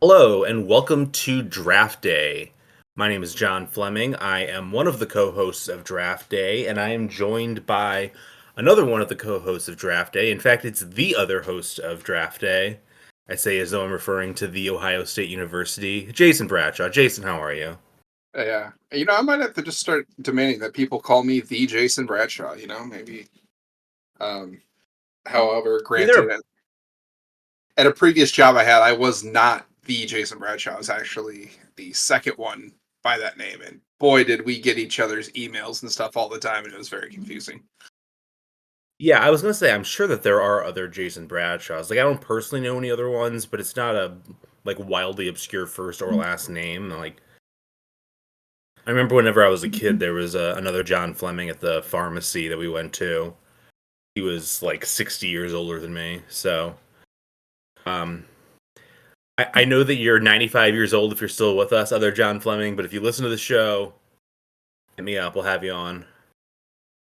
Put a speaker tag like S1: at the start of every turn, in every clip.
S1: Hello, and welcome to Draft Day. My name is John Fleming. I am one of the co hosts of Draft Day, and I am joined by another one of the co hosts of Draft Day. In fact, it's the other host of Draft Day. I say as though I'm referring to the Ohio State University, Jason Bradshaw. Jason, how are you?
S2: Yeah. I might have to just start demanding that people call me the Jason Bradshaw, maybe. Um, However,
S1: I mean, there
S2: granted,
S1: are,
S2: at a previous job I had, I was not the Jason Bradshaw. I was actually the second one by that name. And boy, did we get each other's emails and stuff all the time, and it was very confusing.
S1: yeah, I was going to say, I'm sure that there are other Jason Bradshaws. Like, I don't personally know any other ones, but it's not a, wildly obscure first or last name. I remember whenever I was a kid, there was another John Fleming at the pharmacy that we went to. He was like 60 years older than me. So, um, I know that you're 95 years old if you're still with us, other John Fleming, but if you listen to the show, hit me up. We'll have you on.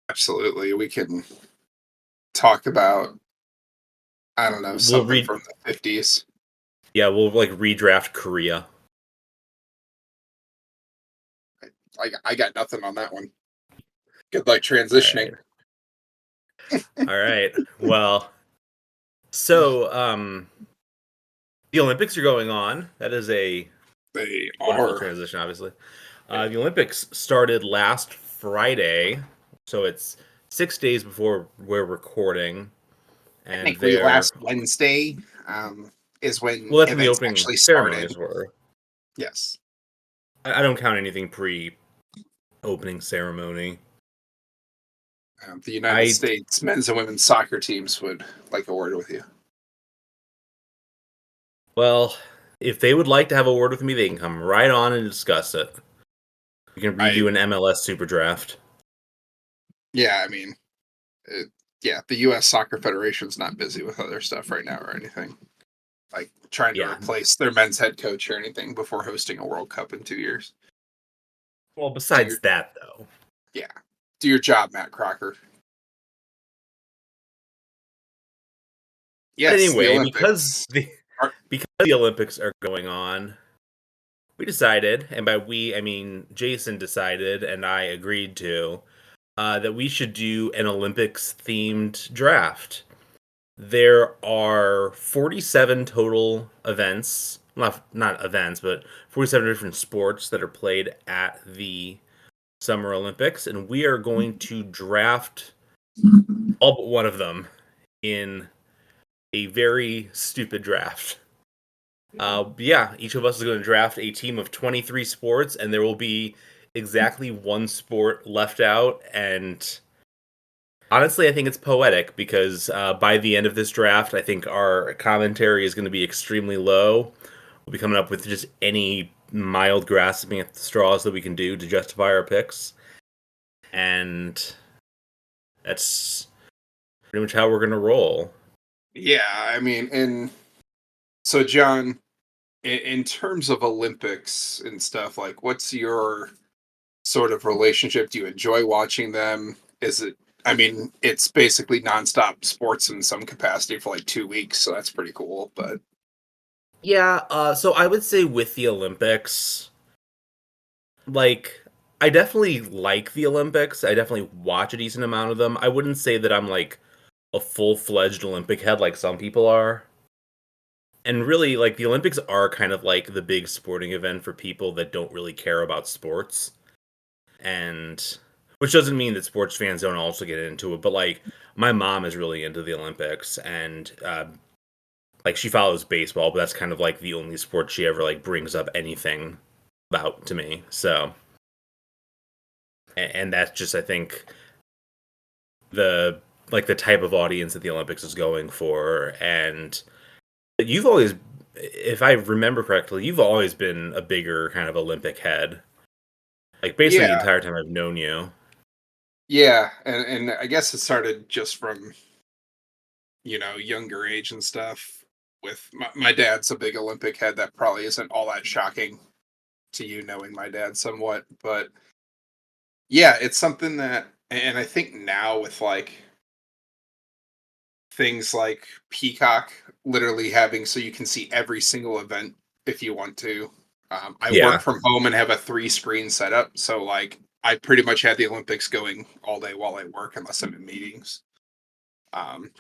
S2: Absolutely. We can talk about, I don't know,
S1: We'll
S2: something
S1: read,
S2: from the 50s.
S1: yeah, we'll like redraft Korea.
S2: I got nothing on that one. Good luck
S1: All
S2: transitioning.
S1: right. All right. Well, so, the Olympics are going on. That is a
S2: They
S1: wonderful
S2: are.
S1: transition, obviously. The Olympics started last Friday, so it's 6 days before we're recording, and
S2: Technically,
S1: they're
S2: last Wednesday is when
S1: well. That's when the
S2: events
S1: opening
S2: actually started.
S1: ceremonies were.
S2: Yes.
S1: I don't count anything pre-opening ceremony.
S2: The United
S1: I
S2: States men's and women's soccer teams would like a word with you.
S1: well, if they would like to have a word with me, they can come right on and discuss it. We can
S2: I
S1: redo an MLS Super Draft.
S2: Yeah, I mean, yeah, the U.S. Soccer Federation's not busy with other stuff right now or anything, like trying to
S1: Yeah.
S2: replace their men's head coach or anything before hosting a World Cup in 2 years.
S1: Well,
S2: Do
S1: besides
S2: your
S1: that, though.
S2: Yeah, do your job, Matt Crocker.
S1: But
S2: Yes, the
S1: anyway, because
S2: Olympics.
S1: the
S2: Are,
S1: because the Olympics are going on, we decided, and by we I mean Jason decided, and I agreed to, that we should do an Olympics themed draft. There are 47 total events, not events, but 47 different sports that are played at the Summer Olympics, and we are going to draft all but one of them in a very stupid draft. Yeah, each of us is going to draft a team of 23 sports, and there will be exactly one sport left out. And honestly, I think it's poetic because by the end of this draft, I think our commentary is going to be extremely low. We'll be coming up with just any mild grasping at the straws that we can do to justify our picks. And that's pretty much how we're going to roll.
S2: yeah, I mean, and so John, in terms of Olympics and stuff, like, what's your sort of relationship? Do you enjoy watching them? Is it? I mean, it's basically nonstop sports in some capacity for like 2 weeks, so that's pretty cool. But
S1: Yeah, so I would say with the Olympics, like, I definitely like the Olympics. I definitely watch a decent amount of them. I wouldn't say that I'm like a full-fledged Olympic head like some people are. And really, like, the Olympics are kind of like the big sporting event for people that don't really care about sports. And which doesn't mean that sports fans don't also get into it, but like my mom is really into the Olympics and like she follows baseball, but that's kind of like the only sport she ever like brings up anything about to me. So and that's just I think the the type of audience that the Olympics is going for. And you've always, if I remember correctly, you've always been a bigger kind of Olympic head, like basically the
S2: yeah,
S1: entire time I've known you.
S2: yeah, and I guess it started just from younger age and stuff. With my dad's a big Olympic head. That probably isn't all that shocking to you, knowing my dad somewhat, but yeah, it's something that, and I think now with like things like Peacock literally having so you can see every single event if you want to. I work
S1: Yeah.
S2: from home and have a 3-screen setup, so like I pretty much have the Olympics going all day while I work, unless I'm in meetings,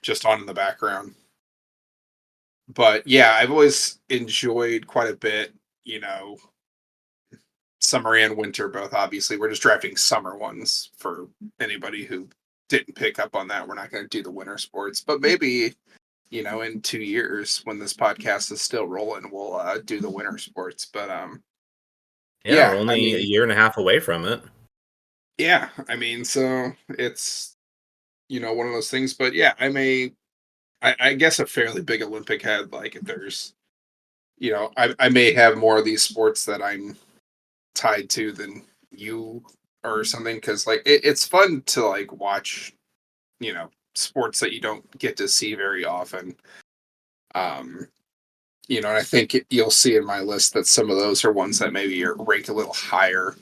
S2: just on in the background. But yeah, I've always enjoyed quite a bit, you know, summer and winter both. Obviously, we're just drafting summer ones for anybody who didn't pick up on that. We're not going to do the winter sports, but maybe in 2 years when this podcast is still rolling, we'll do the winter sports. But
S1: Yeah, we're
S2: yeah, I
S1: only a
S2: mean,
S1: year and a half away from it.
S2: yeah, I mean, so it's one of those things. But yeah, I guess a fairly big Olympic head. Like if there's, I may have more of these sports that I'm tied to than you or something, because like it's fun to like watch sports that you don't get to see very often. um and I think you'll see in my list that some of those are ones that maybe are ranked a little higher,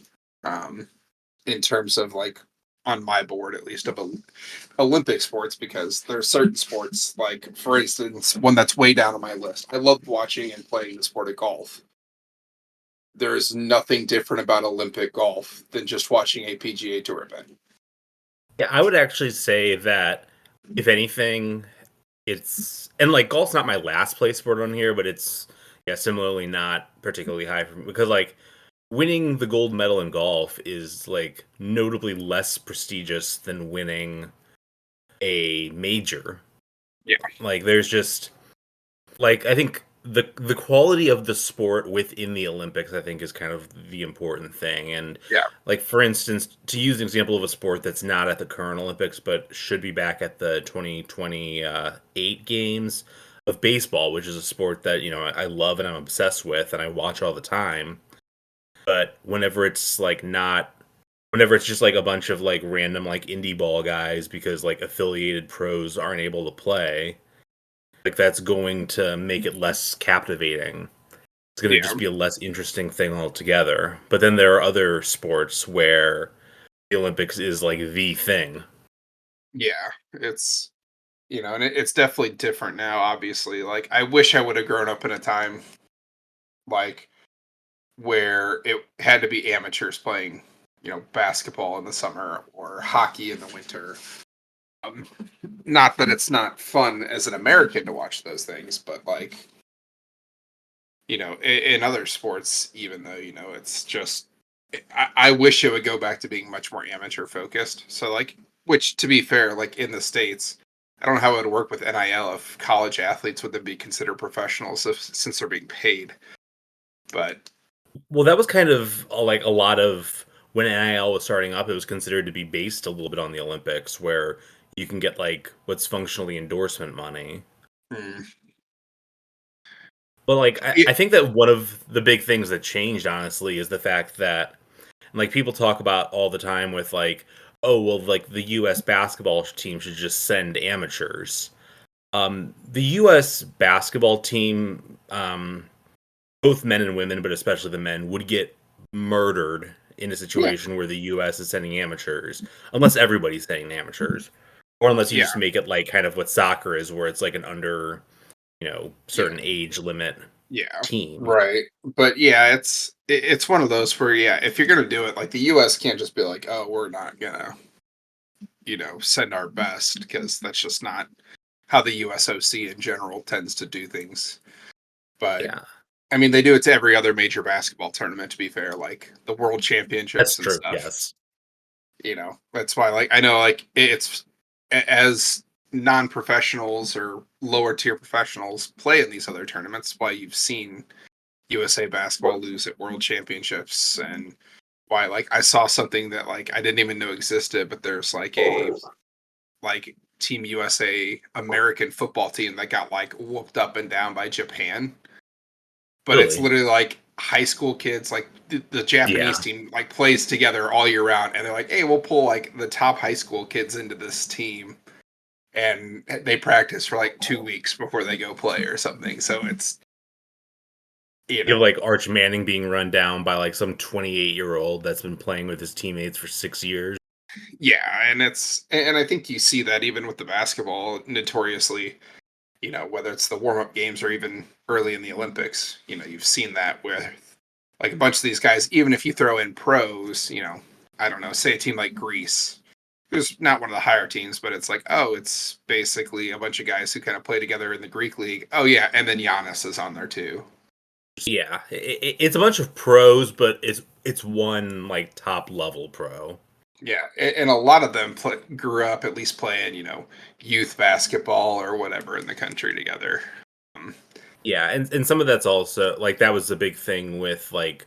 S2: um in terms of like on my board at least of Olympic sports, because there are certain sports, like for instance one that's way down on my list. I love watching and playing the sport of golf. There is nothing different about Olympic golf than just watching a PGA Tour event.
S1: Yeah, I would actually say that if anything, it's and like golf's not my last play sport on here, but it's yeah, similarly not particularly high for me because like winning the gold medal in golf is like notably less prestigious than winning a major.
S2: Yeah,
S1: Like there's just like I think the quality of the sport within the Olympics I think is kind of the important thing. And
S2: yeah,
S1: like for instance, to use an example of a sport that's not at the current Olympics but should be back at the 2028 games of baseball, which is a sport that, I love and I'm obsessed with and I watch all the time. But whenever it's just like a bunch of like random like indie ball guys because like affiliated pros aren't able to play, like that's going to make it less captivating. It's going to
S2: yeah,
S1: just be a less interesting thing altogether. But then there are other sports where the Olympics is like the thing.
S2: yeah. It's and it's definitely different now. Obviously, like I wish I would have grown up in a time like where it had to be amateurs playing, basketball in the summer or hockey in the winter. Um, Not that it's not fun as an American to watch those things, but like in other sports, even though it's just, I wish it would go back to being much more amateur focused. So like, which to be fair, like in the states, I don't know how it would work with NIL if college athletes would then be considered professionals since they're being paid. But
S1: Well, that was kind of like a lot of when NIL was starting up, it was considered to be based a little bit on the Olympics, where you can get like what's functionally endorsement money.
S2: mm,
S1: But like
S2: yeah,
S1: I think that one of the big things that changed honestly is the fact that like people talk about all the time with like, oh well like the US basketball team should just send amateurs. The US basketball team, both men and women, but especially the men, would get murdered in a
S2: yeah,
S1: situation where the US is sending amateurs, unless everybody's sending amateurs. Or unless you
S2: yeah,
S1: just make it like kind of what soccer is, where it's like an under,
S2: yeah.
S1: certain age limit
S2: Yeah,
S1: team.
S2: right. But yeah, it's one of those where, yeah, if you're gonna do it, like the US can't just be like, oh, we're not gonna, send our best, because that's just not how the USOC in general tends to do things. But
S1: Yeah,
S2: I mean, they do it to every other major basketball tournament, to be fair, like the world
S1: that's
S2: championships and
S1: true.
S2: stuff.
S1: Yes.
S2: That's why, like, I know, like, it's as non-professionals or lower tier professionals play in these other tournaments, why you've seen USA basketball lose at world championships, and why like I saw something that like I didn't even know existed, but there's like a like Team USA American football team that got like whooped up and down by Japan. But it's
S1: Really?
S2: literally like high school kids, like the
S1: Yeah.
S2: Japanese team like plays together all year round, and they're like, hey, we'll pull like the top high school kids into this team, and they practice for like 2 weeks before they go play or something. So it's you
S1: You have
S2: know
S1: like Arch Manning being run down by like some 28-year-old that's been playing with his teammates for 6 years.
S2: Yeah, and I think you see that even with the basketball notoriously. whether it's the warm-up games or even early in the Olympics, you've seen that where like a bunch of these guys, even if you throw in pros, I don't know, say a team like Greece, who's not one of the higher teams, but it's like, oh, it's basically a bunch of guys who kind of play together in the Greek league. Oh yeah, and then Giannis is on there too.
S1: Yeah, it's a bunch of pros, but it's one like top level pro.
S2: Yeah, and a lot of them grew up at least playing, youth basketball or whatever in the country together. Um,
S1: Yeah, and some of that's also like that was the big thing with like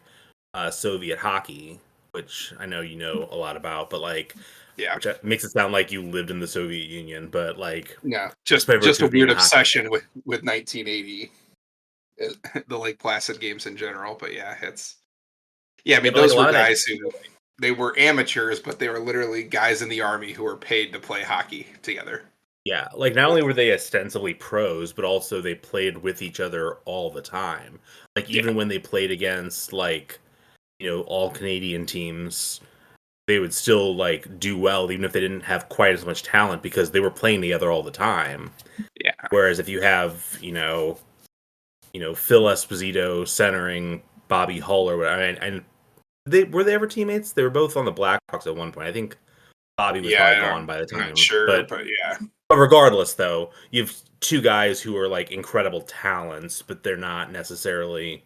S1: Soviet hockey, which I know you know a lot about, but like
S2: yeah,
S1: which makes it sound like you lived in the Soviet Union, but like
S2: yeah,
S1: just by
S2: just
S1: virtue
S2: a
S1: of being
S2: weird
S1: a hockey
S2: obsession
S1: fan.
S2: with 1980, the Lake Placid games in general. But yeah, I
S1: Yeah,
S2: mean,
S1: but like a
S2: those were
S1: lot of that,
S2: guys who they were amateurs, but they were literally guys in the army who were paid to play hockey together.
S1: yeah, like not only were they ostensibly pros, but also they played with each other all the time. Like
S2: Yeah,
S1: even when they played against like all Canadian teams, they would still like do well even if they didn't have quite as much talent because they were playing together all the time.
S2: yeah,
S1: Whereas if you have Phil Esposito centering Bobby Hull or whatever, and they ever teammates? They were both on the Blackhawks at one point. I think Bobby was probably
S2: yeah.
S1: gone by the
S2: I'm not
S1: time,
S2: sure,
S1: but
S2: but yeah,
S1: regardless, though, you have two guys who are like incredible talents, but they're not necessarily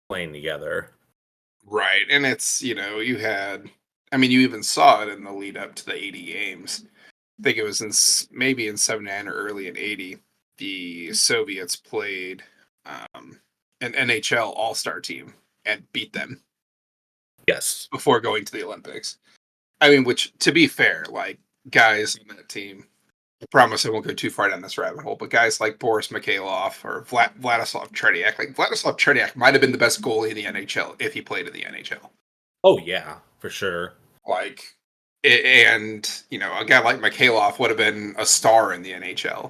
S1: playing together.
S2: right. And it's you had, I mean, you even saw it in the lead up to the 80 games. I think it was maybe in 79 or early in 80. The Soviets played an NHL All Star team and beat them
S1: Yes.
S2: before going to the Olympics. I mean, which to be fair, like guys on that team, I promise I won't go too far down this rabbit hole, but guys like Boris Mikhailov or Vladislav Tretiak, like Vladislav Tretiak might have been the best goalie in the NHL if he played in the NHL.
S1: Oh yeah, for sure.
S2: Like, and a guy like Mikhailov would have been a star in the NHL,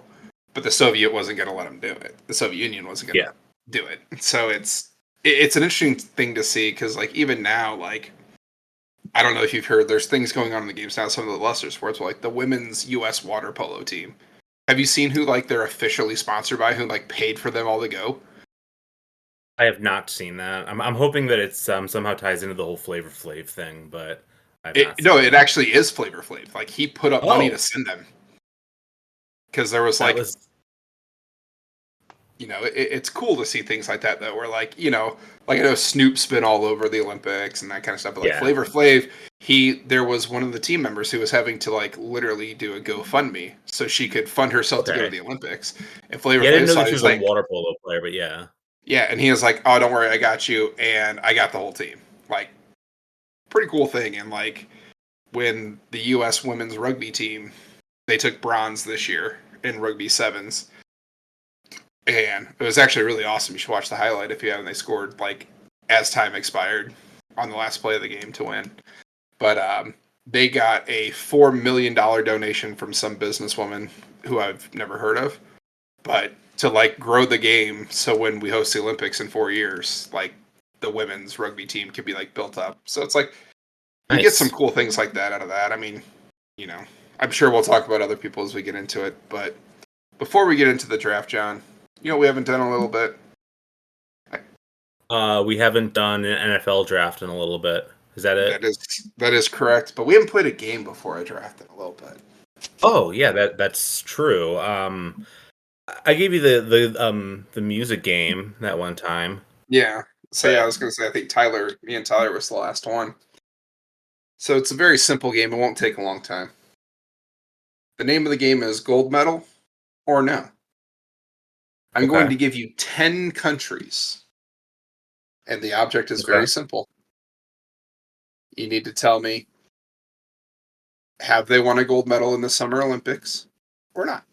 S2: but the Soviet wasn't going to let him do it. The Soviet Union wasn't going
S1: Yeah.
S2: to do it. So it's an interesting thing to see because like even now, like I don't know if you've heard, there's things going on in the games now. Some of the lesser sports, like the women's U.S. water polo team. Have you seen who like they're officially sponsored by? Who like paid for them all to go?
S1: I have not seen that. I'm hoping that it's somehow ties into the whole Flavor Flav thing, but I've not
S2: No,
S1: seen
S2: it
S1: it.
S2: actually is Flavor Flav. Like he put up money to
S1: Oh,
S2: send them because there was
S1: that
S2: like
S1: was
S2: it's cool to see things like that though, where like like I know Snoop's been all over the Olympics and that kind of stuff, but like
S1: yeah.
S2: Flavor Flav, there was one of the team members who was having to like literally do a GoFundMe so she could fund herself to go to
S1: Okay.
S2: the Olympics, and Flavor
S1: Yeah, I didn't
S2: Flav
S1: know
S2: saw
S1: that
S2: it,
S1: she
S2: he's
S1: was a
S2: like,
S1: water polo player, but yeah.
S2: yeah, and he was like, oh, don't worry, I got you, and I got the whole team. Like, pretty cool thing, and like when the U.S. women's rugby team they took bronze this year in rugby sevens. And it was actually really awesome. You should watch the highlight if you haven't. They scored like as time expired on the last play of the game to win. But they got a $4 million donation from some businesswoman who I've never heard of, but to like grow the game so when we host the Olympics in 4 years, like the women's rugby team could be like built up. So it's like you get some
S1: Nice.
S2: cool things like that out of that. I mean, you know, I'm sure we'll talk about other people as we get into it, but before we get into the draft, John, we haven't done a little bit.
S1: We haven't done an NFL draft in a little bit. Is that it?
S2: That is correct, but we haven't played a game before I drafted a little bit.
S1: Oh, yeah, that's true. I gave you the music game that one time,
S2: Yeah. So yeah, I
S1: but
S2: was gonna say I think me and Tyler was the last one. So it's a very simple game. It won't take a long time. The name of the game is Gold Medal or No. I'm going
S1: okay.
S2: to give you 10 countries, and the object is
S1: Okay.
S2: very simple. You need to tell me, have they won a gold medal in the Summer Olympics or not?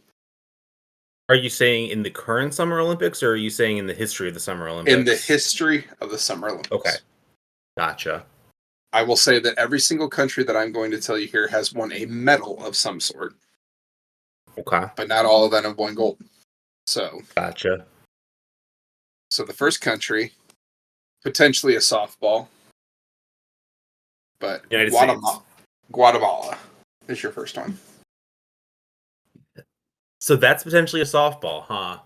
S1: Are you saying in the current Summer Olympics or are you saying in the history of the Summer
S2: In the
S1: Olympics?
S2: history of the Summer
S1: Okay.
S2: Olympics.
S1: Gotcha.
S2: I will say that every single country that I'm going to tell you here has won a medal of some sort,
S1: Okay.
S2: but not all of them have won gold. So,
S1: Gotcha.
S2: so the first country, potentially a softball, but
S1: United States.
S2: Guatemala is your first one.
S1: So that's potentially a softball, huh?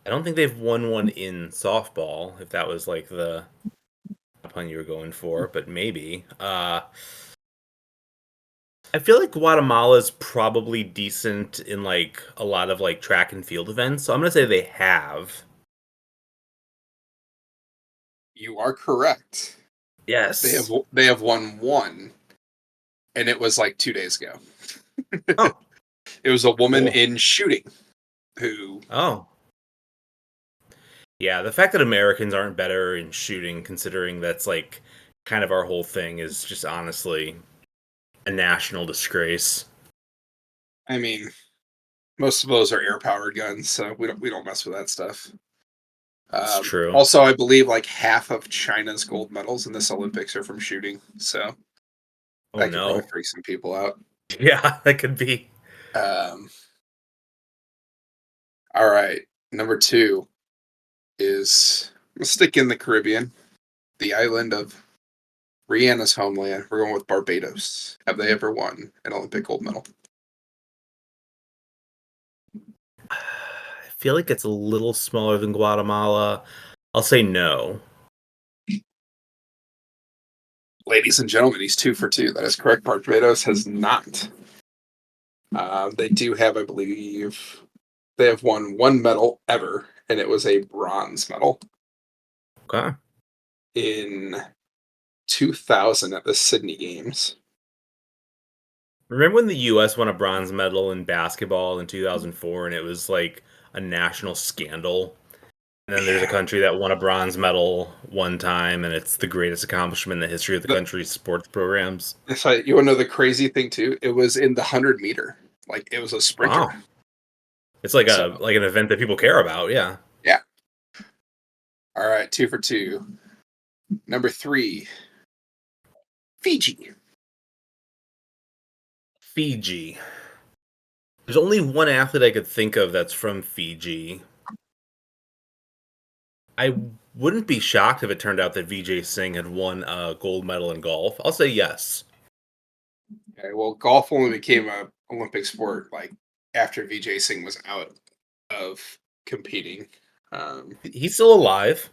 S1: I don't think they've won one in softball, if that was like the pun you were going for, but maybe. I feel like Guatemala's probably decent in like a lot of like track and field events, so I'm gonna say they have.
S2: You are correct.
S1: Yes.
S2: They have won one, and it was like 2 days ago.
S1: Oh,
S2: It was a woman
S1: cool.
S2: in shooting who,
S1: Oh. Yeah, the fact that Americans aren't better in shooting, considering that's like kind of our whole thing, is just honestly a national disgrace.
S2: I mean, most of those are air powered guns, so we don't mess with that stuff.
S1: It's true.
S2: Also, I believe like half of China's gold medals in this Olympics are from shooting, so
S1: Oh
S2: that could probably
S1: no.
S2: freak some people out.
S1: Yeah, that could be.
S2: Um, all right, number two is let's stick in the Caribbean, the island of Rihanna's homeland. We're going with Barbados. Have they ever won an Olympic gold medal?
S1: I feel like it's a little smaller than Guatemala. I'll say no.
S2: Ladies and gentlemen, he's 2 for 2. That is correct. Barbados has not. They do have, I believe, they have won one medal ever, and it was a bronze medal
S1: Okay.
S2: in 2000 at the Sydney Games.
S1: Remember when the US won a bronze medal in basketball in 2004 and it was like a national scandal? And then there's a
S2: Yeah.
S1: country that won a bronze medal one time and it's the greatest accomplishment in the history of the
S2: The,
S1: country's sports programs.
S2: so you want to know the crazy thing too? It was in the 100 meter. Like it was a sprinter.
S1: Wow. It's like
S2: So
S1: an event that people care about, yeah.
S2: yeah. All right, 2 for 2. Number three, Fiji.
S1: Fiji. There's only one athlete I could think of that's from Fiji. I wouldn't be shocked if it turned out that VJ Singh had won a gold medal in golf. I'll say yes.
S2: Okay, well, golf only became a Olympic sport like after Vijay Singh was out of competing. Um,
S1: He's still alive.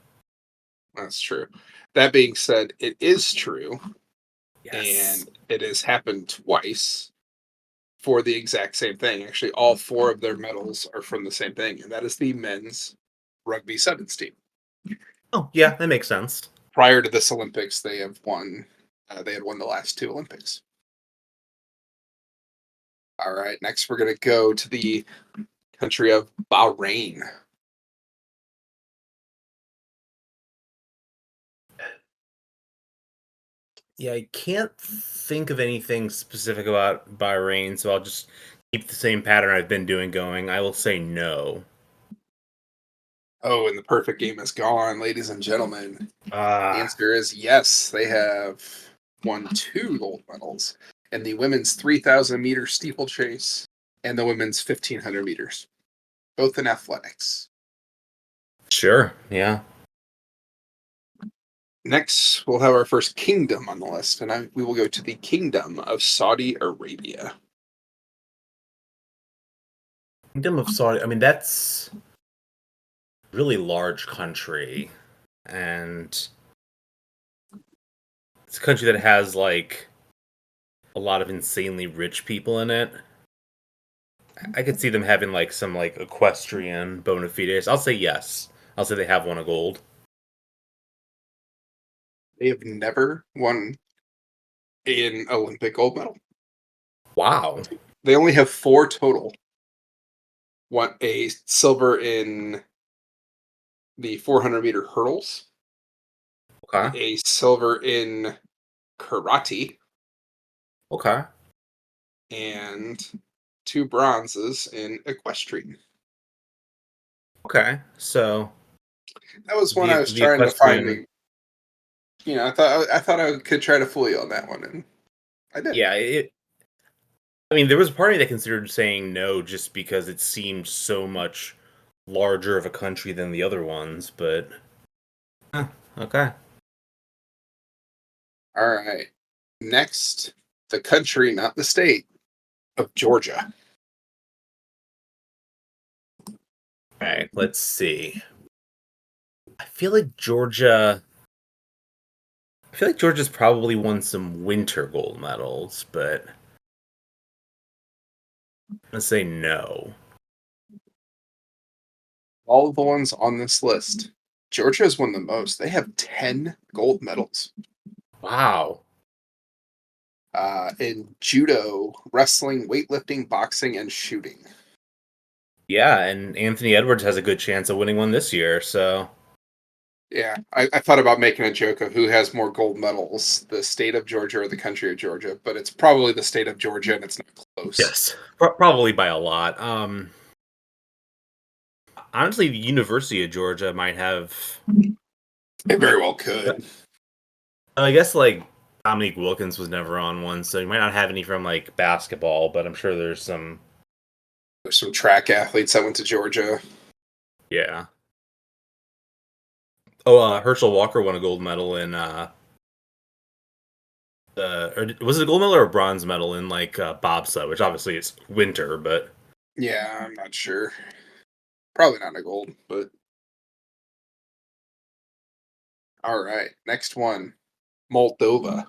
S2: that's true. That being said, it is true,
S1: Yes.
S2: and it has happened twice for the exact same thing. Actually, all four of their medals are from the same thing, and that is the men's rugby sevens team.
S1: Oh, yeah, that makes sense.
S2: Prior to this Olympics, they have won. They had won the last two Olympics. All right, next we're going to go to the country of Bahrain.
S1: Yeah, I can't think of anything specific about Bahrain, so I'll just keep the same pattern I've been doing going. I will say no.
S2: Oh, and the perfect game is gone, ladies and gentlemen. The
S1: Ah,
S2: answer is yes. They have won two gold medals in the women's 3,000-meter steeplechase and the women's 1,500 meters, both in athletics.
S1: sure. Yeah.
S2: Next, we'll have our first kingdom on the list, and we will go to the Kingdom of Saudi Arabia.
S1: Kingdom of Saudi. I mean, that's a really large country, and it's a country that has like a lot of insanely rich people in it. I could see them having like some like equestrian bona fides. I'll say yes. I'll say they have won a gold.
S2: They have never won an Olympic gold medal.
S1: Wow.
S2: They only have four total. Won a silver in the 400-meter hurdles,
S1: Okay.
S2: a silver in karate,
S1: Okay.
S2: and two bronzes in equestrian.
S1: Okay. So
S2: That was one I was
S1: the
S2: trying to find.
S1: equestrian.
S2: I thought I could try to fool you on that one, and I did.
S1: Yeah. I mean, there was a part of me that considered saying no just because it seemed so much larger of a country than the other ones, but okay.
S2: All right. Next, the country, not the state, of Georgia.
S1: All right, let's see. I feel like Georgia. I feel like Georgia's probably won some winter gold medals, but I'm gonna say no.
S2: All of the ones on this list, Georgia has won the most. They have 10 gold medals
S1: Wow.
S2: in judo, wrestling, weightlifting, boxing, and shooting.
S1: Yeah, and Anthony Edwards has a good chance of winning one this year. So
S2: Yeah, I thought about making a joke of who has more gold medals, the state of Georgia or the country of Georgia, but it's probably the state of Georgia, and it's not close.
S1: yes, probably by a lot. Honestly, the University of Georgia might have.
S2: It very well could.
S1: I guess like Dominique Wilkins was never on one, so you might not have any from like basketball, but I'm sure there's some.
S2: There's some track athletes that went to Georgia.
S1: Yeah. Oh, Herschel Walker won a gold medal in or was it a gold medal or a bronze medal in like bobsled, which obviously is winter, but
S2: Yeah, I'm not sure. Probably not a gold, but all right. Next one, Moldova.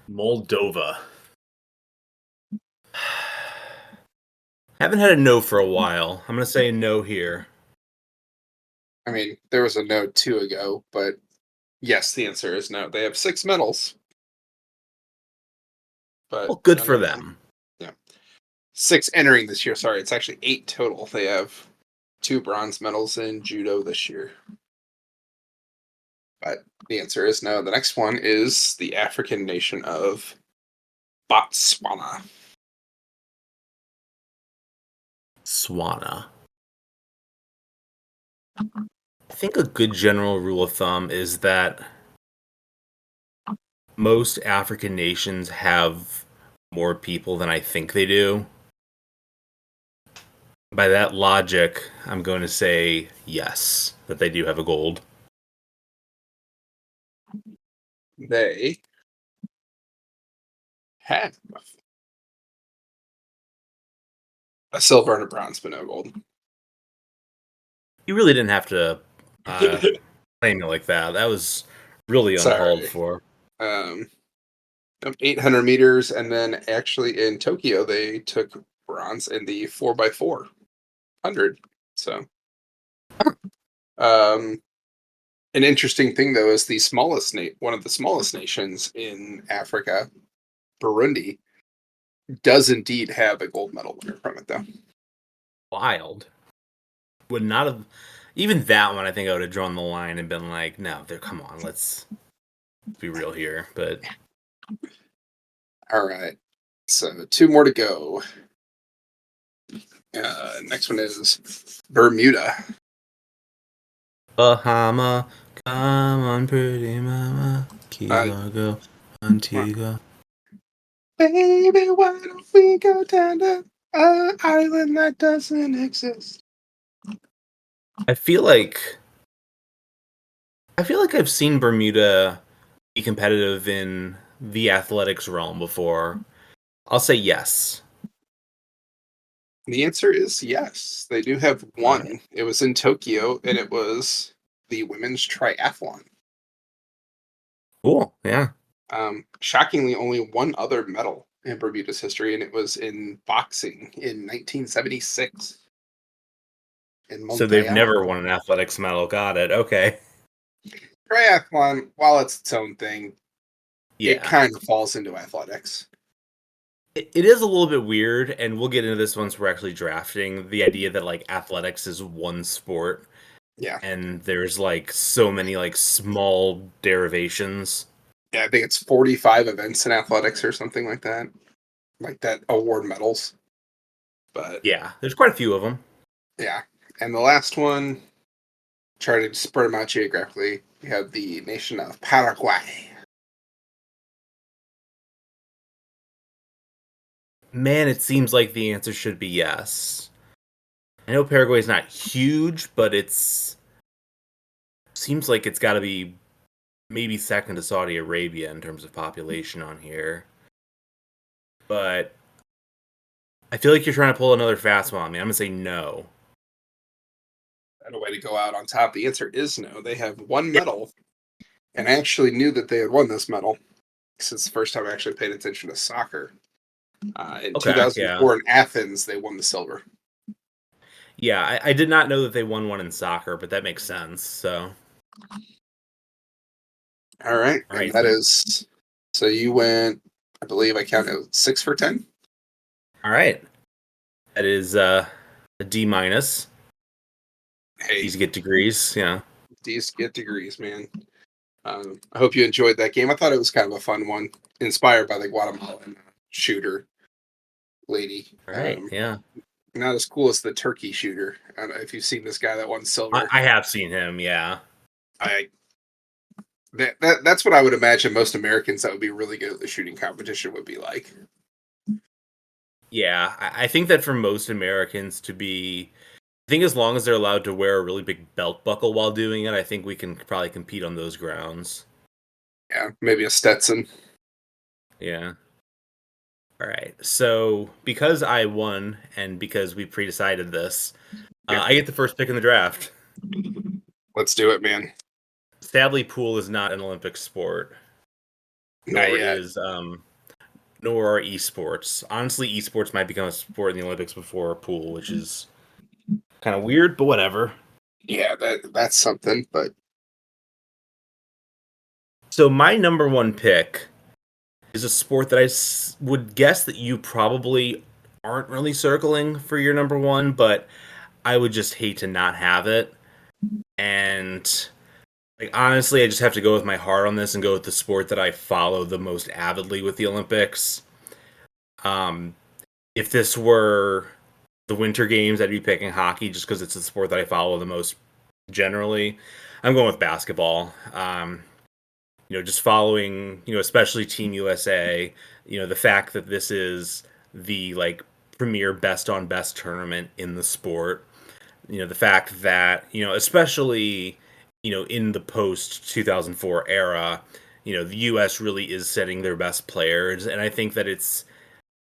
S1: Moldova. Haven't had a no for a while. I'm gonna say a no here.
S2: I mean, there was a no 2 ago, but yes, the answer is no. They have 6 medals, but
S1: Well, good
S2: none
S1: for
S2: of them.
S1: them.
S2: Yeah, 6 entering this year. Sorry, it's actually 8 total. They have 2 bronze medals in judo this year. But the answer is no. The next one is the African nation of Botswana.
S1: Swana. I think a good general rule of thumb is that most African nations have more people than I think they do. By that logic, I'm going to say yes, that they do have a gold.
S2: They have a silver and a bronze, but no gold.
S1: You really didn't have to uh, claim it like that. That was really uncalled
S2: Sorry.
S1: for.
S2: Um, 800 meters, and then actually in Tokyo they took bronze in the 4x400. So, um, an interesting thing though is the one of the smallest nations in Africa, Burundi, does indeed have a gold medal winner from it though.
S1: Wild. Would not have even that one. I think I would have drawn the line and been like, "No, there. Come on, let's be real here." But
S2: All right, so 2 more to go. Next one is Bermuda.
S1: Bahama, come on, pretty mama, Key
S2: Uh,
S1: Largo, Antigua.
S2: Baby, why don't we go down to an island that doesn't exist?
S1: I feel like I've seen Bermuda be competitive in the athletics realm before. I'll say yes.
S2: The answer is yes. They do have
S1: All right.
S2: one. It was in Tokyo, and it was the women's triathlon.
S1: Cool. Yeah.
S2: Shockingly, only one other medal in Bermuda's history, and it was in boxing in 1976 in
S1: So they've
S2: Montreal.
S1: never won an athletics medal. Got it. Okay.
S2: Triathlon, while it's its own thing, it
S1: Yeah.
S2: kind of falls into athletics.
S1: It is a little bit weird, and we'll get into this once we're actually drafting the idea that like athletics is one sport
S2: Yeah.
S1: and there's like so many like small derivations.
S2: Yeah, I think it's 45 events in athletics or something like that award medals. But
S1: Yeah, there's quite a few of them.
S2: yeah. And the last one, try to spread them out geographically. We have the nation of Paraguay.
S1: Man, it seems like the answer should be yes. I know Paraguay's not huge, but it's seems like it's got to be maybe second to Saudi Arabia in terms of population on here. But I feel like you're trying to pull another fast one on me. I'm gonna say no.
S2: and a way to go out on top? The answer is no. They have one medal, and I actually knew that they had won this medal because it's the first time I actually paid attention to soccer. In
S1: Okay, yeah.
S2: 2004 in Athens, they won the silver.
S1: Yeah, I did not know that they won one in soccer, but that makes sense. So,
S2: All right,
S1: all
S2: and
S1: right,
S2: that is so you went. I believe I counted 6 for 10.
S1: all right. That is a D minus.
S2: Hey,
S1: These get degrees. Yeah.
S2: these get degrees, man. I hope you enjoyed that game. I thought it was kind of a fun one, inspired by the Guatemalan shooter lady.
S1: All right. Yeah.
S2: Not as cool as the turkey shooter. I don't know if you've seen this guy that won silver.
S1: I have seen him. Yeah.
S2: I that's what I would imagine most Americans that would be really good at the shooting competition would be like.
S1: Yeah. I think that for most Americans to be, I think as long as they're allowed to wear a really big belt buckle while doing it, I think we can probably compete on those grounds.
S2: Yeah, maybe a Stetson.
S1: Yeah. All right. So because I won and because we pre-decided this,
S2: Yeah.
S1: I get the first pick in the draft.
S2: Let's do it, man.
S1: Sadly, pool is not an Olympic sport,
S2: Not
S1: nor
S2: yet.
S1: is nor are esports. Honestly, esports might become a sport in the Olympics before pool, which is kind of weird, but whatever.
S2: Yeah, that's something. But
S1: So my number one pick is a sport that would guess that you probably aren't really circling for your number one, but I would just hate to not have it. And like honestly, I just have to go with my heart on this and go with the sport that I follow the most avidly with the Olympics. Um, if this were the Winter Games, I'd be picking hockey just because it's the sport that I follow the most generally. I'm going with basketball. Just following, especially Team USA, the fact that this is the like premier best on best tournament in the sport, the fact that, especially, in the post 2004 era, the US really is setting their best players. And I think that it's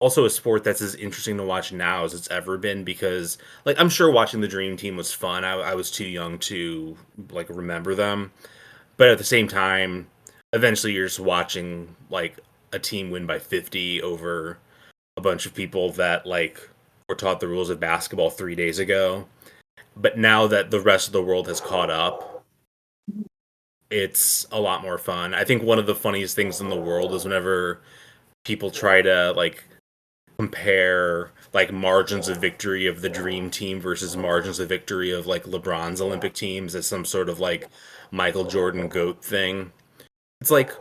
S1: also a sport that's as interesting to watch now as it's ever been because, like, I'm sure watching the Dream Team was fun. I was too young to, like, remember them. But at the same time, eventually you're just watching like a team win by 50 over a bunch of people that like were taught the rules of basketball 3 days ago. But now that the rest of the world has caught up, it's a lot more fun. I think one of the funniest things in the world is whenever people try to like compare like margins of victory of the dream team versus margins of victory of like LeBron's Olympic teams as some sort of like Michael Jordan GOAT thing. It's like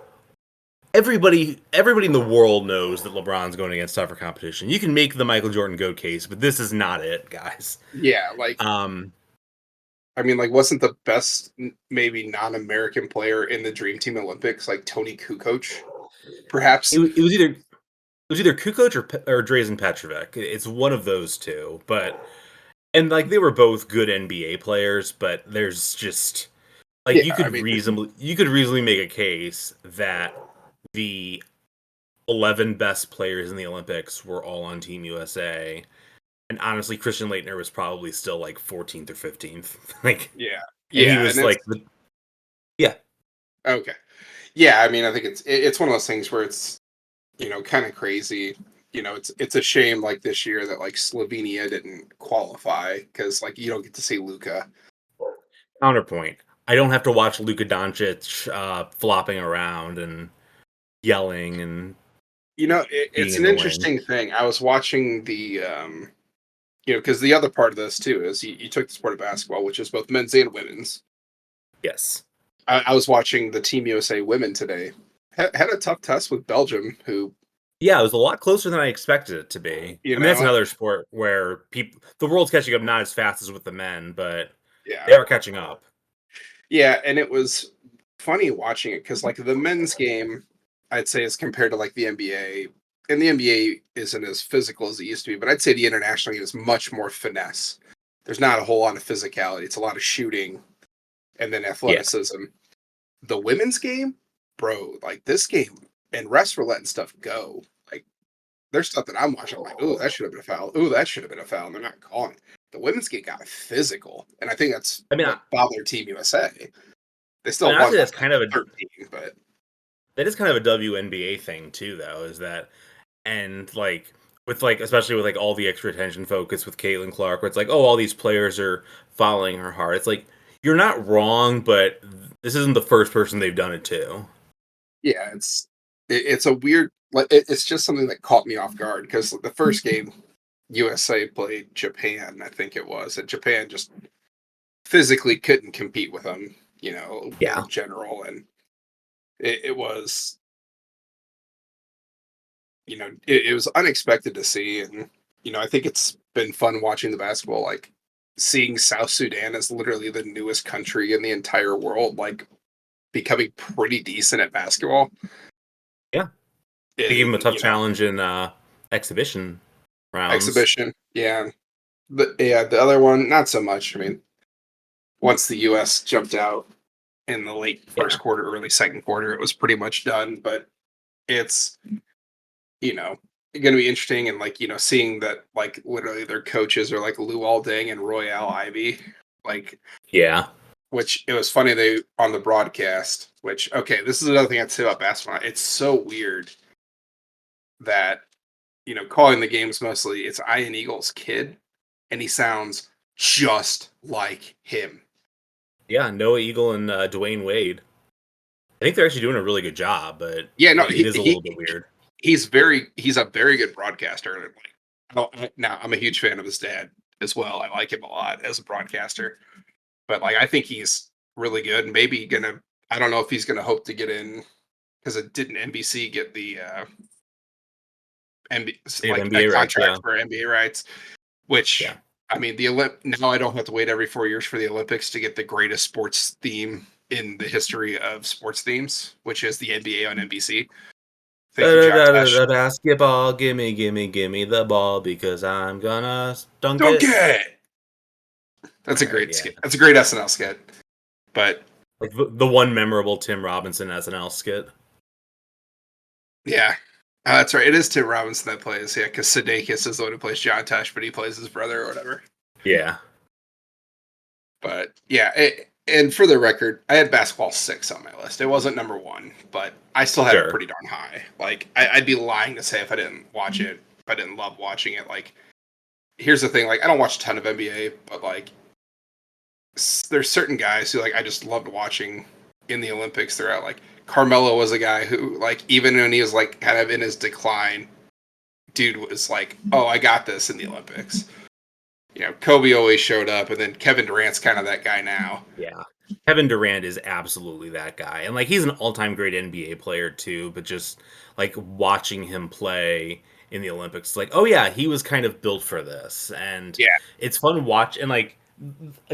S1: everybody in the world knows that LeBron's going against tougher competition. You can make the Michael Jordan GOAT case, but this is not it, guys.
S2: yeah, like
S1: Um
S2: I mean, like wasn't the best maybe non-American player in the Dream Team Olympics like Tony Kukoc, perhaps?
S1: it was either Kukoc or Drazen Petrovic. It's one of those two, but and like they were both good NBA players, but there's just like
S2: Yeah, I mean,
S1: you could reasonably make a case that the 11 best players in the Olympics were all on Team USA. And honestly, Christian Leitner was probably still like 14th or 15th. like,
S2: yeah,
S1: and he
S2: yeah, and
S1: was
S2: it's
S1: like, yeah,
S2: okay. Yeah, I mean, I think it's one of those things where it's kind of crazy. It's a shame like this year that like Slovenia didn't qualify because like you don't get to see Luca.
S1: counterpoint. I don't have to watch Luka Doncic flopping around and yelling and being
S2: It's an
S1: annoying.
S2: interesting thing. I was watching the because the other part of this too is you took the sport of basketball, which is both men's and women's.
S1: Yes.
S2: I was watching the Team USA women today. Had a tough test with Belgium, who
S1: Yeah, it was a lot closer than I expected it to be.
S2: you
S1: I mean, that's
S2: know,
S1: another sport where the world's catching up not as fast as with the men, but
S2: yeah,
S1: they are catching up.
S2: yeah, and it was funny watching it because like the men's game, I'd say as compared to like the NBA, and the NBA isn't as physical as it used to be, but I'd say the international game is much more finesse. There's not a whole lot of physicality. It's a lot of shooting and then
S1: Yeah.
S2: athleticism. The women's game, bro, like this game, and refs were letting stuff go. Like there's stuff that I'm watching. I'm like, oh, that should have been a foul. Oh, that should have been a foul. And they're not calling it. the women's game got physical, and I think that's
S1: I mean,
S2: what bothered Team USA. They still won
S1: honestly,
S2: by
S1: that's kind of a
S2: 13, but
S1: that is kind of a WNBA thing too, though. Is that and like with like especially with like all the extra attention focus with Caitlin Clark, where it's like, oh, all these players are following her hard. It's like you're not wrong, but this isn't the first person they've done it to.
S2: yeah, it's a weird like it's just something that caught me off guard because the first game USA played Japan, I think it was, and Japan just physically couldn't compete with them,
S1: Yeah,
S2: in general, and it was it was unexpected to see, and I think it's been fun watching the basketball, like seeing South Sudan as literally the newest country in the entire world, like becoming pretty decent at basketball.
S1: yeah. They gave him a
S2: In
S1: tough challenge in exhibition rounds.
S2: exhibition, yeah. The other one, not so much. I mean, once the U.S. jumped out in the late
S1: Yeah,
S2: first quarter, early second quarter, it was pretty much done. But it's you know going to be interesting, and like seeing that like literally their coaches are like Luol Deng and Royale Ivy, like
S1: yeah,
S2: which it was funny they on the broadcast. Which okay, this is another thing I'd say about basketball. It's so weird that calling the games mostly it's Ian Eagle's kid, and he sounds just like him.
S1: yeah. Noah Eagle and Dwayne Wade. I think they're actually doing a really good job, but
S2: Yeah, no,
S1: it is a little bit weird.
S2: he's a very good broadcaster. Like, now I'm a huge fan of his dad as well. I like him a lot as a broadcaster, but like I think he's really good. And maybe gonna I don't know if he's gonna hope to get in because it didn't NBC get the
S1: They have
S2: like a
S1: NBA rights,
S2: contract
S1: yeah,
S2: for NBA rights, which
S1: yeah.
S2: I mean now I don't have to wait every 4 years for the Olympics to get the greatest sports theme in the history of sports themes, which is the NBA on NBC. Thank you, John Tesh.
S1: Basketball, gimme, gimme, gimme the ball because I'm gonna dunk
S2: Dunk
S1: it.
S2: it. That's
S1: All
S2: a
S1: right,
S2: great
S1: yeah.
S2: skit. That's a great SNL skit. But
S1: Like the one memorable Tim Robinson SNL skit.
S2: yeah, that's right. It is Tim Robinson that plays. Yeah, because Sudeikis is the one who plays John Tesh, but he plays his brother or whatever.
S1: Yeah,
S2: But yeah, and for the record, I had basketball 6 on my list. It wasn't number 1, but I still had it
S1: sure.
S2: pretty darn high. Like I'd be lying to say if I didn't watch it, if I didn't love watching it. Like here's the thing: like I don't watch a ton of NBA, but like there's certain guys who like I just loved watching in the Olympics throughout. Like Carmelo was a guy who like even when he was like kind of in his decline, dude was like, "Oh, I got this in the Olympics." Kobe always showed up, and then Kevin Durant's kind of that guy now.
S1: Yeah. Kevin Durant is absolutely that guy. And like he's an all-time great NBA player too, but just like watching him play in the Olympics, like, oh yeah, he was kind of built for this. And
S2: Yeah,
S1: it's fun to watch and like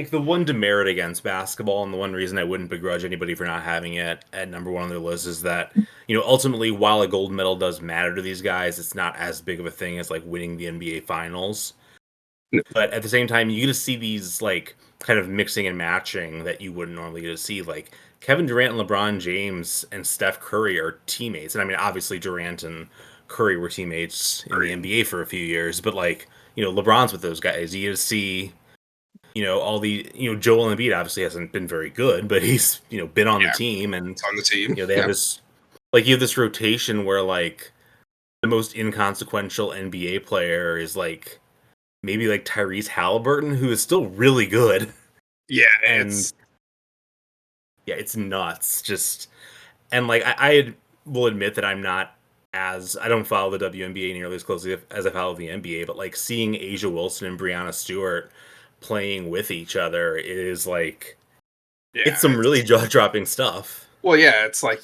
S1: the one demerit against basketball and the one reason I wouldn't begrudge anybody for not having it at number one on their list is that, ultimately while a gold medal does matter to these guys, it's not as big of a thing as like winning the NBA finals. But at the same time, you get to see these like kind of mixing and matching that you wouldn't normally get to see. Like Kevin Durant and LeBron James and Steph Curry are teammates, and I mean obviously Durant and Curry were teammates in the
S2: great.
S1: NBA for a few years, but like LeBron's with those guys. You get to see all the Joel Embiid obviously hasn't been very good, but he's been on the
S2: Yeah,
S1: team, and
S2: it's on the team.
S1: they have
S2: Yeah,
S1: this like you have this rotation where like the most inconsequential NBA player is like maybe like Tyrese Halliburton, who is still really good.
S2: yeah.
S1: And
S2: It's
S1: yeah, it's nuts. Just and like I will admit that I'm not as I don't follow the WNBA nearly as closely as I follow the NBA, but like seeing Asia Wilson and Brianna Stewart playing with each other is like
S2: yeah.
S1: it's some really
S2: It's
S1: jaw dropping stuff.
S2: well, yeah. It's like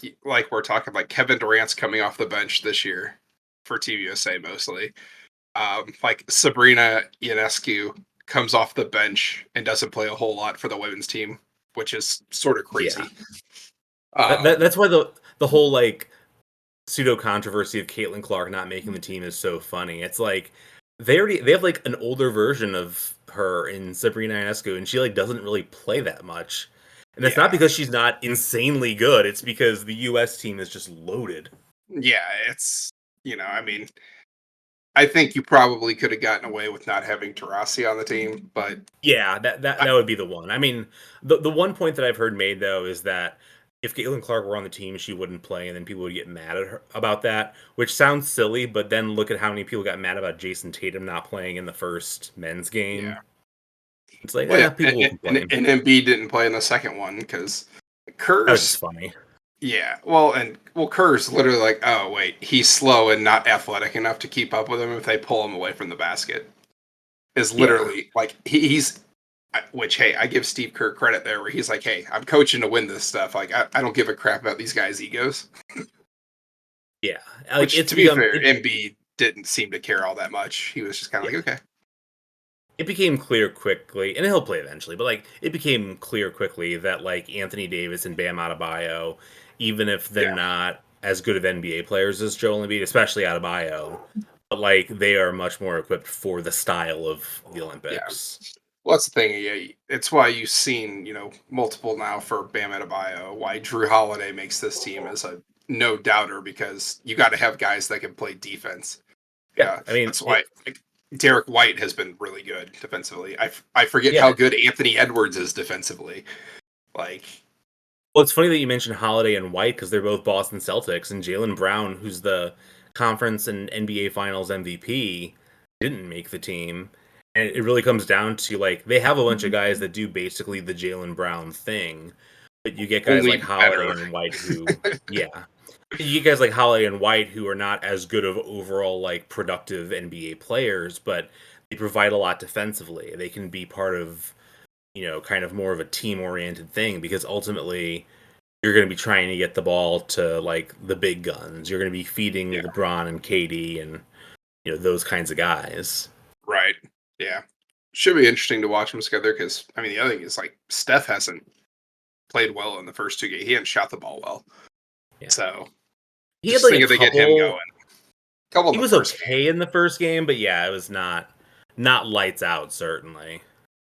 S2: we're talking like Kevin Durant's coming off the bench this year for Team USA mostly. Like Sabrina Ionescu comes off the bench and doesn't play a whole lot for the women's team, which is sort of
S1: Yeah,
S2: crazy. Um,
S1: that's why the whole like pseudo controversy of Caitlin Clark not making the team is so funny. It's like they have like an older version of her in Sabrina Ionescu, and she like doesn't really play that much. And that's not
S2: yeah,
S1: because she's not insanely good. It's because the U.S. team is just loaded.
S2: yeah. It's I mean, I think you probably could have gotten away with not having Tarasi on the team, but
S1: Yeah, that would be the one. I mean, the one point that I've heard made though is that if Caitlin Clark were on the team, she wouldn't play, and then people would get mad at her about that, which sounds silly. But then look at how many people got mad about Jason Tatum not playing in the first men's
S2: yeah.
S1: game. It's like,
S2: Well, yeah,
S1: people will complain.
S2: and Embiid didn't play in the second one because
S1: That was just
S2: Kerr's.
S1: funny.
S2: Yeah, well, Kerr's literally like, oh wait, he's slow and not athletic enough to keep up with him if they pull him away from the basket. Is
S1: Yeah,
S2: literally like he's. Which, hey, I give Steve Kerr credit there, where he's like, hey, I'm coaching to win this stuff. Like, I don't give a crap about these guys' egos.
S1: yeah. Like
S2: Which,
S1: it's
S2: to be
S1: become
S2: fair, Embiid didn't seem to care all that much. He was just kind of
S1: yeah.
S2: like, okay,
S1: It became clear quickly, and he'll play eventually, but like it became clear quickly that like Anthony Davis and Bam Adebayo, even if they're
S2: yeah,
S1: not as good of NBA players as Joel Embiid, especially Adebayo, but like they are much more equipped for the style of the
S2: yeah.
S1: Olympics.
S2: Well, that's the thing. Yeah, it's why you've seen, multiple now for Bam Adebayo. Why Drew Holiday makes this team is a no doubter because you got to have guys that can play defense.
S1: Yeah,
S2: Yeah,
S1: I mean
S2: that's why
S1: it.
S2: Derek White has been really good defensively. I forget how
S1: Yeah,
S2: good Anthony Edwards is defensively. Like,
S1: well, it's funny that you mentioned Holiday and White because they're both Boston Celtics, and Jalen Brown, who's the conference and NBA Finals MVP, didn't make the team. And it really comes down to like they have a bunch of guys that do basically the Jalen Brown thing, but you get guys like
S2: only
S1: Holiday
S2: better.
S1: and White who, yeah, you get guys like Holiday and White who are not as good of overall like productive NBA players, but they provide a lot defensively. They can be part of kind of more of a team oriented thing because ultimately you're going to be trying to get the ball to like the big guns. You're going to be feeding
S2: Yeah,
S1: LeBron and KD and those kinds of guys.
S2: right. Yeah, should be interesting to watch them together because I mean the other thing is like Steph hasn't played well in the first two games. He hadn't shot the ball well.
S1: Yeah.
S2: So
S1: He had
S2: just
S1: like a
S2: think if they get him going.
S1: couple
S2: Couple in
S1: he
S2: the
S1: was
S2: first game.
S1: okay in the first game, but yeah, it was not lights out certainly.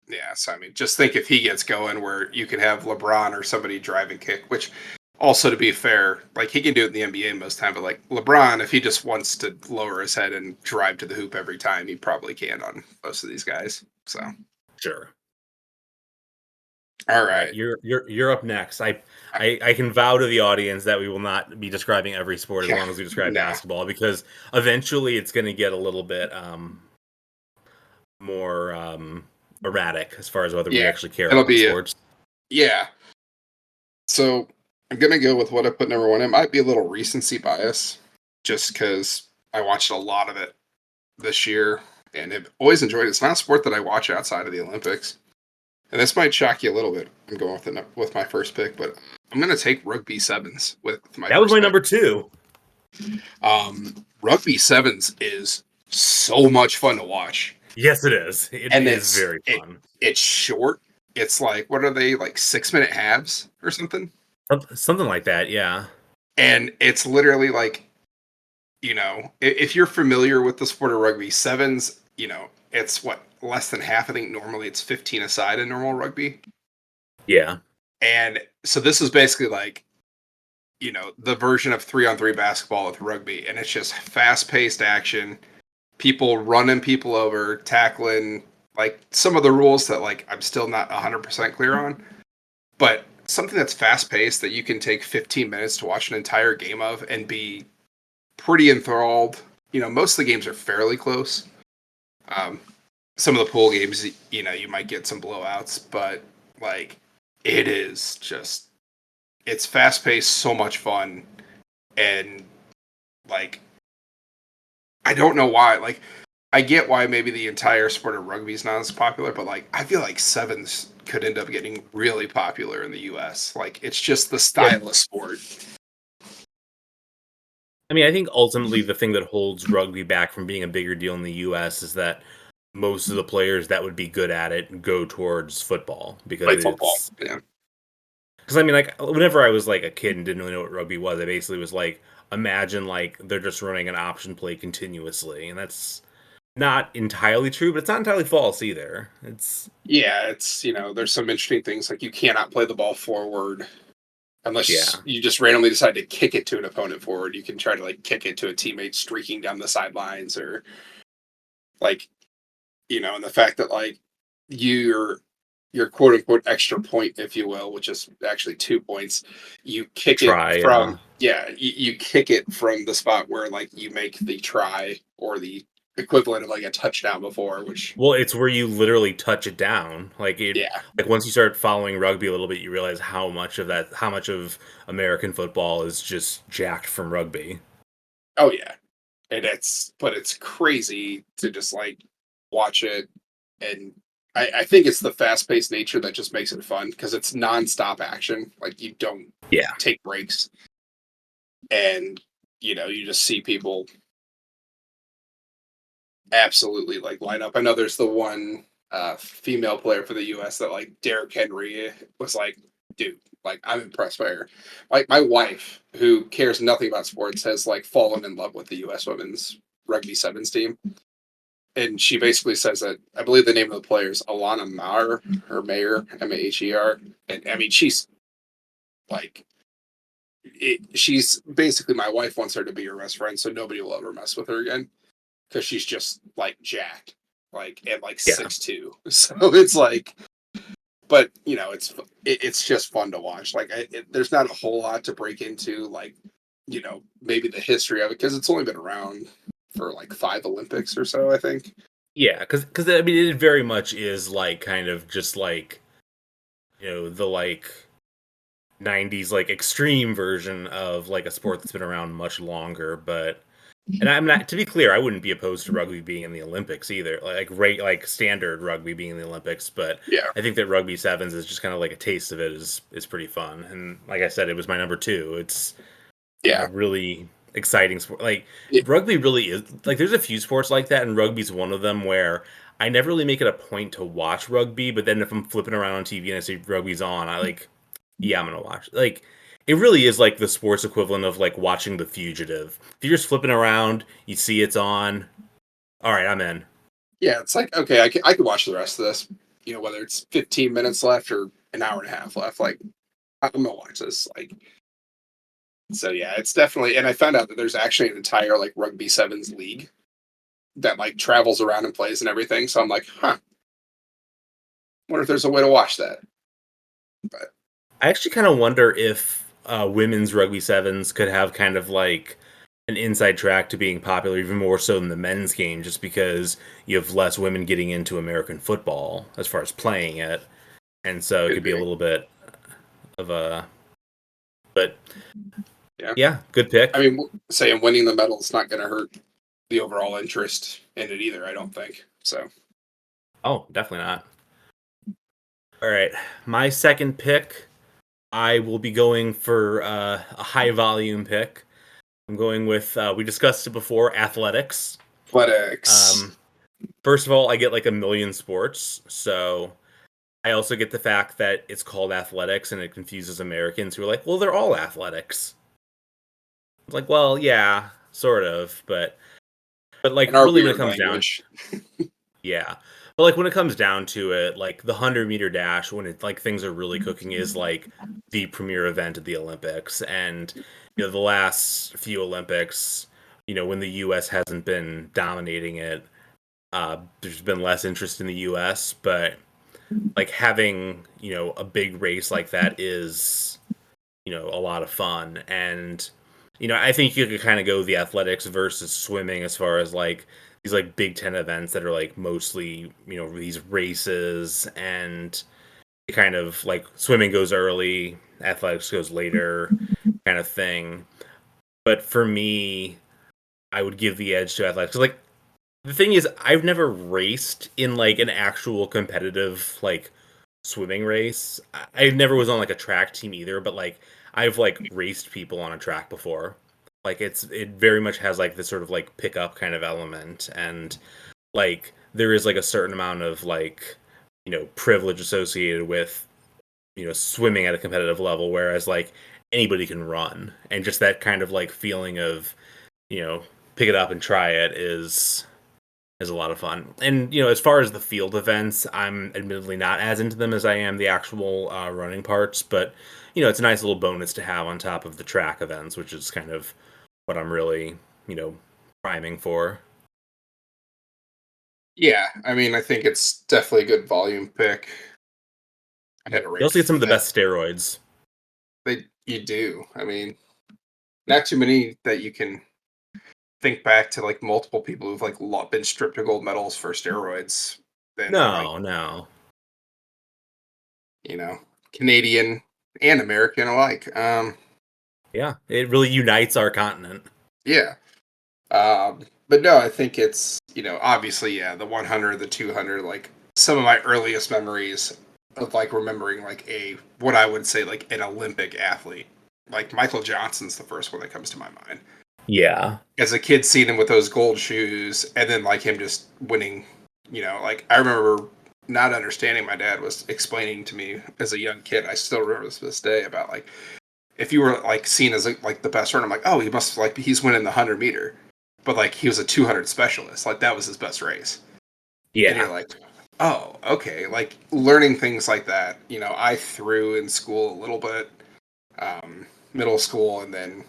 S2: Yeah, so I mean, just think if he gets going where you could have LeBron or somebody drive and kick, which also to be fair, like he can do it in the NBA most time, but like LeBron, if he just wants to lower his head and drive to the hoop every time, he probably can on most of these guys. So
S1: Sure.
S2: all
S1: All right,
S2: right.
S1: you're up next. I,
S2: I,
S1: I I can vow to the audience that we will not be describing every sport as
S2: yeah,
S1: long as we describe
S2: no.
S1: basketball because eventually it's going to get a little bit more erratic as far as whether we
S2: Yeah.
S1: actually care
S2: That'll
S1: about the
S2: be it.
S1: sports.
S2: Yeah. So I'm gonna go with what I put number one. It might be a little recency bias, just because I watched a lot of it this year and have always enjoyed it. It's not a sport that I watch outside of the Olympics. And this might shock you a little bit. I'm going with my first pick, but I'm going to take rugby sevens with my
S1: That was
S2: first
S1: my
S2: pick.
S1: number two.
S2: Rugby sevens is so much fun to watch,
S1: Yes, it is. It
S2: and
S1: is very fun.
S2: it's short. It's like what are they like 6 minute halves or something?
S1: Something like that. Yeah.
S2: And it's literally like if you're familiar with the sport of rugby sevens, it's what less than half. I think normally it's 15 aside in normal rugby,
S1: Yeah.
S2: and so this is basically like the version of 3-on-3 basketball with rugby, and it's just fast-paced action, people running people over, tackling, like some of the rules that like I'm still not 100% clear on, but something that's fast-paced that you can take 15 minutes to watch an entire game of and be pretty enthralled. Most of the games are fairly close. Um, some of the pool games, you might get some blowouts, but like it is just it's fast paced, so much fun, and like I don't know why. Like I get why maybe the entire sport of rugby is not as popular, but like I feel like sevens could end up getting really popular in the U.S. Like it's just the
S1: Yeah.
S2: style of sport.
S1: I mean, I think ultimately the thing that holds rugby back from being a bigger deal in the U.S. is that most of the players that would be good at it go towards football because
S2: Like football,
S1: it's
S2: yeah.
S1: because I mean, like whenever I was like a kid and didn't really know what rugby was, I basically was like, imagine like they're just running an option play continuously, and that's not entirely true, but it's not entirely false either. It's
S2: Yeah, it's there's some interesting things like you cannot play the ball forward. Unless
S1: Yeah.
S2: you just randomly decide to kick it to an opponent forward, you can try to like kick it to a teammate streaking down the sidelines, or like, and the fact that like your your quote unquote extra point, if you will, which is actually 2 points, you kick it
S1: Try.
S2: from you kick it from the spot where like you make the try or the equivalent of like a touchdown before, which
S1: Well, it's where you literally touch it down.
S2: yeah.
S1: Like once you start following rugby a little bit, you realize how much of American football is just jacked from rugby.
S2: Oh yeah. And it's crazy to just like watch it. And I think it's the fast paced nature that just makes it fun because it's nonstop action. Like you don't
S1: Yeah.
S2: take breaks, and you just see people absolutely like line up. I know there's the one female player for the US that like Derrick Henry was like, dude, like I'm impressed by her. Like my wife, who cares nothing about sports, has like fallen in love with the US women's rugby sevens team. And she basically says that I believe the name of the player is Alana Maher or Mayer, Maher. And I mean she's like she's basically, my wife wants her to be her best friend, so nobody will ever mess with her again because she's just like jacked, like at like
S1: Yeah.
S2: 6'2". So it's like, but it's just fun to watch. Like there's not a whole lot to break into, like maybe the history of it because it's only been around for like 5 Olympics or so, I think.
S1: Yeah, because I mean, it very much is like kind of just like the like '90s like extreme version of like a sport that's been around much longer. But and I'm not, to be clear, I wouldn't be opposed to rugby being in the Olympics either, like standard rugby being in the Olympics. But
S2: Yeah,
S1: I think that rugby sevens is just kind of like a taste of it is pretty fun. And like I said, it was my number two. It's
S2: yeah,
S1: really exciting sport. Like
S2: yeah.
S1: rugby really is like there's a few sports like that, and rugby's one of them where I never really make it a point to watch rugby, but then if I'm flipping around on TV and I see rugby's on, I like, yeah, I'm gonna watch. Like it really is like the sports equivalent of like watching The Fugitive. If you're just flipping around, you see it's on. All right, I'm in.
S2: Yeah, it's like, okay, I could watch the rest of this. Whether it's 15 minutes left or an hour and a half left. Like I'm gonna watch this. Like, so yeah, it's definitely. And I found out that there's actually an entire like rugby sevens league that like travels around and plays and everything. So I'm like, huh, wonder if there's a way to watch that. But
S1: I actually kind of wonder if women's rugby sevens could have kind of like an inside track to being popular, even more so than the men's game, just because you have less women getting into American football as far as playing it, and so it
S2: could
S1: could be a
S2: be.
S1: little bit of a. But
S2: Yeah.
S1: yeah, good pick.
S2: I mean, saying winning the medal is not going to hurt the overall interest in it either. I don't think so.
S1: Oh, definitely not. All right, my second pick, I will be going for a high volume pick. I'm going with we discussed it before, athletics.
S2: Athletics.
S1: Um, First of all, I get like a million sports, so I also get the fact that it's called athletics and it confuses Americans who are like, well, they're all athletics. It's like, well, yeah, sort of, but like
S2: In our
S1: really when it
S2: weird
S1: comes down,
S2: language.
S1: yeah. But like when it comes down to it, like the 100-meter dash, when it like things are really cooking, is like the premier event of the Olympics. And the last few Olympics, when the US hasn't been dominating it, there's been less interest in the US, but like having, a big race like that is, a lot of fun. And, I think you could kind of go the athletics versus swimming as far as like these like Big Ten events that are like mostly, these races, and it kind of like swimming goes early, athletics goes later kind of thing. But for me, I would give the edge to athletics. Like the thing is, I've never raced in like an actual competitive like swimming race. I never was on like a track team either, but like I've like raced people on a track before. Like it very much has like this sort of like pickup kind of element, and like there is like a certain amount of like privilege associated with swimming at a competitive level, whereas like anybody can run, and just that kind of like feeling of you know pick it up and try it is is a lot of fun. And as far as the field events, I'm admittedly not as into them as I am the actual running parts, but it's a nice little bonus to have on top of the track events, which is kind of what I'm really priming for.
S2: Yeah, I mean, I think it's definitely a good volume pick. I had to
S1: You
S2: rank
S1: also get some of the
S2: fit.
S1: best steroids.
S2: You do. I mean, not too many that you can think back to like multiple people who've like been stripped of gold medals for steroids. Then they're like,
S1: No, no.
S2: you know, Canadian and American alike.
S1: Yeah, it really unites our continent.
S2: Yeah. But no, I think it's, obviously, yeah, the 100, the 200, like some of my earliest memories of like remembering like what I would say like an Olympic athlete. Like Michael Johnson's the first one that comes to my mind.
S1: Yeah.
S2: As a kid, seeing him with those gold shoes and then like him just winning, like I remember not understanding. My dad was explaining to me as a young kid. I still remember this day about like if you were like seen as like the best runner, I'm like, oh, he must like he's winning the 100 meter, but like he was a 200 specialist, like that was his best race, and you're
S1: Yeah.
S2: like, oh, okay, like learning things like that. I threw in school a little bit, middle school, and then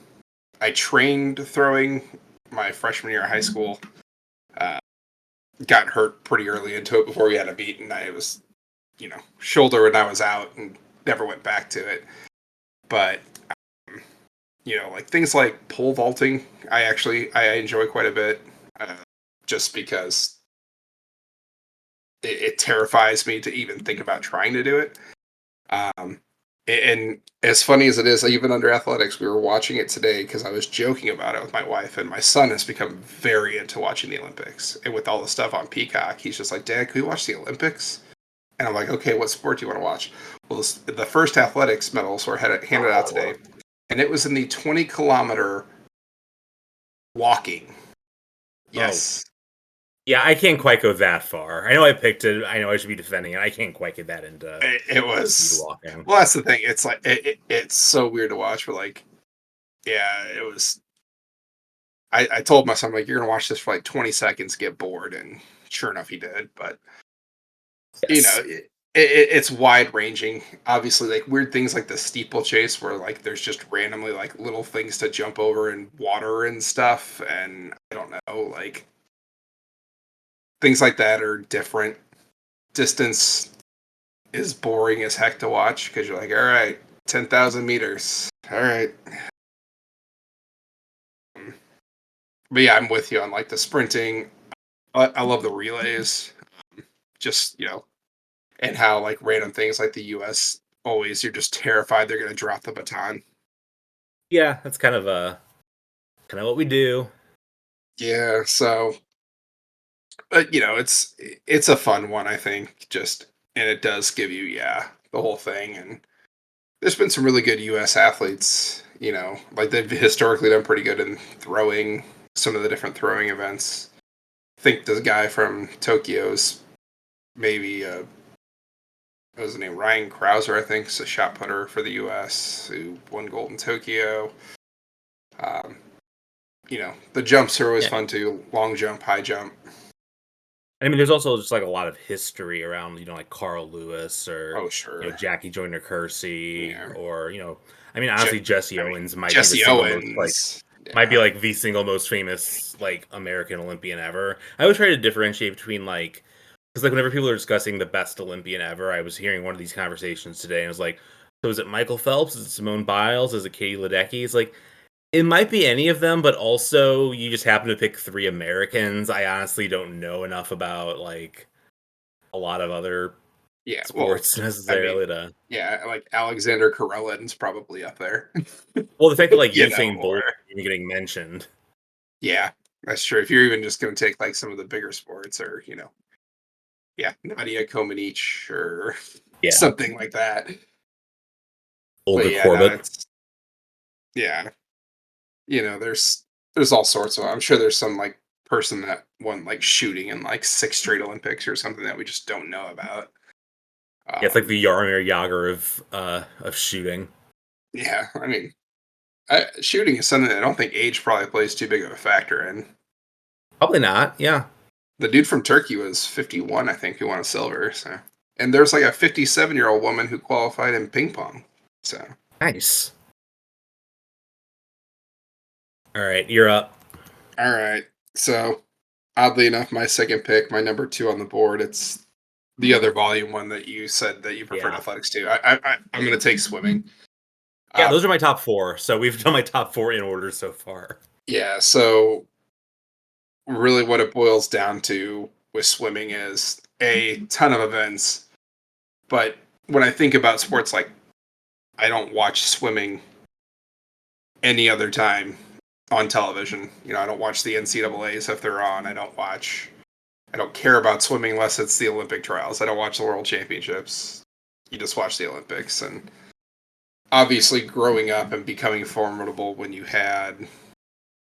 S2: I trained throwing my freshman year of high school. Uh, got hurt pretty early into it before we had a meet, and I was, shoulder, and I was out and never went back to it. But like things like pole vaulting, I enjoy quite a bit, uh, just because it terrifies me to even think about trying to do it. Um, and as funny as it is, even under athletics, we were watching it today because I was joking about it with my wife, and my son has become very into watching the Olympics. And with all the stuff on Peacock, he's just like, "Dad, can we watch the Olympics?" And I'm like, "Okay, what sport do you want to watch?" Well, the first athletics medals were handed out today, and it was in the 20-kilometer walking.
S1: Oh,
S2: Yes.
S1: yeah. I can't quite go that far. I know I picked it. I know I should be defending it. I can't quite get that into
S2: It
S1: speed
S2: was.
S1: walking.
S2: Well, that's the thing. It's like it's so weird to watch, but like, yeah, it was. I told my son like, you're gonna watch this for like 20 seconds, get bored, and sure enough, he did. But
S1: Yes.
S2: it's wide ranging. Obviously, like weird things like the steeplechase, where like there's just randomly like little things to jump over and water and stuff, and I don't know, like things like that are different. Distance is boring as heck to watch because you're like, all right, 10,000 meters. All right. But yeah, I'm with you on like the sprinting. I love the relays. Just, and how like random things like the US always, you're just terrified they're going to drop the baton.
S1: Yeah, that's kind of what we do.
S2: Yeah. So, but it's a fun one, I think, and it does give you, yeah, the whole thing. And there's been some really good US athletes, like they've historically done pretty good in throwing some of the different throwing events. I think the guy from Tokyo's maybe what was his name? Ryan Krauser, I think, is a shot putter for the US who won gold in Tokyo. Um, the jumps are always
S1: Yeah.
S2: fun too. Long jump, high jump.
S1: I mean, there's also just like a lot of history around, like Carl Lewis or
S2: Oh, sure.
S1: Jackie Joyner Kersey
S2: Yeah.
S1: or I mean,
S2: Je-
S1: honestly, Jesse
S2: I mean,
S1: Owens might be the
S2: Jesse
S1: single most
S2: Owens.
S1: might be
S2: Yeah.
S1: like the single most famous like American Olympian ever. I always try to differentiate between like because like whenever people are discussing the best Olympian ever, I was hearing one of these conversations today and I was like, so is it Michael Phelps? Is it Simone Biles? Is it Katie Ledecky? It's like it might be any of them, but also you just happen to pick three Americans. I honestly don't know enough about like a lot of other
S2: Yeah. Well,
S1: sports
S2: I mean,
S1: necessarily to
S2: yeah, like Alexander Karelin's probably up there.
S1: well the fact that like Usain
S2: Or
S1: Bolt is even getting mentioned.
S2: yeah, that's true. If you're even just going to take like some of the bigger sports, or yeah, Nadia Comaneci or
S1: Yeah.
S2: something like that. But
S1: Olga
S2: yeah, no,
S1: Corbett.
S2: it's yeah, there's all sorts of. I'm sure there's some like person that won like shooting in like 6 straight Olympics or something that we just don't know about.
S1: Yeah, it's like
S2: Um,
S1: the Yarmir Yager of shooting.
S2: yeah, I mean, shooting is something that I don't think age probably plays too big of a factor in.
S1: Probably not. Yeah.
S2: The dude from Turkey was 51, I think, who won a silver. So, and there's like a 57-year-old woman who qualified in ping pong. So
S1: Nice. All right, you're up.
S2: all right. So oddly enough, my second pick, my number two on the board, it's the other volume one that you said that you preferred
S1: Yeah.
S2: athletics to. I'm going to take swimming.
S1: Yeah,
S2: Uh,
S1: those are my top four. So we've done my top four in order so far.
S2: yeah. So really, what it boils down to with swimming is a ton of events. But when I think about sports, like I don't watch swimming any other time on television. You know, I don't watch the NCAAs if they're on. I don't care about swimming unless it's the Olympic trials. I don't watch the World Championships. You just watch the Olympics. And obviously, growing up and becoming formidable when you had,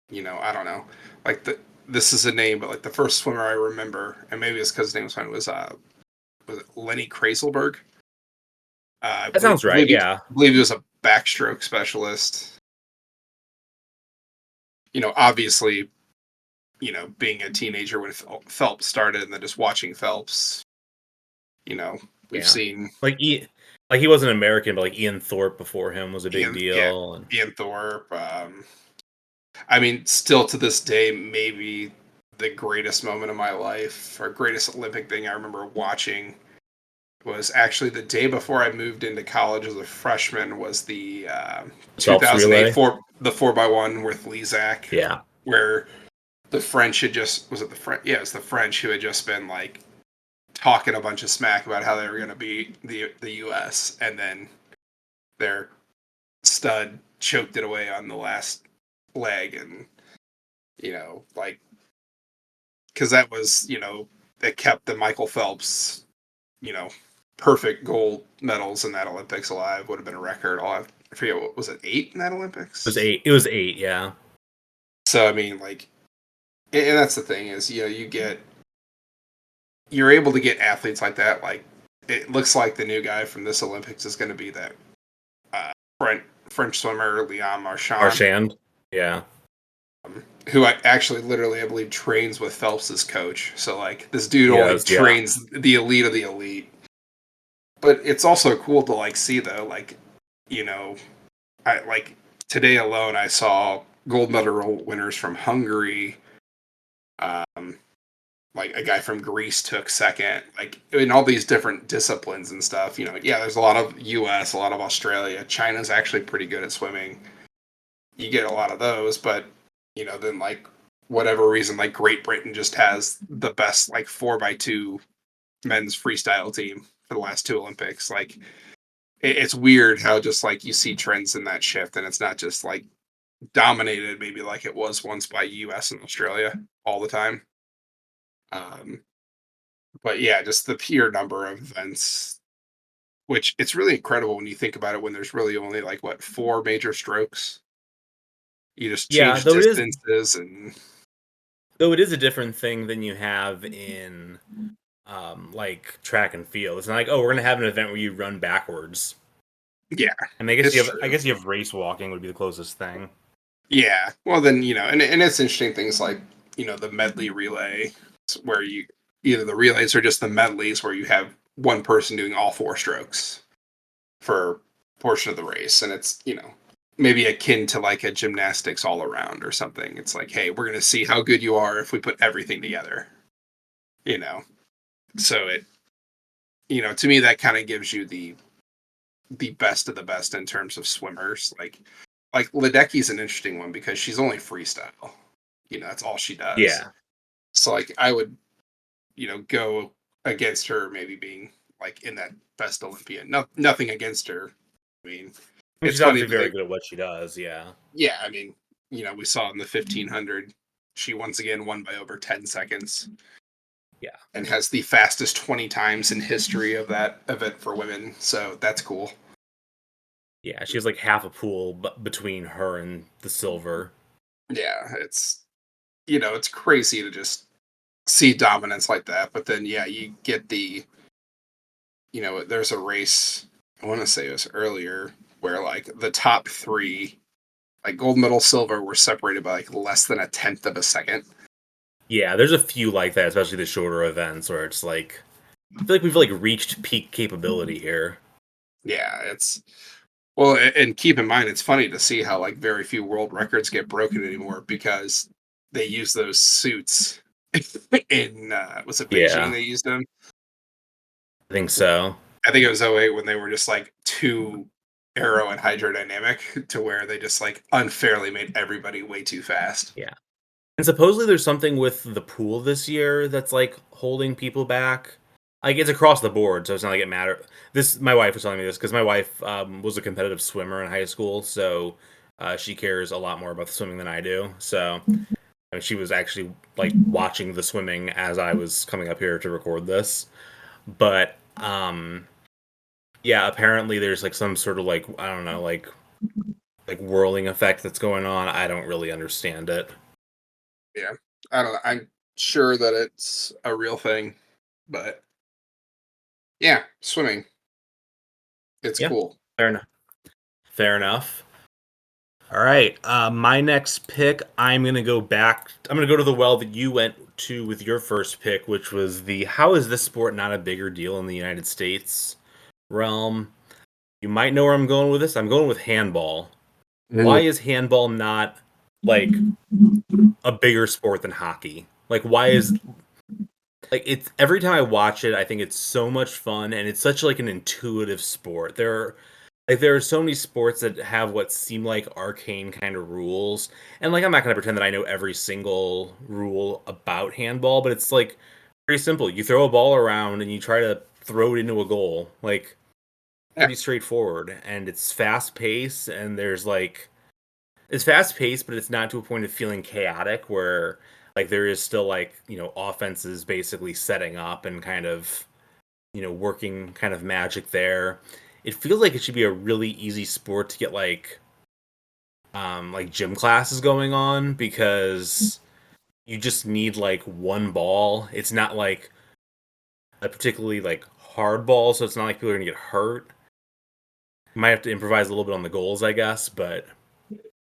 S2: you know, I don't know, like this is a name, but like the first swimmer I remember, and maybe it's because his name was fine, was it Lenny Krayselberg?
S1: That sounds right. Yeah.
S2: Believe he was a backstroke specialist. You know, obviously, you know, being a teenager when Phelps started and then just watching Phelps, you know, we've
S1: Yeah.
S2: seen
S1: Like he wasn't American, but like Ian Thorpe before him was a big
S2: Yeah,
S1: deal. And
S2: Ian Thorpe. I mean, still to this day, maybe the greatest moment of my life or greatest Olympic thing I remember watching was actually the day before I moved into college as a freshman. Was the
S1: Phelps
S2: 2008
S1: relay.
S2: the 4x1 with Lizak,
S1: Yeah.
S2: where the French had just was it the French? Yeah, it's the French who had just been like talking a bunch of smack about how they were going to beat the U.S. and then their stud choked it away on the last leg, and you know, like because that was it kept the Michael Phelps, you know, perfect gold medals in that Olympics alive. Would have been a record. I forget what was it, 8 in that
S1: It was
S2: Olympics.
S1: eight. It was eight. Yeah.
S2: So I mean, like, and that's the thing is, you know, you're able to get athletes like that. Like, it looks like the new guy from this Olympics is going to be that uh, French swimmer Leon Marchand,
S1: Marchand. Yeah.
S2: who I actually literally I believe trains with Phelps's coach. So like this dude
S1: He
S2: only
S1: does. Yeah.
S2: trains the elite of the elite. But it's also cool to like see though, like, you know, I like today alone I saw gold medal winners from Hungary. Um, like a guy from Greece took second, like in all these different disciplines and stuff. You know, yeah, there's a lot of U.S., a lot of Australia. China's actually pretty good at swimming. You get a lot of those, but you know, then like whatever reason, like Great Britain just has the best like 4x2 men's freestyle team for the last two Olympics. Like it's weird how just like you see trends in that shift, and it's not just like dominated maybe like it was once by US and Australia all the time. Um, but yeah, just the pure number of events, which it's really incredible when you think about it. When there's really only like what, 4 major strokes, you just
S1: Yeah.
S2: change distances and
S1: Though it is a different thing than you have in like track and field. It's not like, oh, we're gonna have an event where you run backwards.
S2: yeah,
S1: And I guess
S2: it's
S1: you have. I
S2: true.
S1: guess you have race walking would be the closest thing.
S2: Yeah, well then and it's interesting things like the medley relay, where you either the relays or just the medleys where you have one person doing all 4 strokes for a portion of the race, and it's maybe akin to like a gymnastics all around or something. It's like, hey, we're gonna see how good you are if we put everything together, you know. So it to me that kind of gives you the best of the best in terms of swimmers. Like Ledecky's an interesting one because she's only freestyle. That's all she does.
S1: Yeah.
S2: So like I would, go against her maybe being like in that best Olympian. No, nothing against her. I mean,
S1: I mean,
S2: it's
S1: she's
S2: funny
S1: obviously
S2: that
S1: very good at what she does. Yeah.
S2: yeah, I mean, we saw in the 1500, she once again won by over 10 seconds
S1: Yeah.
S2: and has the fastest 20 times in history of that event for women. So that's cool.
S1: Yeah. She has like half a pool between her and the silver.
S2: Yeah, it's crazy to just see dominance like that. But then, yeah, you get there's a race, I want to say it was earlier, where like the top three, like gold medal, silver, were separated by like less than a tenth of a second.
S1: Yeah, there's a few like that, especially the shorter events where it's like I feel like we've like reached peak capability here.
S2: Yeah, it's well, and keep in mind, it's funny to see how like very few world records get broken anymore because they use those suits in was it Beijing
S1: Yeah,
S2: they used them?
S1: I think so.
S2: I think it was '08 when they were just like too aero and hydrodynamic to where they just like unfairly made everybody way too fast.
S1: Yeah. And supposedly there's something with the pool this year that's like holding people back. Like it's across the board, so it's not like it matter. This my wife was telling me this because my wife was a competitive swimmer in high school, so she cares a lot more about the swimming than I do. So I mean, she was actually like watching the swimming as I was coming up here to record this. But yeah, apparently there's like some sort of like I don't know like whirling effect that's going on. I don't really understand it.
S2: Yeah, I don't know. I'm sure that it's a real thing, but yeah, swimming, it's
S1: Yeah,
S2: cool.
S1: fair enough. Fair enough. All right. My next pick, I'm gonna go back. I'm gonna go to the well that you went to with your first pick, which was the "How is this sport not a bigger deal in the United States" realm. You might know where I'm going with this. I'm going with handball. Why is handball not like a bigger sport than hockey? Like, why is like it's every time I watch it, I think it's so much fun and it's such like an intuitive sport. There are so many sports that have what seem like arcane kind of rules. And like I'm not gonna pretend that I know every single rule about handball, but it's like pretty simple. You throw a ball around and you try to throw it into a goal. Like
S2: Yeah,
S1: pretty straightforward. And it's fast paced and there's like it's fast paced, but it's not to a point of feeling chaotic where like there is still like, offenses basically setting up and kind of, working kind of magic there. It feels like it should be a really easy sport to get like gym classes going on because you just need like one ball. It's not like a particularly like hard ball, so it's not like people are gonna get hurt. You might have to improvise a little bit on the goals, I guess, but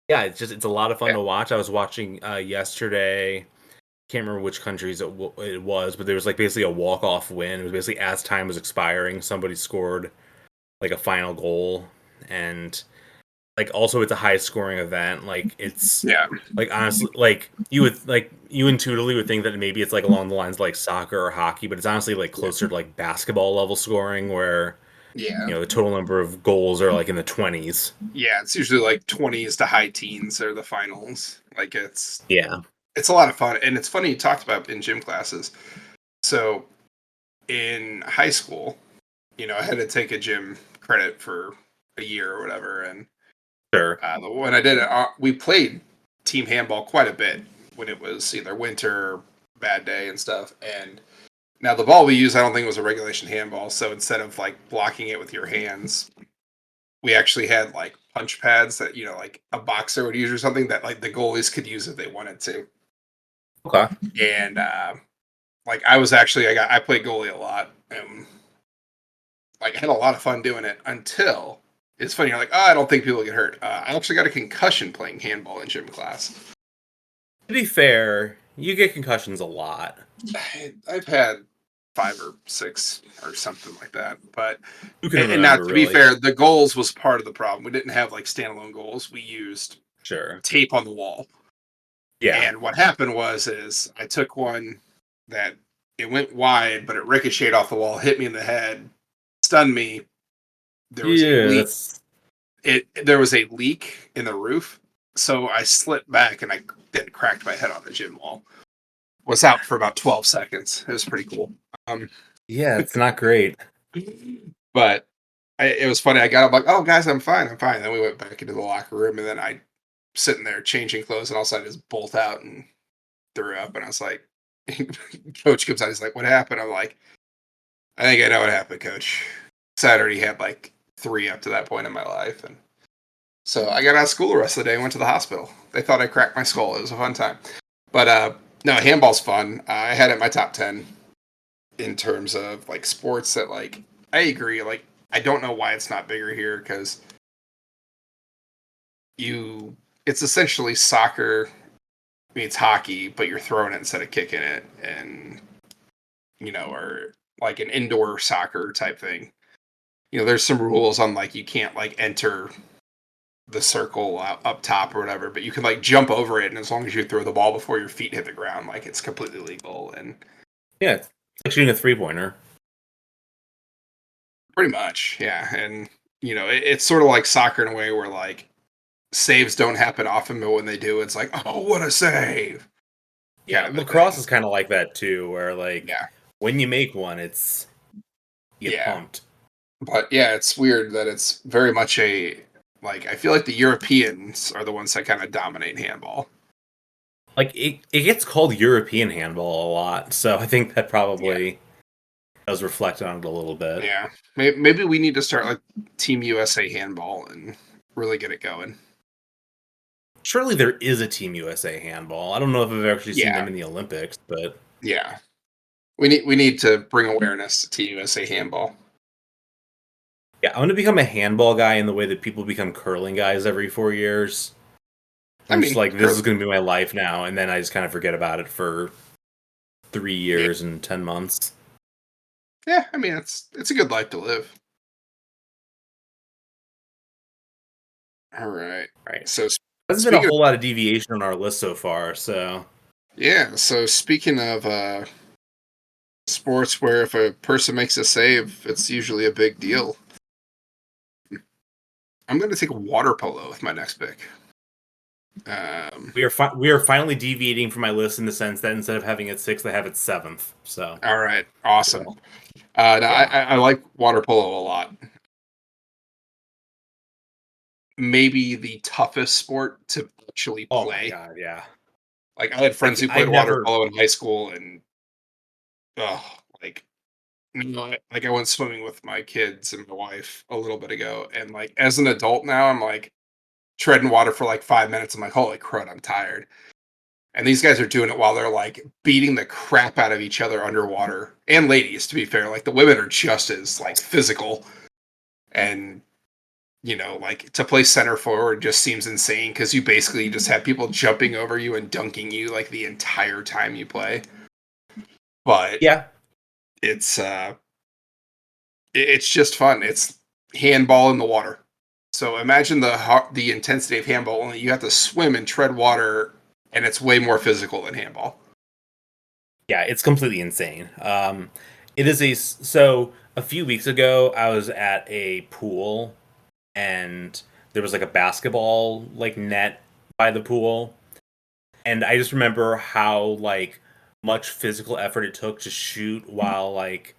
S1: yeah, it's a lot of fun
S2: yeah,
S1: to watch. I was watching yesterday. Can't remember which countries it was, but there was like basically a walk off win. It was basically as time was expiring, somebody scored like a final goal, and like also it's a high scoring event. Like it's
S2: yeah,
S1: like honestly, like you intuitively would think that maybe it's like along the lines of, like soccer or hockey, but it's honestly like
S2: yeah,
S1: closer to like basketball level scoring where
S2: yeah,
S1: the total number of goals are like in the 20s.
S2: yeah. It's usually like 20s to high teens are the finals. Like
S1: Yeah,
S2: it's a lot of fun, and it's funny you talked about in gym classes. So in high school, I had to take a gym credit for a year or whatever, and
S1: sure.
S2: when I did it, we played team handball quite a bit when it was either winter, or bad day, and stuff. And now the ball we used, I don't think it was a regulation handball. So instead of like blocking it with your hands, we actually had like punch pads that like a boxer would use or something that like the goalies could use if they wanted to.
S1: Okay.
S2: And like I played goalie a lot, and like had a lot of fun doing it until it's funny. You're like, oh, I don't think people get hurt. I actually got a concussion playing handball in gym class.
S1: To be fair, you get concussions a lot.
S2: I've had 5 or 6 or something like that. But
S1: Who can
S2: and now
S1: remember
S2: to be
S1: really?
S2: fair, the goals was part of the problem. We didn't have like standalone goals. We used
S1: Sure.
S2: tape on the wall.
S1: Yeah.
S2: And what happened was I took one that it went wide, but it ricocheted off the wall, hit me in the head, stunned me. There was a
S1: Yeah,
S2: leak.
S1: that's
S2: There was a leak in the roof, so I slipped back and I then cracked my head on the gym wall. Was out for about 12 seconds. It was pretty cool. Um,
S1: yeah, it's not great.
S2: but it was funny. I got up like, "Oh, guys, I'm fine. I'm fine." Then we went back into the locker room, and then I sitting there changing clothes, and all of a sudden I just bolt out and threw up. And I was like, Coach comes out. He's like, "What happened?" I'm like, "I think I know what happened, Coach." So I'd already had like 3 up to that point in my life, and so I got out of school the rest of the day and went to the hospital. They thought I cracked my skull. It was a fun time. But no, handball's fun. I had it in my top 10 in terms of like sports that like I agree. Like I don't know why it's not bigger here because it's essentially soccer means hockey, but you're throwing it instead of kicking it, and or like an indoor soccer type thing. There's some rules on like you can't like enter the circle up top or whatever, but you can like jump over it, and as long as you throw the ball before your feet hit the ground, like it's completely legal. And
S1: Yeah, it's like shooting a 3-pointer.
S2: pretty much, yeah. And it's sort of like soccer in a way where like saves don't happen often, but when they do, it's like, oh, what a save, kind
S1: Yeah,
S2: of a
S1: lacrosse
S2: thing.
S1: is kind of like that too, where like
S2: Yeah,
S1: when you make one, you get
S2: yeah.
S1: pumped.
S2: But yeah, it's weird that it's very much a like I feel like the Europeans are the ones that kind of dominate handball.
S1: Like it gets called European handball a lot, so I think that
S2: Yeah,
S1: probably does reflect on it a little bit.
S2: yeah. Maybe we need to start like Team USA handball and really get it going.
S1: Surely there is a Team USA handball. I don't know if I've actually seen
S2: Yeah,
S1: them in the Olympics, but
S2: yeah. We need to bring awareness to Team USA handball.
S1: yeah, I'm gonna become a handball guy in the way that people become curling guys every 4 years.
S2: I
S1: I'm just
S2: mean,
S1: like, this is gonna be my life now, and then I just kind of forget about it for three
S2: yeah,
S1: years and 10 months.
S2: yeah. I mean, it's a good life to live. All right.
S1: Right.
S2: So
S1: Hasn't been a
S2: speaking of
S1: whole lot of deviation on our list so far, so
S2: yeah, so speaking of sports where if a person makes a save, it's usually a big deal. I'm going to take water polo with my next pick. Um,
S1: we are finally deviating from my list in the sense that instead of having it sixth, I have it seventh. So
S2: all right, awesome.
S1: so,
S2: No,
S1: yeah.
S2: I like water polo a lot. Maybe the toughest sport to actually
S1: Oh my
S2: play.
S1: god, yeah.
S2: Like I had friends
S1: Like
S2: who played
S1: I've
S2: water
S1: never.
S2: polo in high school, and like like I went swimming with my kids and my wife a little bit ago, and like as an adult now, I'm like treading water for like 5 minutes. I'm like, holy crud, I'm tired. And these guys are doing it while they're like beating the crap out of each other underwater. And ladies, to be fair, like the women are just as like physical. And like to play center forward just seems insane because you basically just have people jumping over you and dunking you like the entire time you play. But
S1: Yeah,
S2: it's it's just fun. It's handball in the water. So imagine the intensity of handball. Only you have to swim and tread water, and it's way more physical than handball.
S1: yeah, it's completely insane. It is so a few weeks ago I was at a pool and there was like a basketball like net by the pool, and I just remember how like much physical effort it took to shoot while like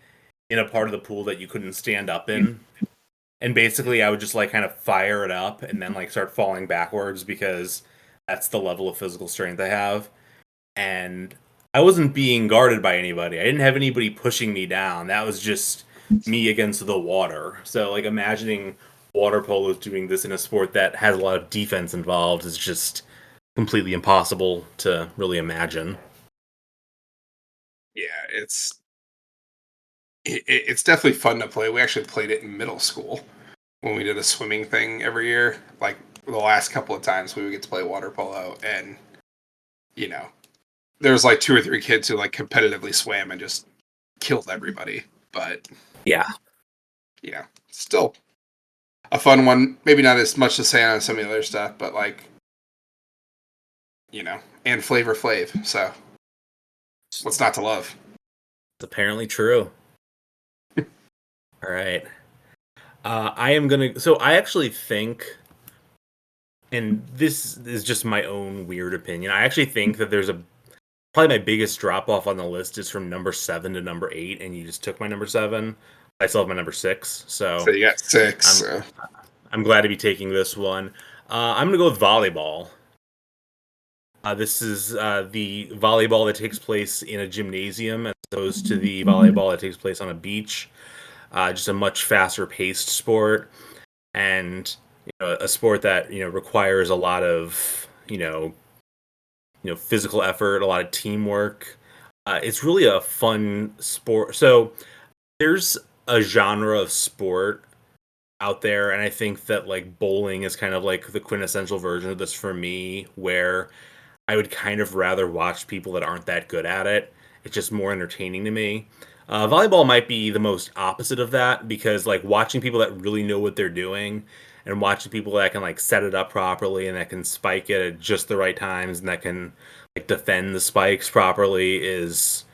S1: in a part of the pool that you couldn't stand up in. And basically I would just like kind of fire it up and then like start falling backwards because that's the level of physical strength I have. And I wasn't being guarded by anybody. I didn't have anybody pushing me down. That was just me against the water. So like imagining water polo doing this in a sport that has a lot of defense involved is just completely impossible to really imagine.
S2: Yeah, it's definitely fun to play. We actually played it in middle school when we did a swimming thing every year. Like the last couple of times we would get to play water polo, and you know, there was like two or three kids who like competitively swam and just killed everybody. But
S1: Yeah.
S2: still a fun one. Maybe not as much to say on some of the other stuff, but like and Flavor Flav. So what's not to love?
S1: It's apparently true. All right. I am gonna. So I actually think, and this is just my own weird opinion. I actually think that there's a probably my biggest drop off on the list is from number 7 to number 8, and you just took my number 7. I still have my number 6,
S2: So
S1: so
S2: you got six.
S1: I'm I'm glad to be taking this one. I'm gonna go with volleyball. This is the volleyball that takes place in a gymnasium as opposed to the volleyball that takes place on a beach. Just a much faster paced sport, and a sport that requires a lot of physical effort, a lot of teamwork. It's really a fun sport. So there's a genre of sport out there, and I think that like bowling is kind of like the quintessential version of this for me, where I would kind of rather watch people that aren't that good at it. It's just more entertaining to me. Volleyball might be the most opposite of that because like watching people that really know what they're doing and watching people that can like set it up properly and that can spike it at just the right times and that can like defend the spikes properly is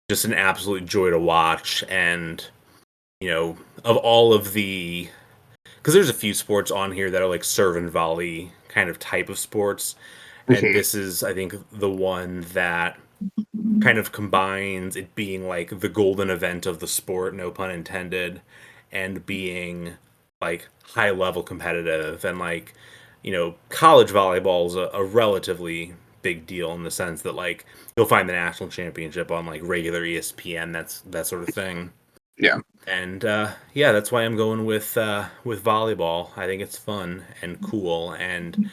S1: just an absolute joy to watch. And of all of the, because there's a few sports on here that are like serve and volley kind of type of sports, and
S2: Mhm.
S1: this is, I think, the one that kind of combines it being like the golden event of the sport, no pun intended, and being like high level competitive. And like, college volleyball is a relatively big deal in the sense that like you'll find the national championship on like regular ESPN, that's that sort of thing.
S2: Yeah.
S1: And yeah, that's why I'm going with volleyball. I think it's fun and cool, and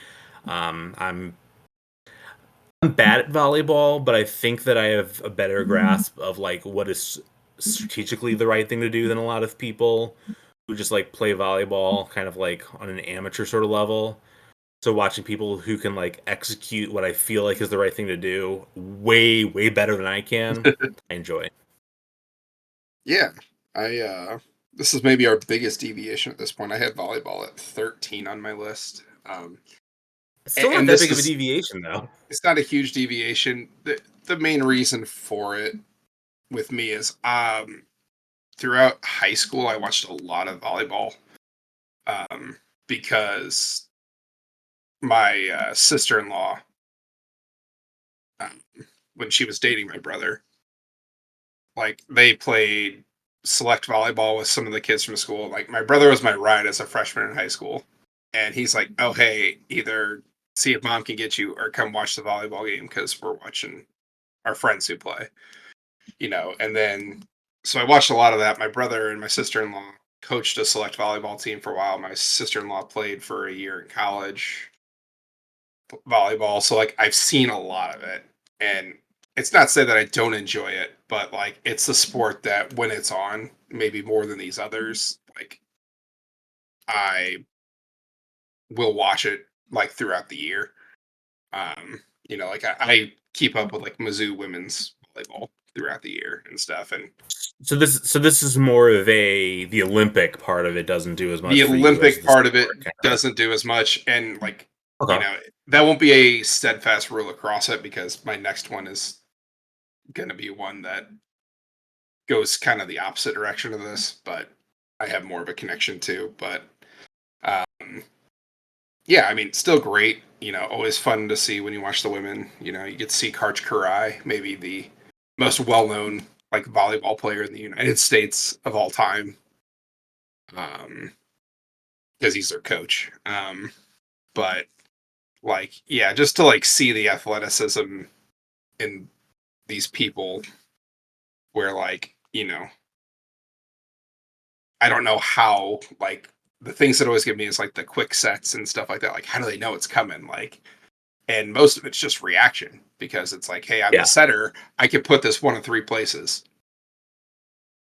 S1: I'm bad at volleyball, but I think that I have a better grasp of like what is strategically the right thing to do than a lot of people who just like play volleyball kind of like on an amateur sort of level. So watching people who can like execute what I feel like is the right thing to do way, way better than I can, I enjoy.
S2: Yeah. I this is maybe our biggest deviation at this point. I had volleyball at 13 on my list.
S1: It's still not
S2: And
S1: that
S2: this
S1: big of a
S2: is
S1: deviation though.
S2: it's not a huge deviation. The main reason for it with me is throughout high school I watched a lot of volleyball um because my sister-in-law um, when she was dating my brother, like they played select volleyball with some of the kids from school. Like my brother was my ride as a freshman in high school, and he's like, "Oh hey, either see if mom can get you or come watch the volleyball game because we're watching our friends who play." And then so I watched a lot of that. My brother and my sister-in-law coached a select volleyball team for a while. My sister-in-law played for a year in college volleyball, so like I've seen a lot of it, and it's not to say that I don't enjoy it, but like it's a sport that when it's on, maybe more than these others, like I will watch it like throughout the year. Like I keep up with like Mizzou women's volleyball throughout the year and stuff, and
S1: So this is more of the Olympic part of it doesn't do as
S2: the
S1: much for you as
S2: Olympic
S1: the
S2: part of it
S1: sport kind of.
S2: doesn't do as much, and like you
S1: Okay.
S2: know that won't be a steadfast rule across it because my next one is going to be one that goes kind of the opposite direction of this, but I have more of a connection to. But um, yeah, I mean, still great. Always fun to see when you watch the women. You get to see Karch Karai, maybe the most well-known like volleyball player in the United States of all time, um, because he's their coach. But like, yeah, just to like see the athleticism in these people, where like I don't know how, like, the things that always give me is like the quick sets and stuff like that. Like, how do they know it's coming? Like, and most of it's just reaction because it's like, hey, I'm the
S1: Yeah.
S2: setter. I can put this one of three places,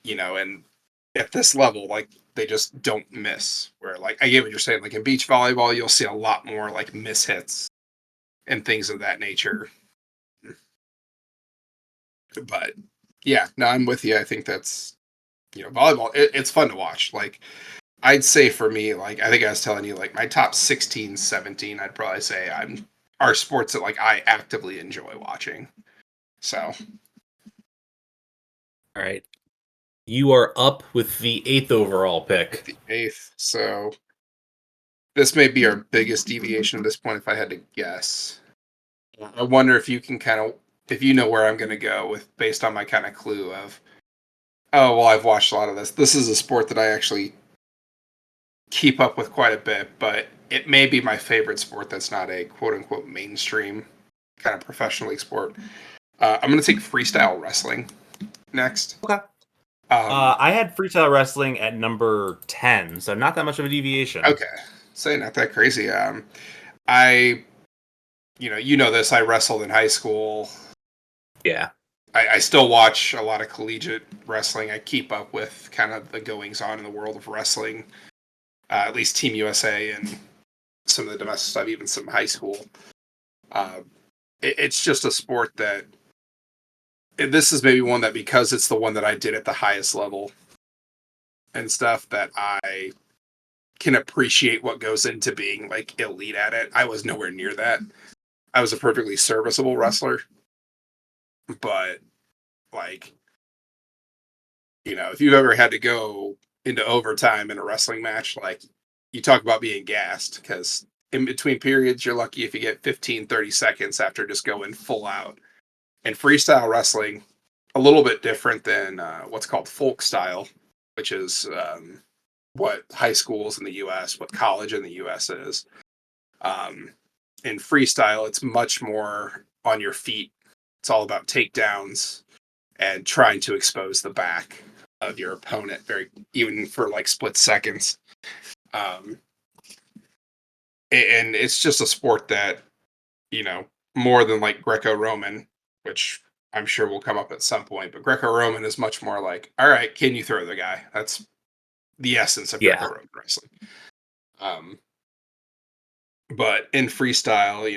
S2: and at this level, like, they just don't miss. Where, like, I get what you're saying. Like, in beach volleyball, you'll see a lot more like miss hits and things of that nature. But yeah, no, I'm with you. I think that's, volleyball, it's fun to watch. Like, I'd say for me, like I think I was telling you, like my top 16, 17, I'd probably say are sports that like I actively enjoy watching. So
S1: All right. You are up with the eighth overall
S2: with
S1: pick.
S2: the eighth. So this may be our biggest deviation at this point if I had to guess. I wonder if you can kind of if you know where I'm gonna go with based on my kind of clue of, oh well, I've watched a lot of this. This is a sport that I actually keep up with quite a bit, but it may be my favorite sport that's not a quote unquote mainstream kind of professional league sport. I'm going to take freestyle wrestling next.
S1: Okay.
S2: Um,
S1: I had freestyle wrestling at number 10, so not that much of a deviation.
S2: okay, say not that crazy. I, this. I wrestled in high school.
S1: Yeah.
S2: I still watch a lot of collegiate wrestling. I keep up with kind of the goings on in the world of wrestling, at least Team USA and some of the domestic stuff, even some high school. Uh, it's just a sport that, and this is maybe one that, because it's the one that I did at the highest level and stuff, that I can appreciate what goes into being like elite at it. I was nowhere near that. I was a perfectly serviceable wrestler, but like, if you've ever had to go into overtime in a wrestling match, like, you talk about being gassed, because in between periods, you're lucky if you get 15, 30 seconds after just going full out. And freestyle wrestling, a little bit different than what's called folk style, which is what high schools in the US, what college in the US is. In freestyle, it's much more on your feet. It's all about takedowns and trying to expose the back of your opponent, even for like split seconds. And it's just a sport that, more than like Greco-Roman, which I'm sure will come up at some point, but Greco-Roman is much more like, all right, can you throw the guy? That's the essence of
S1: Yeah.
S2: Greco-Roman wrestling. But in freestyle,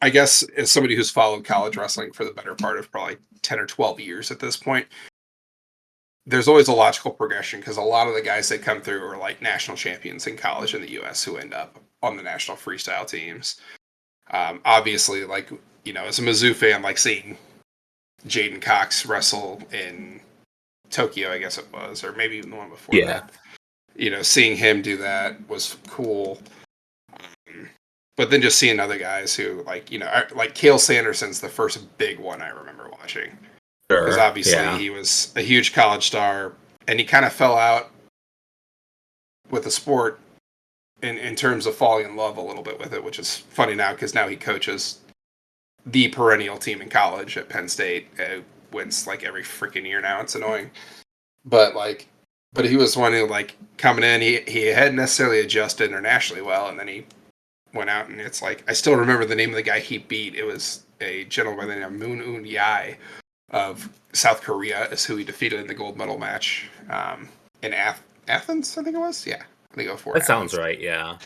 S2: I guess, as somebody who's followed college wrestling for the better part of probably 10 or 12 years at this point, there's always a logical progression, because a lot of the guys that come through are like national champions in college in the US who end up on the national freestyle teams. Obviously, like, as a Mizzou fan, like seeing Jaden Cox wrestle in Tokyo, I guess it was, or maybe even the one before that. Seeing him do that was cool. But then just seeing other guys who, like, like Cale Sanderson's the first big one I remember watching. Because obviously he was a huge college star, and he kind of fell out with the sport in terms of falling in love a little bit with it, which is funny now, because now he coaches the perennial team in college at Penn State. Wins like every freaking year now. It's annoying. But he was one who, like, coming in, he hadn't necessarily adjusted internationally well, and then he went out, and it's like, I still remember the name of the guy he beat. It was a gentleman by the name of Moon Un Yai of South Korea, is who he defeated in the gold medal match in Athens, I think it was. Yeah, I think it was for
S1: that
S2: Athens.
S1: Sounds right. Yeah.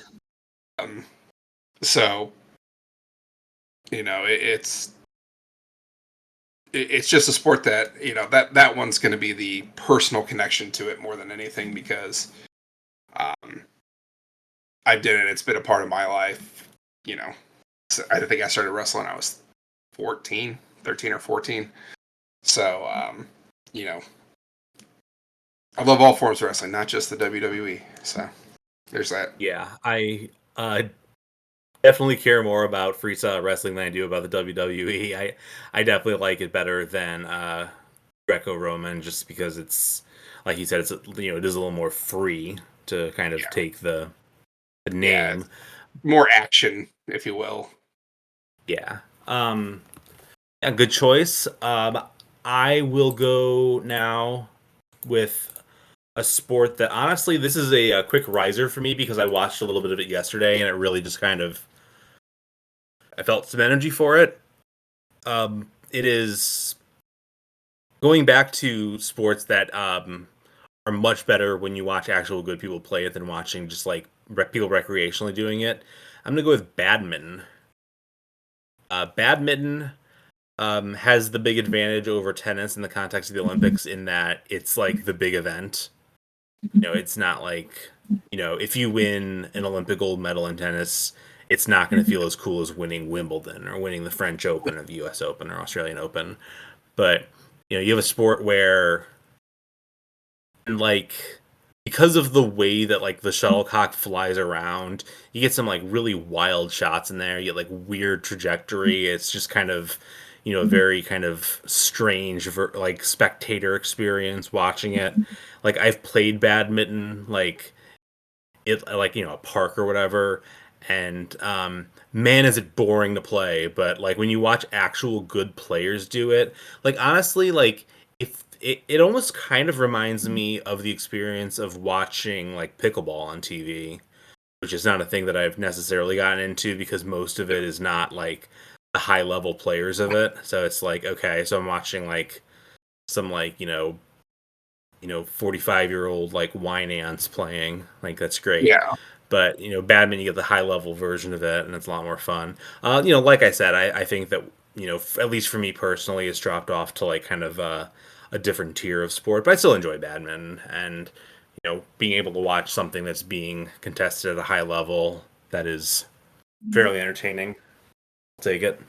S2: So, it's just a sport that, that one's going to be the personal connection to it more than anything, because I did it. It's been a part of my life. I think I started wrestling when I was 13 or 14. So, I love all forms of wrestling, not just the WWE. So there's that.
S1: Yeah, I definitely care more about freestyle wrestling than I do about the WWE. I definitely like it better than Greco-Roman, just because it's, like you said, it is a little more free to kind of take the name.
S2: Yeah, more action, if you will.
S1: Yeah. A good choice. I will go now with a sport that, honestly, this is a quick riser for me, because I watched a little bit of it yesterday, and it really just kind of, I felt some energy for it. It is going back to sports that are much better when you watch actual good people play it than watching just like people recreationally doing it. I'm gonna go with badminton. Badminton has the big advantage over tennis in the context of the Olympics, in that it's like the big event. It's not like, if you win an Olympic gold medal in tennis, it's not going to feel as cool as winning Wimbledon or winning the French Open or the US Open or Australian Open. But, you have a sport where, like, because of the way that, like, the shuttlecock flies around, you get some, like, really wild shots in there. You get, like, weird trajectory. It's just kind of, a very kind of strange, like, spectator experience watching it. Like, I've played badminton, like, a park or whatever, and man, is it boring to play. But, like, when you watch actual good players do it, like, honestly, like, if it almost kind of reminds me of the experience of watching, like, pickleball on TV, which is not a thing that I've necessarily gotten into, because most of it is not, like, the high level players of it. So it's like, okay, so I'm watching, like, some, like, 45-year-old, like, wine ants playing. Like, that's great.
S2: Yeah.
S1: But badminton, you get the high level version of it, and it's a lot more fun. Like I said, I think that at least for me personally, it's dropped off to like kind of a different tier of sport. But I still enjoy badminton, and being able to watch something that's being contested at a high level that is fairly entertaining. I'll take it.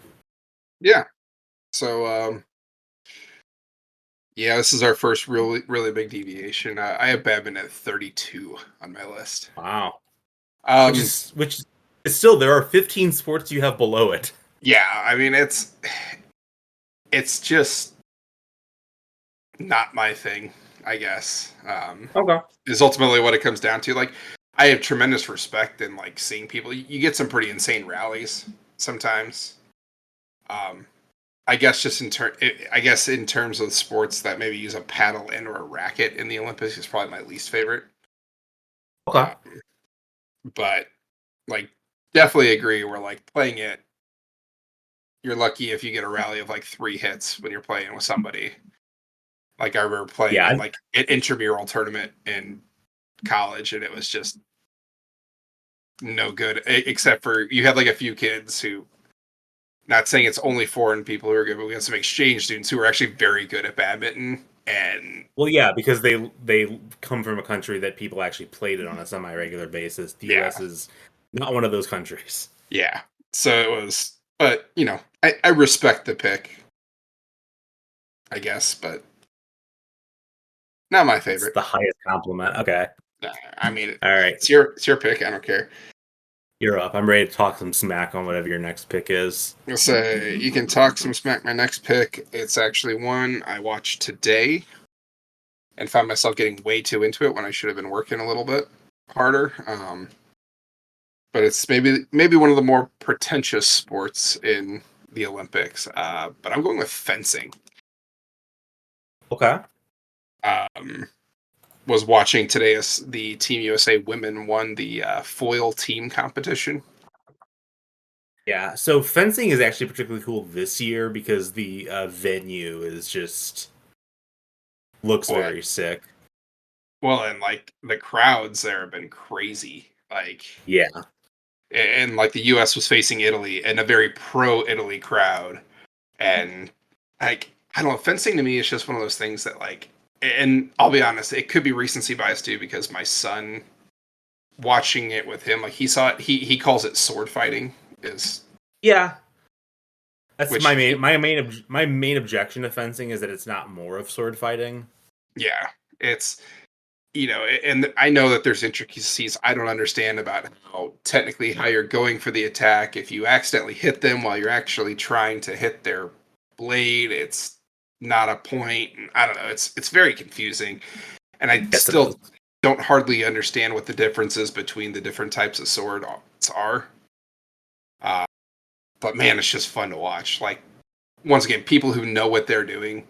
S2: Yeah. So yeah, this is our first really big deviation. I have badminton at 32 on my list.
S1: Wow. Which
S2: Um,
S1: is which is still there are 15 sports you have below it.
S2: yeah, I mean it's just not my thing, I guess.
S1: Okay.
S2: Is ultimately what it comes down to. Like, I have tremendous respect in like seeing people. You get some pretty insane rallies sometimes. Um, I guess just I guess in terms of sports that maybe use a paddle and or a racket in the Olympics is probably my least favorite.
S1: Okay.
S2: But like, definitely agree. We're like playing it. You're lucky if you get a rally of like 3 hits when you're playing with somebody. Like I remember playing in
S1: Yeah.
S2: like an intramural tournament in college, and it was just no good. Except for you had like a few kids who, not saying it's only foreign people who are good, but we had some exchange students who were actually very good at badminton. And
S1: Well, yeah, because they come from a country that people actually played it on a semi-regular basis. The
S2: yeah,
S1: U.S. is not one of those countries.
S2: yeah. So it was, but I respect the pick, I guess, but not my
S1: That's
S2: favorite.
S1: the highest compliment. Okay.
S2: I mean,
S1: All right.
S2: it's your pick. I don't care.
S1: You're up. I'm ready to talk some smack on whatever your next pick is.
S2: I'll say you can talk some smack. My next pick, it's actually one I watched today and found myself getting way too into it when I should have been working a little bit harder. But it's maybe one of the more pretentious sports in the Olympics. But I'm going with fencing.
S1: Okay.
S2: Um, was watching today as the Team USA women won the foil team competition.
S1: Yeah. So fencing is actually particularly cool this year because the venue is just looks
S2: Well,
S1: very sick.
S2: well, and like the crowds there have been crazy. Like,
S1: Yeah.
S2: and like the U.S. was facing Italy and a very pro-Italy crowd, and like I don't know, fencing to me is just one of those things that like, and I'll be honest, it could be recency bias too because my son watching it with him, like he saw it, he calls it sword fighting, is
S1: Yeah. That's
S2: which he,
S1: my main objection to fencing is that it's not more of sword fighting.
S2: yeah, it's and I know that there's intricacies I don't understand about how you're going for the attack. If you accidentally hit them while you're actually trying to hit their blade, it's not a point. And I don't know. It's very confusing, and I
S1: Yes, it is.
S2: still don't hardly understand what the differences between the different types of swords are. Uh, but man, it's just fun to watch. Like once again, people who know what they're doing.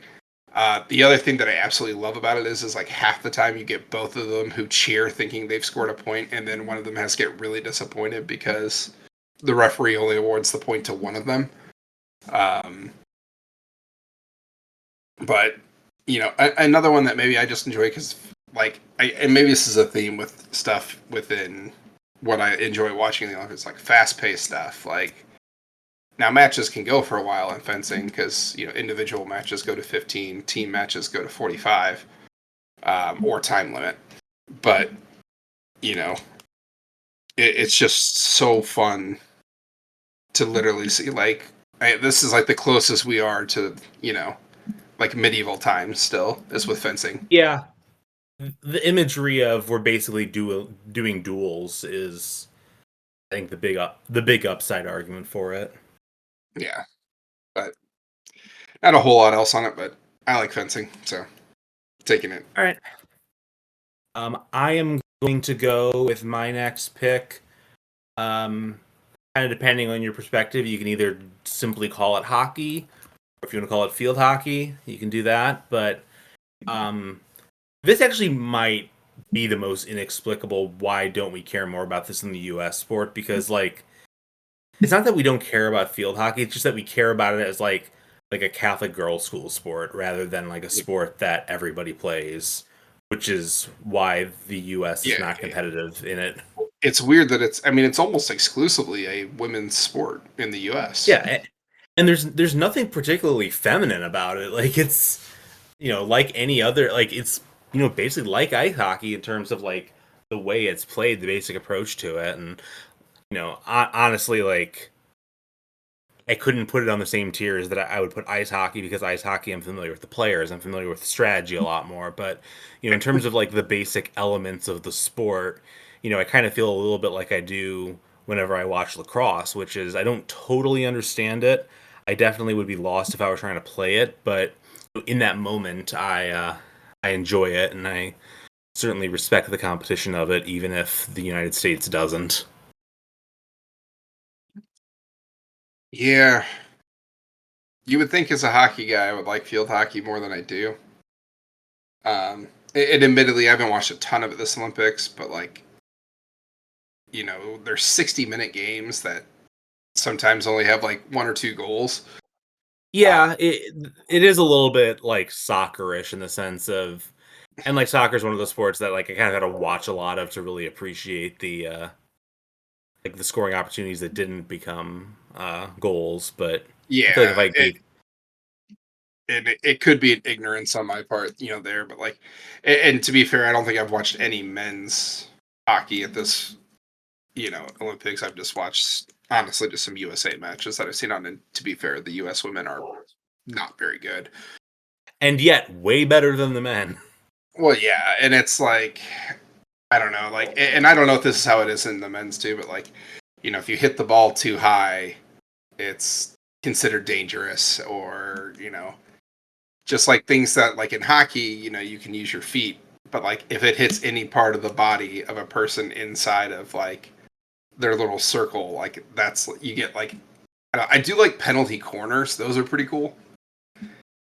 S2: The other thing that I absolutely love about it is like half the time you get both of them who cheer thinking they've scored a point, and then one of them has to get really disappointed because the referee only awards the point to one of them. Um, but another one that maybe I just enjoy because and maybe this is a theme with stuff within what I enjoy watching in the Olympics, like fast paced stuff. Like now matches can go for a while in fencing because individual matches go to 15, team matches go to 45, or time limit. But it's just so fun to literally see. Like this is like the closest we are to like medieval times. Still, is with fencing.
S1: Yeah. The imagery of we're basically doing duels is, I think, the big upside argument for it.
S2: Yeah, but not a whole lot else on it. But I like fencing, so taking it.
S1: All right. I am going to go with my next pick. Um, Kind of depending on your perspective, you can either simply call it hockey, or if you want to call it field hockey, you can do that. But um, this actually might be the most inexplicable. Why don't we care more about this in the U.S. sport? Because like, it's not that we don't care about field hockey; it's just that we care about it as like a Catholic girls' school sport rather than like a sport that everybody plays, which is why the U.S. is
S2: Yeah,
S1: not competitive in it.
S2: it's weird that it's almost exclusively a women's sport in the US.
S1: Yeah, and there's nothing particularly feminine about it. Like it's like any other, like it's basically like ice hockey in terms of like the way it's played, the basic approach to it, and honestly, like I couldn't put it on the same tier as that I would put ice hockey, because ice hockey I'm familiar with the players, I'm familiar with the strategy a lot more, but in terms of like the basic elements of the sport, I kind of feel a little bit like I do whenever I watch lacrosse, which is I don't totally understand it. I definitely would be lost if I were trying to play it, but in that moment I enjoy it, and I certainly respect the competition of it, even if the United States doesn't.
S2: Yeah, you would think as a hockey guy I would like field hockey more than I do. And admittedly, I haven't watched a ton of it this Olympics, but like, there's 60-minute games that sometimes only have like one or two goals. Uh,
S1: Yeah, it is a little bit like soccer-ish in the sense of, and like soccer is one of those sports that like I kind of got to watch a lot of to really appreciate the like the scoring opportunities that didn't become goals. But I feel like if
S2: yeah,
S1: I gave,
S2: it could be an ignorance on my part, there, but like, and to be fair, I don't think I've watched any men's hockey at this, Olympics. I've just watched honestly just some USA matches that I've seen on. And to be fair, the US women are not very good.
S1: and yet way better than the men.
S2: Well, yeah, and it's like I don't know, like, and I don't know if this is how it is in the men's too, but like, if you hit the ball too high, it's considered dangerous, or just like things that like in hockey, you can use your feet, but like if it hits any part of the body of a person inside of like their little circle, like that's you get like I do like penalty corners; those are pretty cool.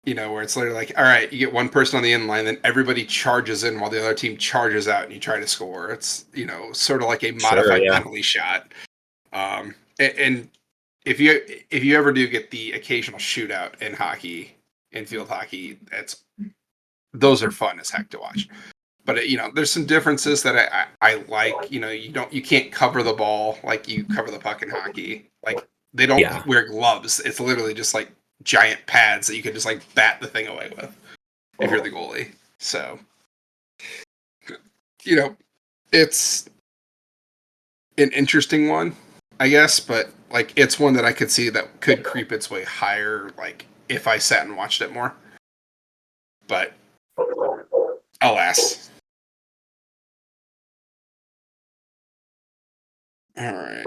S2: Where it's literally like, all right, you get one person on the end line, then everybody charges in while the other team charges out, and you try to score. It's sort of like a
S1: Sure,
S2: modified
S1: yeah.
S2: penalty shot. And if you ever do get the occasional shootout in hockey, in field hockey, those are fun as heck to watch. But there's some differences that I like. You can't cover the ball like you cover the puck in hockey. Like they don't
S1: Yeah.
S2: wear gloves. It's literally just like giant pads that you can just like bat the thing away with if you're the goalie. So you know, it's an interesting one, I guess, but like it's one that I could see that could creep its way higher, like if I sat and watched it more. But alas. All right.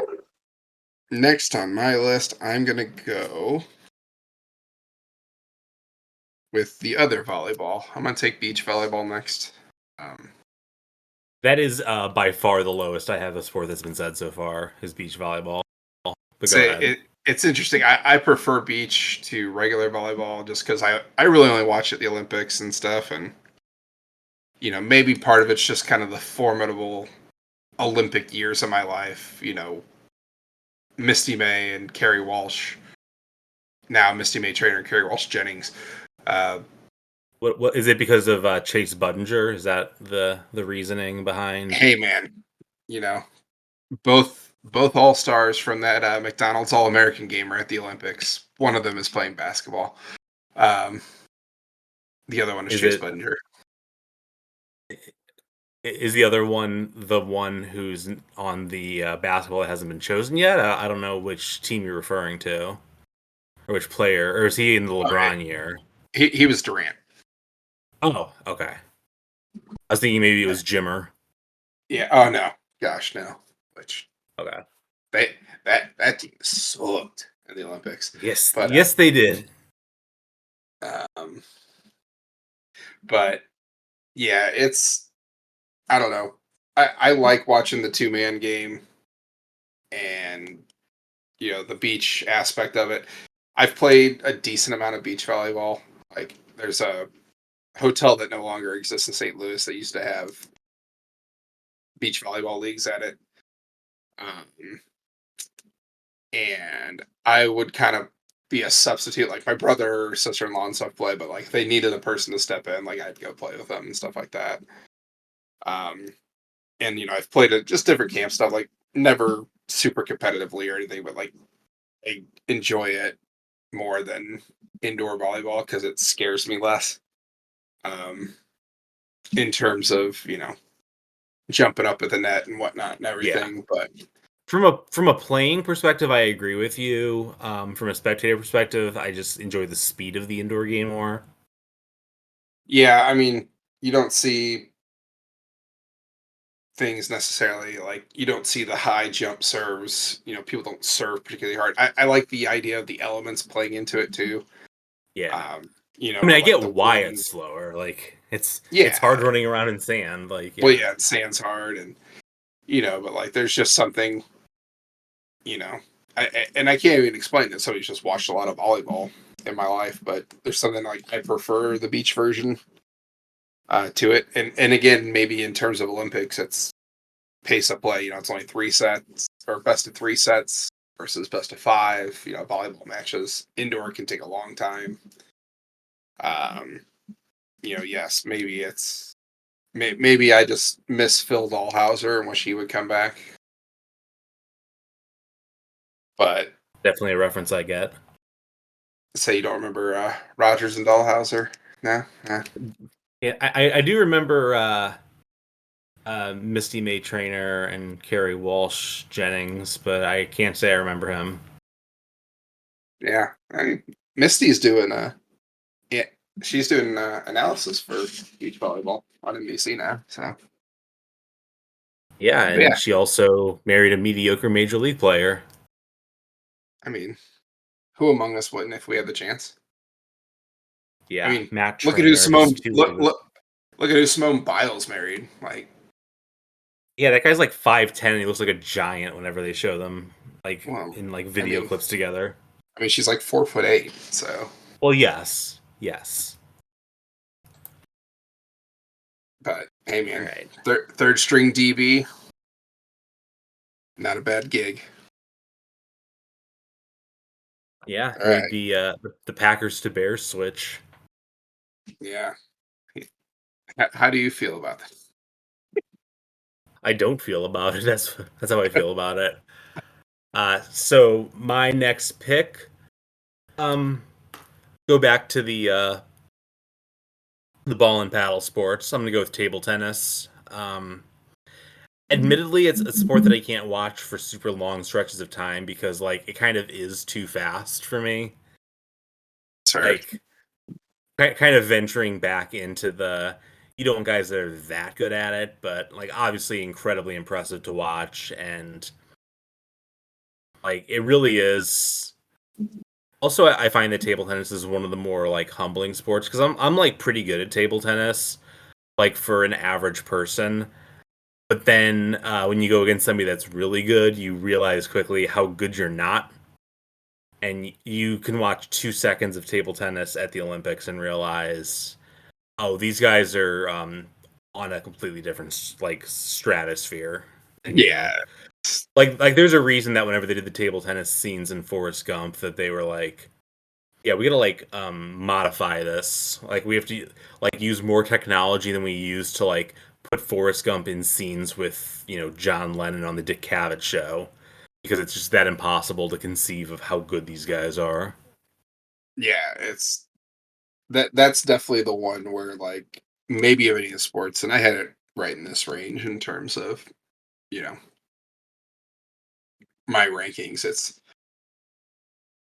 S2: Next on my list, I'm gonna go with the other volleyball. I'm gonna take beach volleyball next. Um,
S1: That is by far the lowest I have a sport that's been said so far is beach volleyball. But go
S2: say
S1: ahead.
S2: it's interesting. I prefer beach to regular volleyball just because I really only watch at the Olympics and stuff, and maybe part of it's just kind of the formidable Olympic years of my life. Misty May and Carrie Walsh. Now Misty May trainer and Carrie Walsh Jennings. Uh,
S1: What is it because of Chase Budinger? Is that the reasoning behind?
S2: hey man, you know both all stars from that McDonald's All American game are at the Olympics. One of them is playing basketball. Um, the other one is
S1: Is
S2: Chase
S1: it
S2: Budinger.
S1: is the other one the one who's on the basketball that hasn't been chosen yet? I don't know which team you're referring to, or which player, or is he in the
S2: Oh,
S1: LeBron year?
S2: he was Durant.
S1: Oh, okay. I was thinking maybe it was Jimmer.
S2: Yeah. Oh no. Gosh no. Which
S1: Okay.
S2: they that team sucked in the Olympics.
S1: Yes,
S2: But
S1: yes, they did.
S2: um, but yeah, it's I don't know. I like watching the two-man game and the beach aspect of it. I've played a decent amount of beach volleyball. Like there's a hotel that no longer exists in St. Louis that used to have beach volleyball leagues at it. Um, and I would kind of be a substitute. Like my brother or sister-in-law and stuff play, but like if they needed a person to step in, like I'd go play with them and stuff like that. Um, and I've played at just different camp stuff, like never super competitively or anything, but like I enjoy it more than indoor volleyball because it scares me less. Um, in terms of jumping up at the net and whatnot and
S1: Yeah.
S2: everything, but
S1: From a playing perspective, I agree with you. From a spectator perspective, I just enjoy the speed of the indoor game more.
S2: yeah, I mean, you don't see things necessarily like you don't see the high jump serves. People don't serve particularly hard. I like the idea of the elements playing into it too.
S1: Yeah.
S2: Um,
S1: I mean, I
S2: with like
S1: get
S2: the
S1: why
S2: wind.
S1: it's slower. Like it's hard
S2: Yeah.
S1: running around in sand. Like
S2: Well,
S1: yeah,
S2: yeah, it sands hard, and but like there's just something, you know, and I can't even explain it. Somebody's just watched a lot of volleyball in my life, but there's something like I prefer the beach version to it, and again, maybe in terms of Olympics, it's pace of play. It's only 3 sets or best of 3 sets versus best of five. Volleyball matches indoor can take a long time. Um, yes, maybe maybe I just miss Phil Dahlhauser and wish he would come back. But
S1: definitely a reference I get.
S2: say you don't remember Rogers and Dahlhauser? No, no.
S1: Yeah, I do remember Misty May Trainer and Carrie Walsh Jennings, but I can't say I remember him.
S2: Yeah, I mean, Misty's doing yeah, she's doing analysis for beach volleyball on NBC now. So,
S1: Yeah,
S2: but
S1: and
S2: yeah,
S1: she also married a mediocre major league player.
S2: I mean, who among us wouldn't if we had the chance? I
S1: Yeah,
S2: mean,
S1: Matt
S2: look at who
S1: Trainer, his two.
S2: Look at who Simone Biles married. Like,
S1: Yeah, that guy's like 5'10", and he looks like a giant whenever they show them like
S2: well,
S1: in like
S2: I
S1: video
S2: mean,
S1: clips together.
S2: she's like 4'8", so.
S1: Well, yes, yes.
S2: But hey,
S1: All
S2: man,
S1: right.
S2: third string DB, not a bad gig.
S1: Yeah,
S2: All
S1: made
S2: right,
S1: the Packers to Bears switch.
S2: yeah. How do you feel about that?
S1: I don't feel about it. That's how I feel about it. So my next pick, um, go back to the ball and paddle sports. I'm gonna go with table tennis. Admittedly, it's a sport that I can't watch for super long stretches of time because like it kind of is too fast for me.
S2: Sir.
S1: Like kind of venturing back into the you don't want guys that are that good at it, but like obviously incredibly impressive to watch and like it really is. Also, I find that table tennis is one of the more like humbling sports because I'm like pretty good at table tennis, like for an average person. But then when you go against somebody that's really good, you realize quickly how good you're not, and you can watch 2 seconds of table tennis at the Olympics and realize, oh, these guys are on a completely different like stratosphere than
S2: Yeah.
S1: you. Like there's a reason that whenever they did the table tennis scenes in Forrest Gump that they were like, yeah, we gotta like modify this. Like we have to like use more technology than we use to like put Forrest Gump in scenes with, John Lennon on the Dick Cavett show. Because it's just that impossible to conceive of how good these guys are.
S2: Yeah, it's that's definitely the one where like maybe of any of the sports, and I had it right in this range in terms of you know my rankings.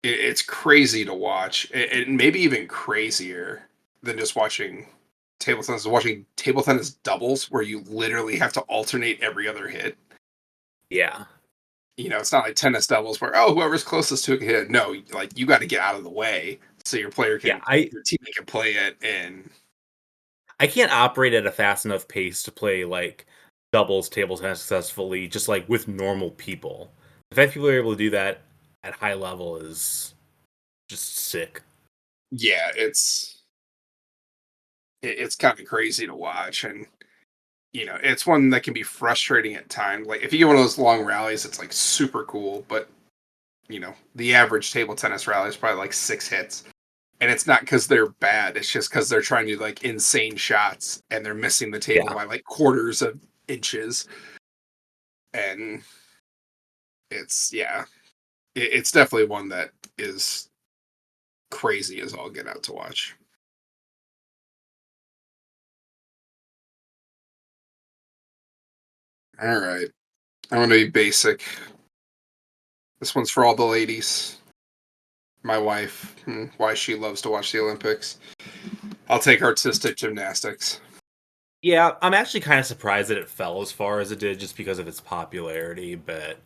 S2: It's crazy to watch, and maybe even crazier than just watching table tennis. Watching table tennis doubles, where you literally have to alternate every other hit.
S1: Yeah.
S2: It's not like tennis doubles where whoever's closest to a hit. No, like you got to get out of the way so
S1: Yeah, I
S2: your teammate can play it, and
S1: I can't operate at a fast enough pace to play like doubles table tennis successfully just like with normal people. The fact people are able to do that at high level is just sick.
S2: yeah, it's kind of crazy to watch, and it's one that can be frustrating at times. Like if you get one of those long rallies, it's like super cool, but the average table tennis rally is probably like 6 hits, and it's not because they're bad. It's just because they're trying to do like insane shots and they're missing the table
S1: Yeah.
S2: by like quarters of inches, and it's definitely one that is crazy as all get out to watch. All right, I'm gonna be basic. This one's for all the ladies. My wife, why she loves to watch the Olympics. I'll take artistic gymnastics.
S1: Yeah, I'm actually kind of surprised that it fell as far as it did just because of its popularity, but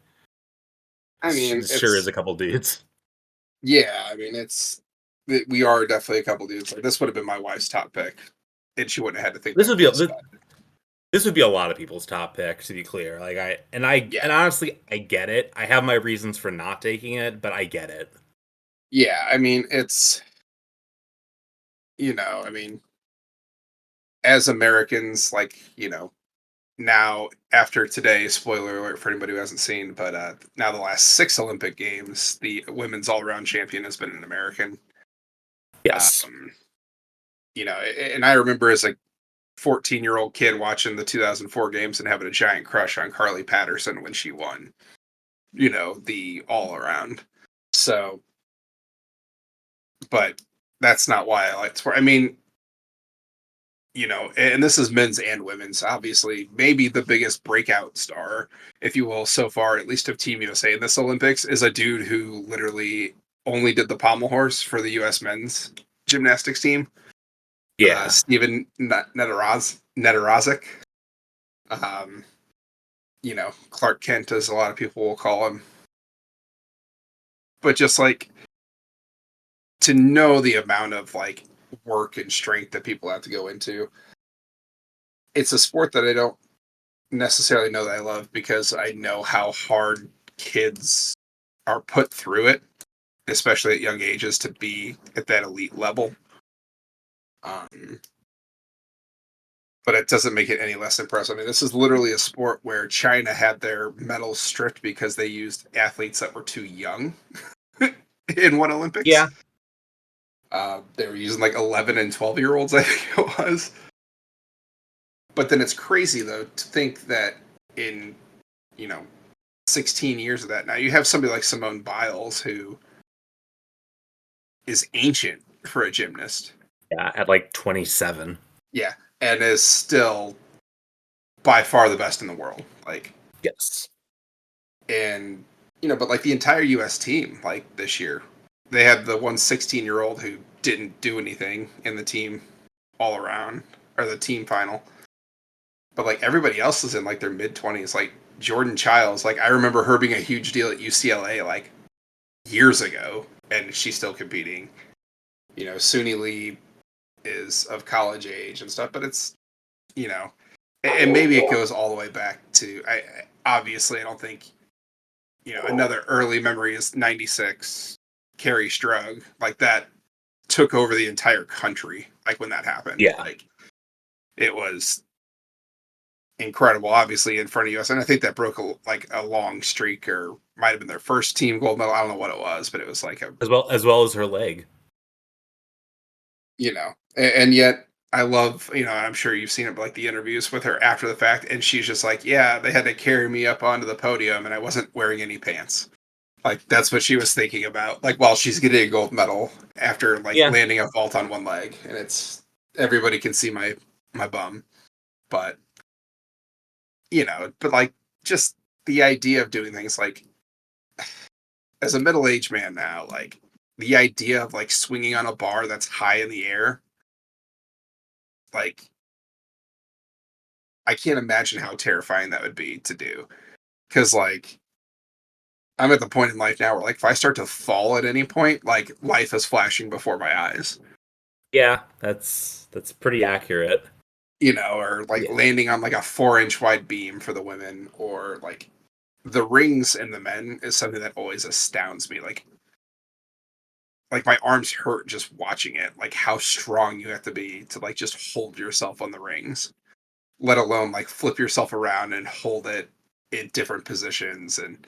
S2: I mean,
S1: sure is
S2: it's
S1: a couple dudes.
S2: yeah. I mean, we are definitely a couple dudes. Like this would have been my wife's top pick, and she wouldn't have had to think
S1: This
S2: that
S1: would be
S2: twice about it.
S1: this would be a lot of people's top pick, to be clear.
S2: Yeah,
S1: and honestly, I get it. I have my reasons for not taking it, but I get it.
S2: yeah. I mean, I mean, as Americans, like now after today, spoiler alert for anybody who hasn't seen, but now the last 6 Olympic Games, the women's all-around champion has been an American.
S1: Yes.
S2: Um, and I remember as a 14-year-old kid watching the 2004 games and having a giant crush on Carly Patterson when she won, the all around. So, but that's not why I like sport. I mean, and this is men's and women's, obviously, maybe the biggest breakout star, if you will, so far, at least of Team USA in this Olympics, is a dude who literally only did the pommel horse for the US men's gymnastics team.
S1: Yeah.
S2: Steven Netorozic. Um, Clark Kent, as a lot of people will call him. But just like to know the amount of like work and strength that people have to go into, it's a sport that I don't necessarily know that I love because I know how hard kids are put through it, especially at young ages, to be at that elite level. Um, but it doesn't make it any less impressive. I mean, this is literally a sport where China had their medals stripped because they used athletes that were too young in one Olympics.
S1: Yeah.
S2: They were using like 11 and 12-year-olds, I think it was. But then it's crazy though to think that in you know 16 years of that now you have somebody like Simone Biles who is ancient for a gymnast.
S1: Yeah, at like 27.
S2: Yeah, and is still by far the best in the world. Like,
S1: Yes.
S2: and but like the entire US team, like this year, they had the 16-year-old who didn't do anything in the team all around, or the team final. But like everybody else is in like their mid 20s. Like Jordan Childs, like I remember her being a huge deal at UCLA like years ago, and she's still competing. Suni Lee is of college age and stuff, but it's you know, and maybe it goes all the way back to obviously I don't think another early memory is '96. Carrie Strug, like that took over the entire country. Like when that happened,
S1: Yeah.
S2: like it was incredible, obviously in front of us, and I think that broke a long streak, or might have been their first team gold medal. I don't know what it was, but it was like a
S1: As well as her leg.
S2: and yet I love I'm sure you've seen it, but like the interviews with her after the fact, and she's just like, yeah, they had to carry me up onto the podium, and I wasn't wearing any pants. Like that's what she was thinking about, like while she's getting a gold medal after like
S1: Yeah.
S2: landing a vault on one leg, and it's everybody can see my bum, but but like just the idea of doing things like as a middle-aged man now, like the idea of like swinging on a bar that's high in the air, like I can't imagine how terrifying that would be to do. Because like I'm at the point in life now where like if I start to fall at any point, like life is flashing before my eyes.
S1: Yeah, that's pretty accurate.
S2: Or like
S1: Yeah.
S2: landing on like a 4-inch wide beam for the women, or like the rings in the men is something that always astounds me. Like my arms hurt just watching it. Like how strong you have to be to like just hold yourself on the rings, let alone like flip yourself around and hold it in different positions. And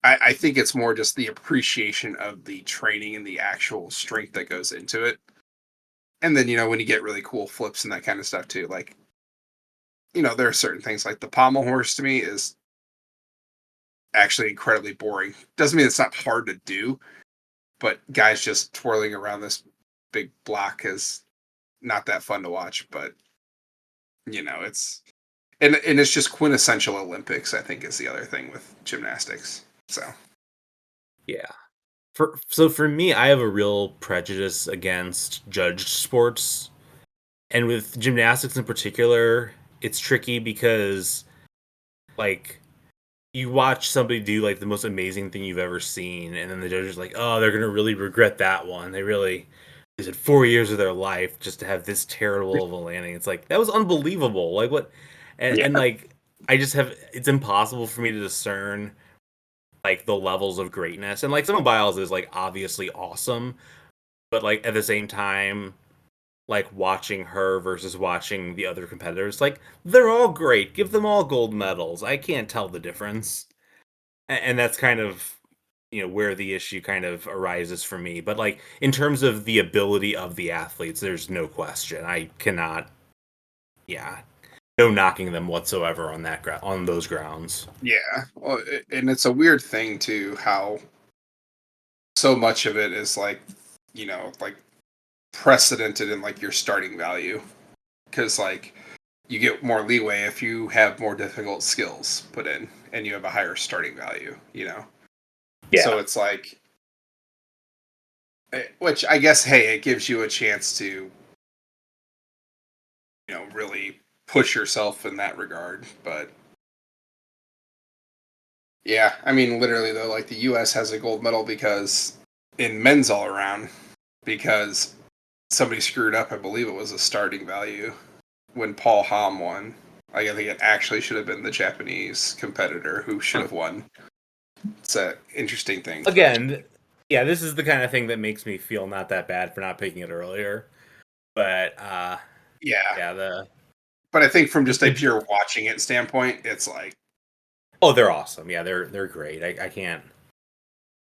S2: I think it's more just the appreciation of the training and the actual strength that goes into it. And then when you get really cool flips and that kind of stuff too, like there are certain things like the pommel horse to me is actually incredibly boring. Doesn't mean it's not hard to do, but guys just twirling around this big block is not that fun to watch. But it's and it's just quintessential Olympics. I think is the other thing with gymnastics. So
S1: Yeah. For me, I have a real prejudice against judged sports, and with gymnastics in particular, it's tricky because like you watch somebody do like the most amazing thing you've ever seen, and then the judge is like, "Oh, they're gonna really regret that one. They said 4 years of their life just to have this terrible of a landing." It's like that was unbelievable. Like what, and
S2: yeah,
S1: like I just have it's impossible for me to discern like the levels of greatness. And like Simone Biles is like obviously awesome, but like at the same time, like watching her versus watching the other competitors, like they're all great. Give them all gold medals. I can't tell the difference. And that's kind of where the issue kind of arises for me. But like in terms of the ability of the athletes, there's no question. I cannot, yeah, no knocking them whatsoever on on those grounds.
S2: yeah. Well, and it's a weird thing too how so much of it is like precedented in like your starting value because like you get more leeway if you have more difficult skills put in and you have a higher starting value. So
S1: Yeah.
S2: it's like which I guess hey it gives you a chance to really push yourself in that regard. But yeah, I mean literally though like the US has a gold medal because in men's all around because somebody screwed up. I believe it was a starting value when Paul Ham won. Like, I think it actually should have been the Japanese competitor who should
S1: Huh.
S2: have won. It's an interesting thing.
S1: Again, yeah, this is the kind of thing that makes me feel not that bad for not picking it earlier. But
S2: Yeah,
S1: yeah,
S2: but I think from just a
S1: the
S2: pure watching it standpoint, it's like,
S1: oh, they're awesome. Yeah, they're great. I can't.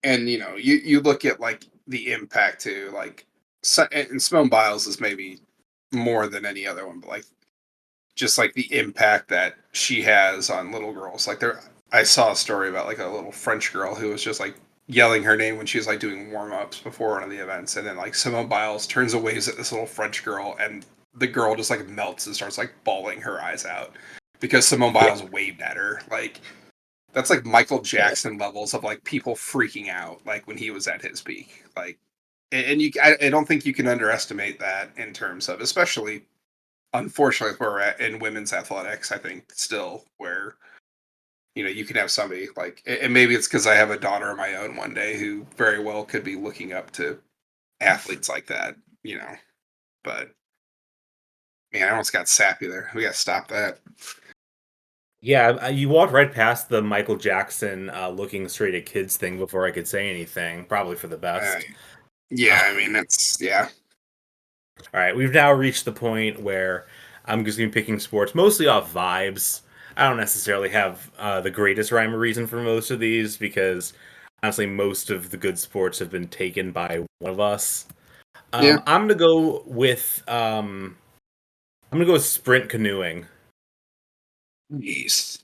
S2: and you look at like the impact too, like, and Simone Biles is maybe more than any other one, but like just like the impact that she has on little girls. Like I saw a story about like a little French girl who was just like yelling her name when she was like doing warm ups before one of the events, and then like Simone Biles turns and waves at this little French girl, and the girl just like melts and starts like bawling her eyes out because Simone
S1: Yeah,
S2: Biles waved at her. Like that's like Michael Jackson levels of like people freaking out like when he was at his peak. Like, and I don't think you can underestimate that in terms of especially unfortunately where we're at in women's athletics. I think still where you can have somebody like, and maybe it's because I have a daughter of my own one day who very well could be looking up to athletes like that. But man, I almost got sappy there. We got to stop that.
S1: yeah. You walked right past the Michael Jackson looking straight at kids thing before I could say anything. Probably for the
S2: Uh,
S1: best.
S2: yeah, I mean that's yeah,
S1: All right, we've now reached the point where I'm just gonna be picking sports mostly off vibes. I don't necessarily have the greatest rhyme or reason for most of these because honestly, most of the good sports have been taken by one of us.
S2: yeah.
S1: I'm gonna go with sprint canoeing.
S2: Jeez.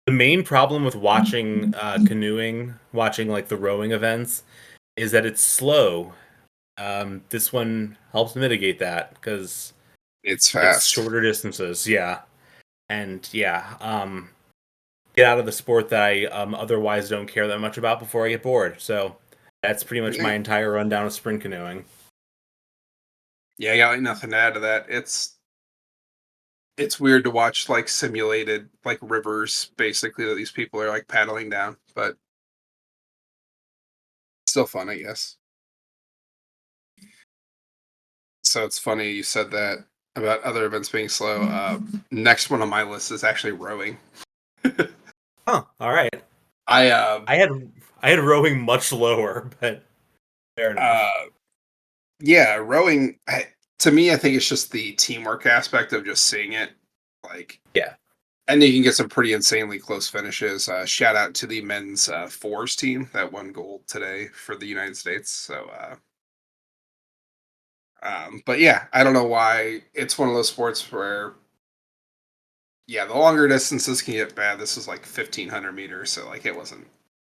S1: The main problem with watching canoeing, watching like the rowing events, is that it's slow. This one helps mitigate that because
S2: It's
S1: it's
S2: fast.
S1: shorter distances. Yeah. And yeah, get out of the sport that I otherwise don't care that much about before I get bored. So that's pretty much
S2: Yeah,
S1: my entire rundown of sprint canoeing.
S2: yeah. I got like, nothing to add to that. It's weird to watch like simulated like rivers basically that these people are like paddling down, but still fun, I guess. So it's funny you said that about other events being slow. Next one on my list is actually rowing.
S1: Huh. All right.
S2: I
S1: I had I had rowing much lower, but fair
S2: uh
S1: enough.
S2: yeah, rowing to me I think it's just the teamwork aspect of just seeing it like,
S1: Yeah.
S2: and you can get some pretty insanely close finishes. Shout out to the men's fours team that won gold today for the United States. So but yeah, I don't know why it's one of those sports where Yeah, the longer distances can get bad. This was like 1,500 meters, so like it wasn't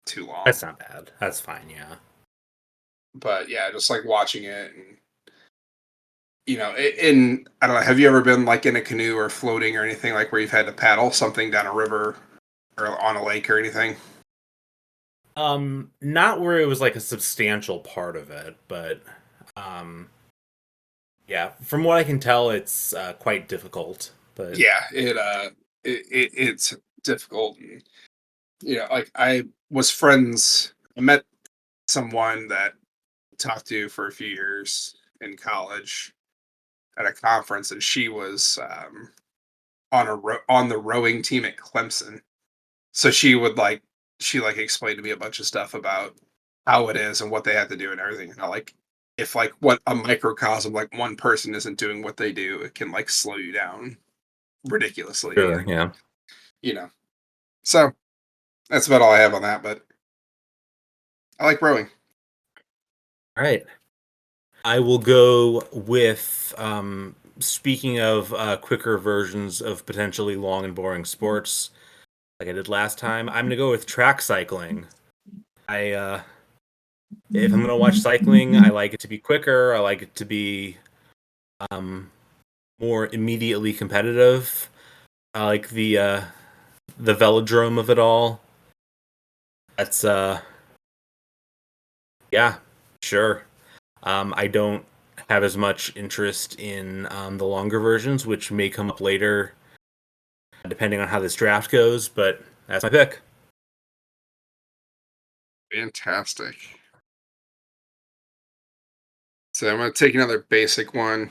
S2: too long.
S1: That's not bad. That's fine. Yeah.
S2: But yeah, just like watching it, and in I don't know. Have you ever been like in a canoe or floating or anything like where you've had to paddle something down a river or on a lake or anything?
S1: Not where it was like a substantial part of it, but um, yeah, from what I can tell, it's quite difficult. But
S2: Yeah, it's difficult. And, like I was friends. I met someone that I talked to for a few years in college at a conference, and she was on the rowing team at Clemson. So she explained to me a bunch of stuff about how it is and what they had to do and everything. And I like if like what a microcosm, like one person isn't doing what they do, it can like slow you down ridiculously.
S1: sure,
S2: And
S1: yeah.
S2: you know, so that's about all I have on that. But I like rowing.
S1: All right. I will go with speaking of quicker versions of potentially long and boring sports, like I did last time. I'm gonna go with track cycling. I if I'm gonna watch cycling, I like it to be quicker. I like it to be um, more immediately competitive. I like the velodrome of it all. That's yeah, sure. I don't have as much interest in the longer versions, which may come up later, depending on how this draft goes. But that's my pick.
S2: Fantastic. So I'm gonna take another basic one,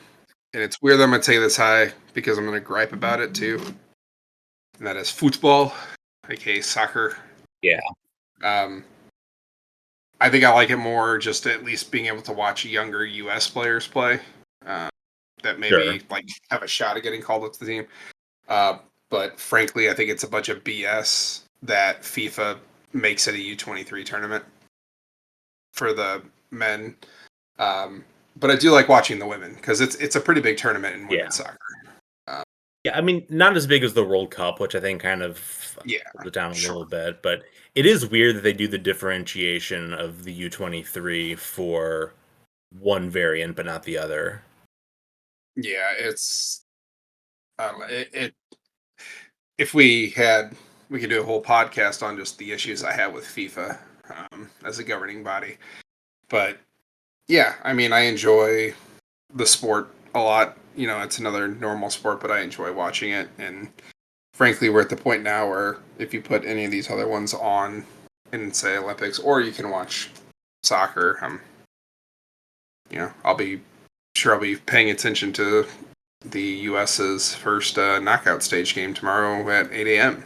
S2: and it's weird that I'm gonna take this high because I'm gonna gripe about it too, and that is football, aka soccer.
S1: Yeah,
S2: Um, I think I like it more just at least being able to watch younger U.S. players play uh, that
S1: sure.
S2: maybe like have a shot at getting called up to the team. Uh, but frankly, I think it's a bunch of BS that FIFA makes it a U23 tournament for the men. Um, but I do like watching the women because it's a pretty big tournament in
S1: Yeah.
S2: women's soccer. Uh,
S1: Yeah, I mean, not as big as the World Cup, which I think kind of
S2: yeah,
S1: pulled it down a little
S2: sure.
S1: bit, but it is weird that they do the differentiation of the U23 for one variant but not the other.
S2: Yeah, it's it. If we could do a whole podcast on just the issues I have with FIFA as a governing body. But yeah, I mean, I enjoy the sport a lot. It's another normal sport, but I enjoy watching it. And frankly, we're at the point now where if you put any of these other ones on in, say, Olympics, or you can watch soccer, I'll be paying attention to the U.S.'s first knockout stage game tomorrow at 8 a.m.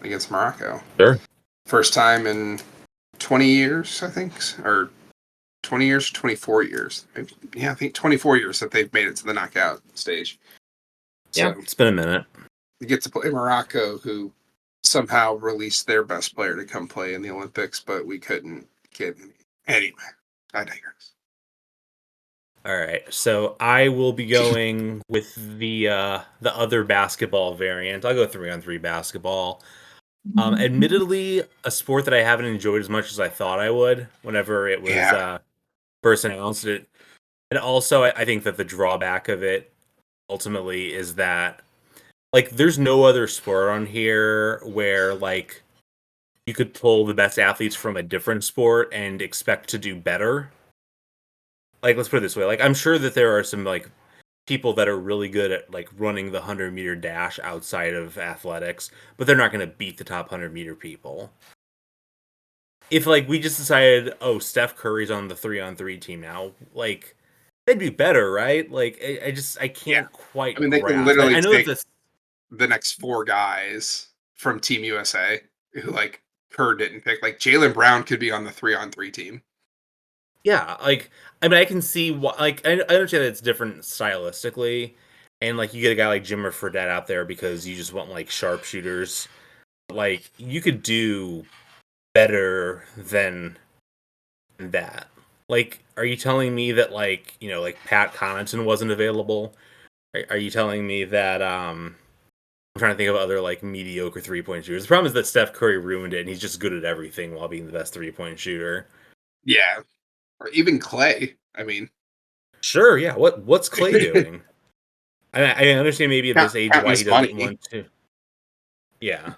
S2: against Morocco.
S1: Sure.
S2: First time in 20 years, I think, or 20 years, 24 years. Yeah, I think 24 years that they've made it to the knockout stage.
S1: Yeah,
S2: So
S1: it's been a minute.
S2: you get to play Morocco, who somehow released their best player to come play in the Olympics, but we couldn't get any. Anyway, I digress.
S1: All right, so I will be going with the other basketball variant. I'll go 3-on-3 basketball. Admittedly, a sport that I haven't enjoyed as much as I thought I would whenever it was
S2: Yeah,
S1: first announced. It, and also I think that the drawback of it ultimately is that like there's no other sport on here where like you could pull the best athletes from a different sport and expect to do better. Like let's put it this way, like I'm sure that there are some like people that are really good at like running the 100-meter dash outside of athletics, but they're not going to beat the top 100-meter people. If like we just decided, oh, Steph Curry's on the 3-on-3 team now, like they'd be better, right? Like I
S2: yeah.
S1: can't
S2: I
S1: quite
S2: mean, they can
S1: grasp.
S2: literally
S1: I know that
S2: take
S1: this,
S2: the next four guys from Team USA who like Kerr didn't pick. Like Jalen Brown could be on the 3-on-3 team.
S1: yeah, like I mean, I can see why. Like I understand that it's different stylistically, and like you get a guy like Jimmer Fredette out there because you just want like sharpshooters. Like you could do better than that. Like, are you telling me that like like Pat Connaughton wasn't available? Are you telling me that I'm trying to think of other like mediocre 3-point shooters. The problem is that Steph Curry ruined it, and he's just good at everything while being the best 3-point shooter.
S2: Yeah, or even Clay. I mean,
S1: Sure, yeah. What's Clay doing? I understand maybe at this age
S2: counting
S1: why he
S2: his
S1: doesn't
S2: money.
S1: want to. Yeah,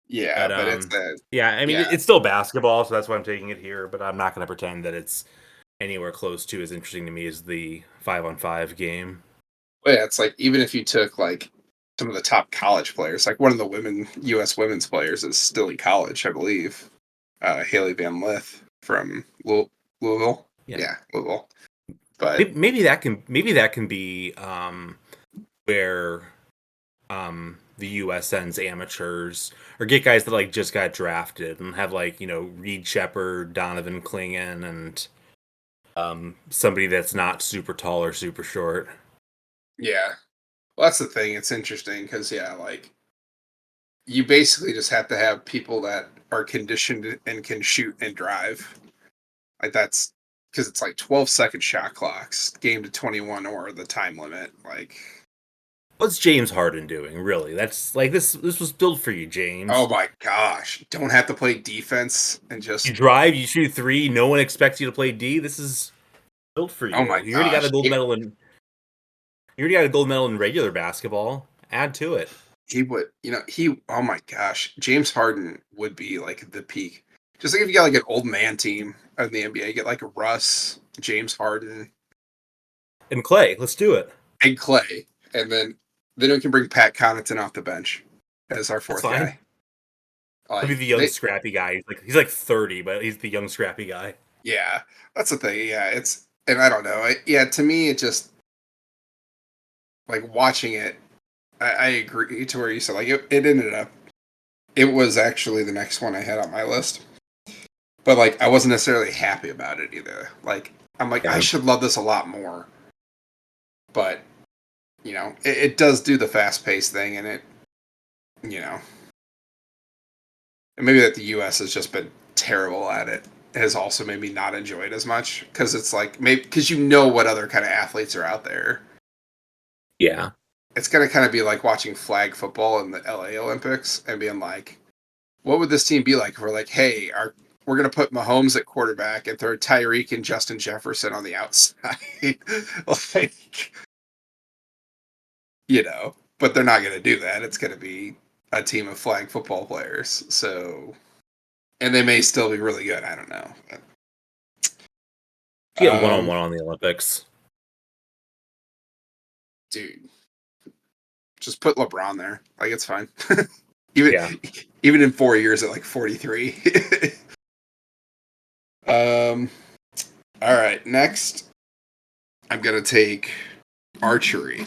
S2: Yeah,
S1: but
S2: but it's
S1: yeah. I mean,
S2: yeah.
S1: it's still basketball, so that's why I'm taking it here. But I'm not going to pretend that it's anywhere close to as interesting to me as the 5-on-5 game.
S2: Well, yeah, it's like even if you took like some of the top college players, like one of the U.S. women's players is still in college, I believe. Haley Van Lith from Louisville.
S1: Yeah,
S2: Yeah, Louisville. But
S1: maybe that can be where the U.S. sends amateurs or get guys that like just got drafted and have like Reed Shepherd, Donovan Clingan, and somebody that's not super tall or super short.
S2: yeah, well, that's the thing. It's interesting because yeah, like you basically just have to have people that are conditioned and can shoot and drive. Like that's because it's like 12-second shot clocks, game to 21 or the time limit. Like,
S1: What's James Harden doing? Really, that's like this was built for you,
S2: oh
S1: James.
S2: my gosh, don't have to play defense and
S1: You
S2: just,
S1: drive, you shoot three. No one expects you to play D. This is built for
S2: oh my
S1: you. You already got a
S2: gosh.
S1: gold medal in. You already got a gold medal in regular basketball. Add to it.
S2: He would, oh my gosh, James Harden would be like the peak. Just like if you got like an old man team in the NBA, you get like Russ, James Harden,
S1: And Clay, let's do it.
S2: and Clay, and then we can bring Pat Connaughton off the bench as our
S1: That's
S2: fourth
S1: fine.
S2: guy.
S1: He'll be
S2: Like
S1: the young
S2: they,
S1: scrappy guy. He's like 30, but he's the young scrappy guy.
S2: yeah, that's the thing. Yeah, and I don't know. Yeah, to me, it just like watching it. I agree to where you said like it ended up. It was actually the next one I had on my list, but like I wasn't necessarily happy about it either. Like I'm like I
S1: Yeah.
S2: should love this a lot more, but it does do the fast paced thing, and you know, and maybe that the U.S. has just been terrible at it has also made me not enjoy it as much because it's like maybe because what other kind of athletes are out there.
S1: Yeah.
S2: It's gonna kind of be like watching flag football in the LA Olympics and being like, what would this team be like if we're like, hey, we're gonna put Mahomes at quarterback and throw Tyreek and Justin Jefferson on the outside, like but they're not gonna do that. It's gonna be a team of flag football players. So, and they may still be really good. I don't know.
S1: Get one-on-one on the Olympics.
S2: Dude, just put LeBron there. Like it's fine. even
S1: Yeah.
S2: even in 4 years at like 43. All right. Next, I'm gonna take archery.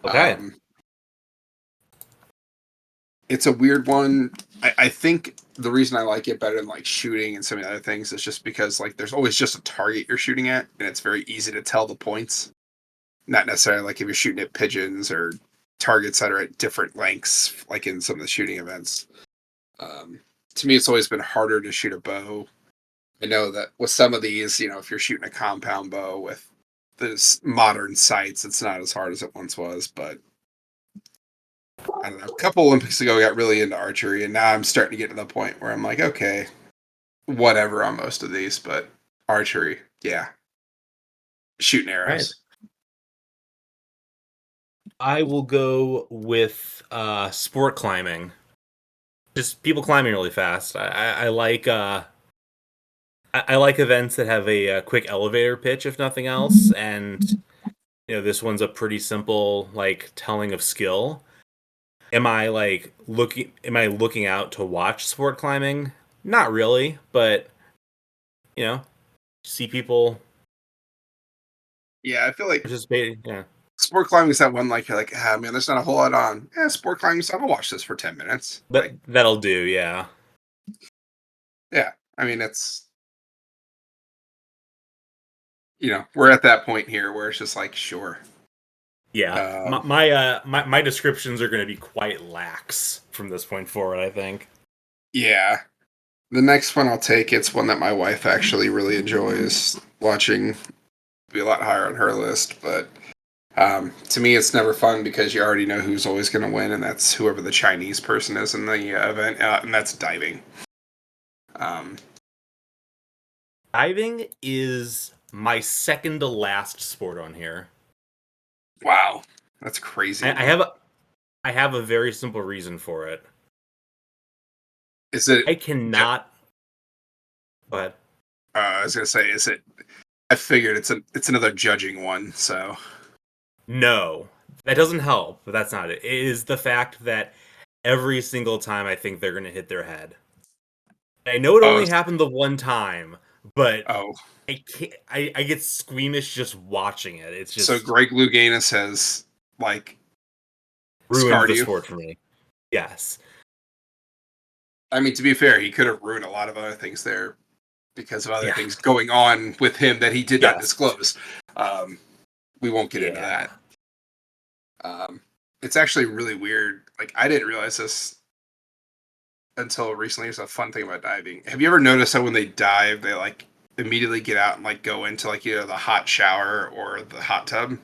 S1: Okay.
S2: It's a weird one. I think the reason I like it better than like shooting and some of the other things is just because like there's always just a target you're shooting at, and it's very easy to tell the points. Not necessarily like if you're shooting at pigeons or targets that are at different lengths, like in some of the shooting events. To me, it's always been harder to shoot a bow. I know that with some of these, if you're shooting a compound bow with this modern sights, it's not as hard as it once was. But I don't know. A couple Olympics ago, I got really into archery, and now I'm starting to get to the point where I'm like, okay, whatever on most of these, but archery, yeah, shooting
S1: All right.
S2: arrows.
S1: I will go with sport climbing. Just people climbing really fast. I like I like events that have a quick elevator pitch, if nothing else. And this one's a pretty simple like telling of skill. Am I looking out to watch sport climbing? Not really, but you know, see people
S2: Yeah, I feel like
S1: participating. Yeah,
S2: sport climbing is that one like you're like, ah man, there's not a whole lot on. Yeah, sport climbing, so I'll watch this for 10 minutes.
S1: but
S2: Like,
S1: that'll do. Yeah,
S2: yeah, I mean it's we're at that point here where it's just like, sure.
S1: yeah. My
S2: Um,
S1: my descriptions are going to be quite lax from this point forward, I think.
S2: yeah. The next one I'll take, it's one that my wife actually really enjoys watching. Be a lot higher on her list, but To me, it's never fun because you already know who's always going to win, and that's whoever the Chinese person is in the event, and that's diving. Um,
S1: Diving is my second to last sport on here.
S2: wow, that's crazy.
S1: I have a very simple reason for it.
S2: Is it?
S1: I cannot. But
S2: I was gonna say, is it? I figured it's another judging one. So
S1: no, that doesn't help. But that's not it. It is the fact that every single time I think they're going to hit their head. I know it
S2: oh
S1: only happened the one time, but
S2: oh,
S1: I can't. I get squeamish just watching it. It's
S2: so
S1: just
S2: Greg Louganis has like
S1: ruined
S2: scarred
S1: the
S2: you.
S1: sport for me. Yes.
S2: I mean, to be fair, he could have ruined a lot of other things there because of other
S1: Yeah.
S2: things going on with him that he did not
S1: Yes.
S2: disclose. We won't get into
S1: Yeah.
S2: that. It's actually really weird. Like I didn't realize this until recently. It's a fun thing about diving. Have you ever noticed how when they dive, they like immediately get out and like go into like either the hot shower or the hot tub?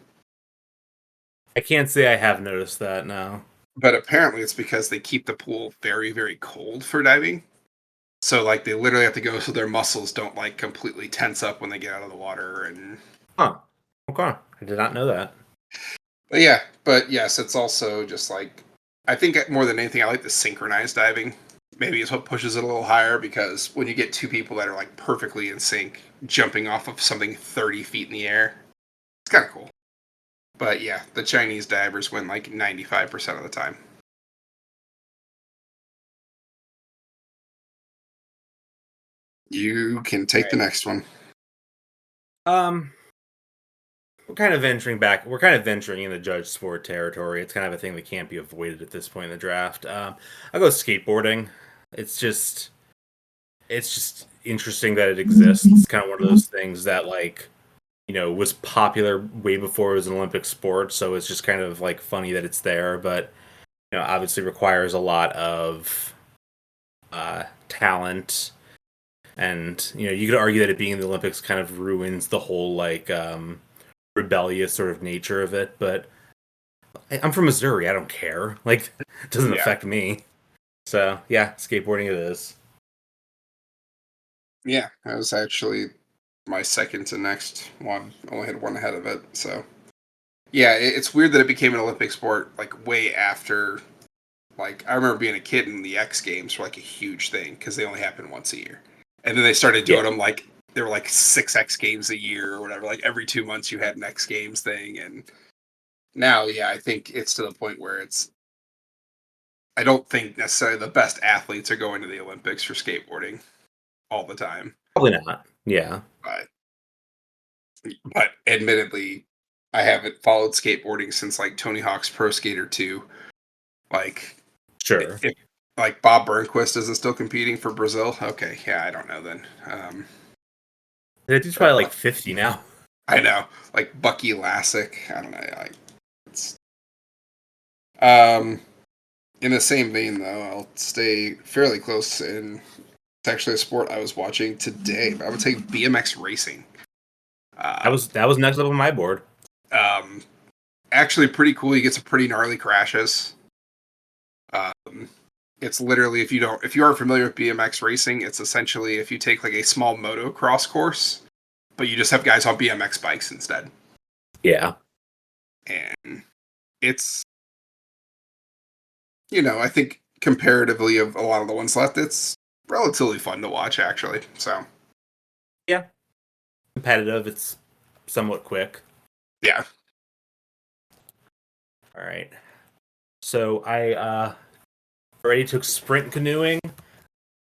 S1: I can't say I have noticed that now.
S2: But apparently, it's because they keep the pool very, very cold for diving. So like they literally have to go so their muscles don't like completely tense up when they get out of the water. And
S1: Huh. Okay. I did not know that.
S2: but yeah, but yes, it's also just like I think more than anything, I like the synchronized diving. Maybe is what pushes it a little higher because when you get two people that are like perfectly in sync, jumping off of something 30 feet in the air, it's kind of cool. But yeah, the Chinese divers win like 95% of the time. You can take the
S1: Right.
S2: next one.
S1: Um, we're kind of venturing back. We're kind of venturing into judge sport territory. It's kind of a thing that can't be avoided at this point in the draft. I'll go skateboarding. It's just, it's just interesting that it exists. It's kind of one of those things that like, was popular way before it was an Olympic sport. So it's just kind of like funny that it's there, but obviously requires a lot of talent. And you could argue that it being in the Olympics kind of ruins the whole like rebellious sort of nature of it. But I'm from Missouri. I don't care. Like, it doesn't
S2: Yeah.
S1: affect me. So yeah, skateboarding it is.
S2: Yeah. That was actually my second to next one. Only had one ahead of it. So yeah, it's weird that it became an Olympic sport like way after. Like I remember being a kid and the X Games were like a huge thing because they only happen once a year, and then they started
S1: Yeah,
S2: doing them like there were like 6 X Games a year or whatever. Like every 2 months you had an X Games thing, and now yeah, I think it's to the point where it's. I don't think necessarily the best athletes are going to the Olympics for skateboarding all the time,
S1: probably not. Yeah,
S2: but admittedly, I haven't followed skateboarding since like Tony Hawk's Pro Skater 2. Like
S1: sure.
S2: if like Bob Burnquist isn't still competing for Brazil, okay, yeah, I don't know then.
S1: It's
S2: But
S1: probably like 50 now.
S2: I know, like Bucky Lassick, I don't know. Like, it's, um, in the same vein though, I'll stay fairly close. And it's actually a sport I was watching today. But I would take BMX racing.
S1: That
S2: Uh,
S1: was that was next up on my board.
S2: um, actually pretty cool. You get some pretty gnarly crashes. Um, it's literally if you aren't familiar with BMX racing, it's essentially if you take like a small motocross course, but you just have guys on BMX bikes instead.
S1: Yeah,
S2: And it's I think comparatively of a lot of the ones left, it's relatively fun to watch actually. So
S1: yeah, competitive. It's somewhat quick.
S2: yeah.
S1: All right. So I already took sprint canoeing.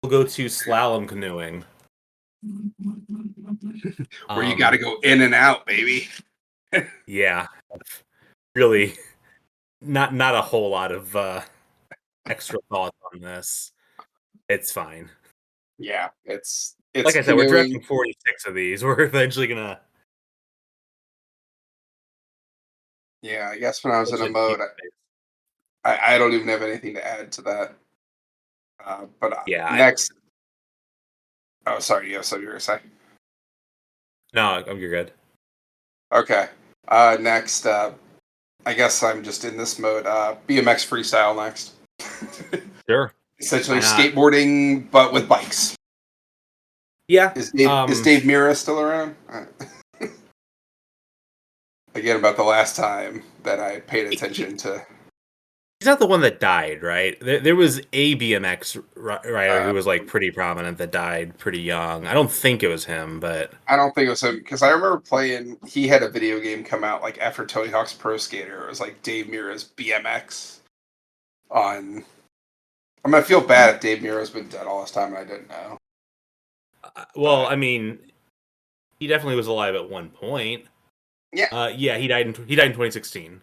S1: We'll go to slalom canoeing.
S2: Where you gotta
S1: Um,
S2: go in and out, baby.
S1: yeah, really, not a whole lot of extra thoughts on this. It's fine.
S2: Yeah,
S1: Like
S2: it's
S1: I said, we're
S2: canoeing.
S1: drafting 46 of these. We're eventually gonna
S2: Yeah, I guess when I was in a
S1: eventually
S2: mode, I don't even have anything to add to that. But
S1: yeah,
S2: next, oh, sorry, you have something you were gonna say.
S1: no, you're good.
S2: Okay. Next, I guess I'm just in this mode. BMX freestyle next.
S1: Sure.
S2: Essentially
S1: Why not?
S2: skateboarding, but with bikes.
S1: Yeah.
S2: Is Dave Mira still around? Again, about the last time that I paid attention to.
S1: He's not the one that died, right? There was a BMX rider
S2: Uh,
S1: who was like pretty prominent that died pretty young. I don't think it was him, but
S2: I don't think it was him because I remember playing. He had a video game come out like after Tony Hawk's Pro Skater. It was like Dave Mira's BMX on. I'm gonna feel bad if Dave Mira's been dead all this time and I didn't know.
S1: well,
S2: But
S1: I mean, he definitely was alive at one point.
S2: yeah,
S1: Yeah, he died in 2016.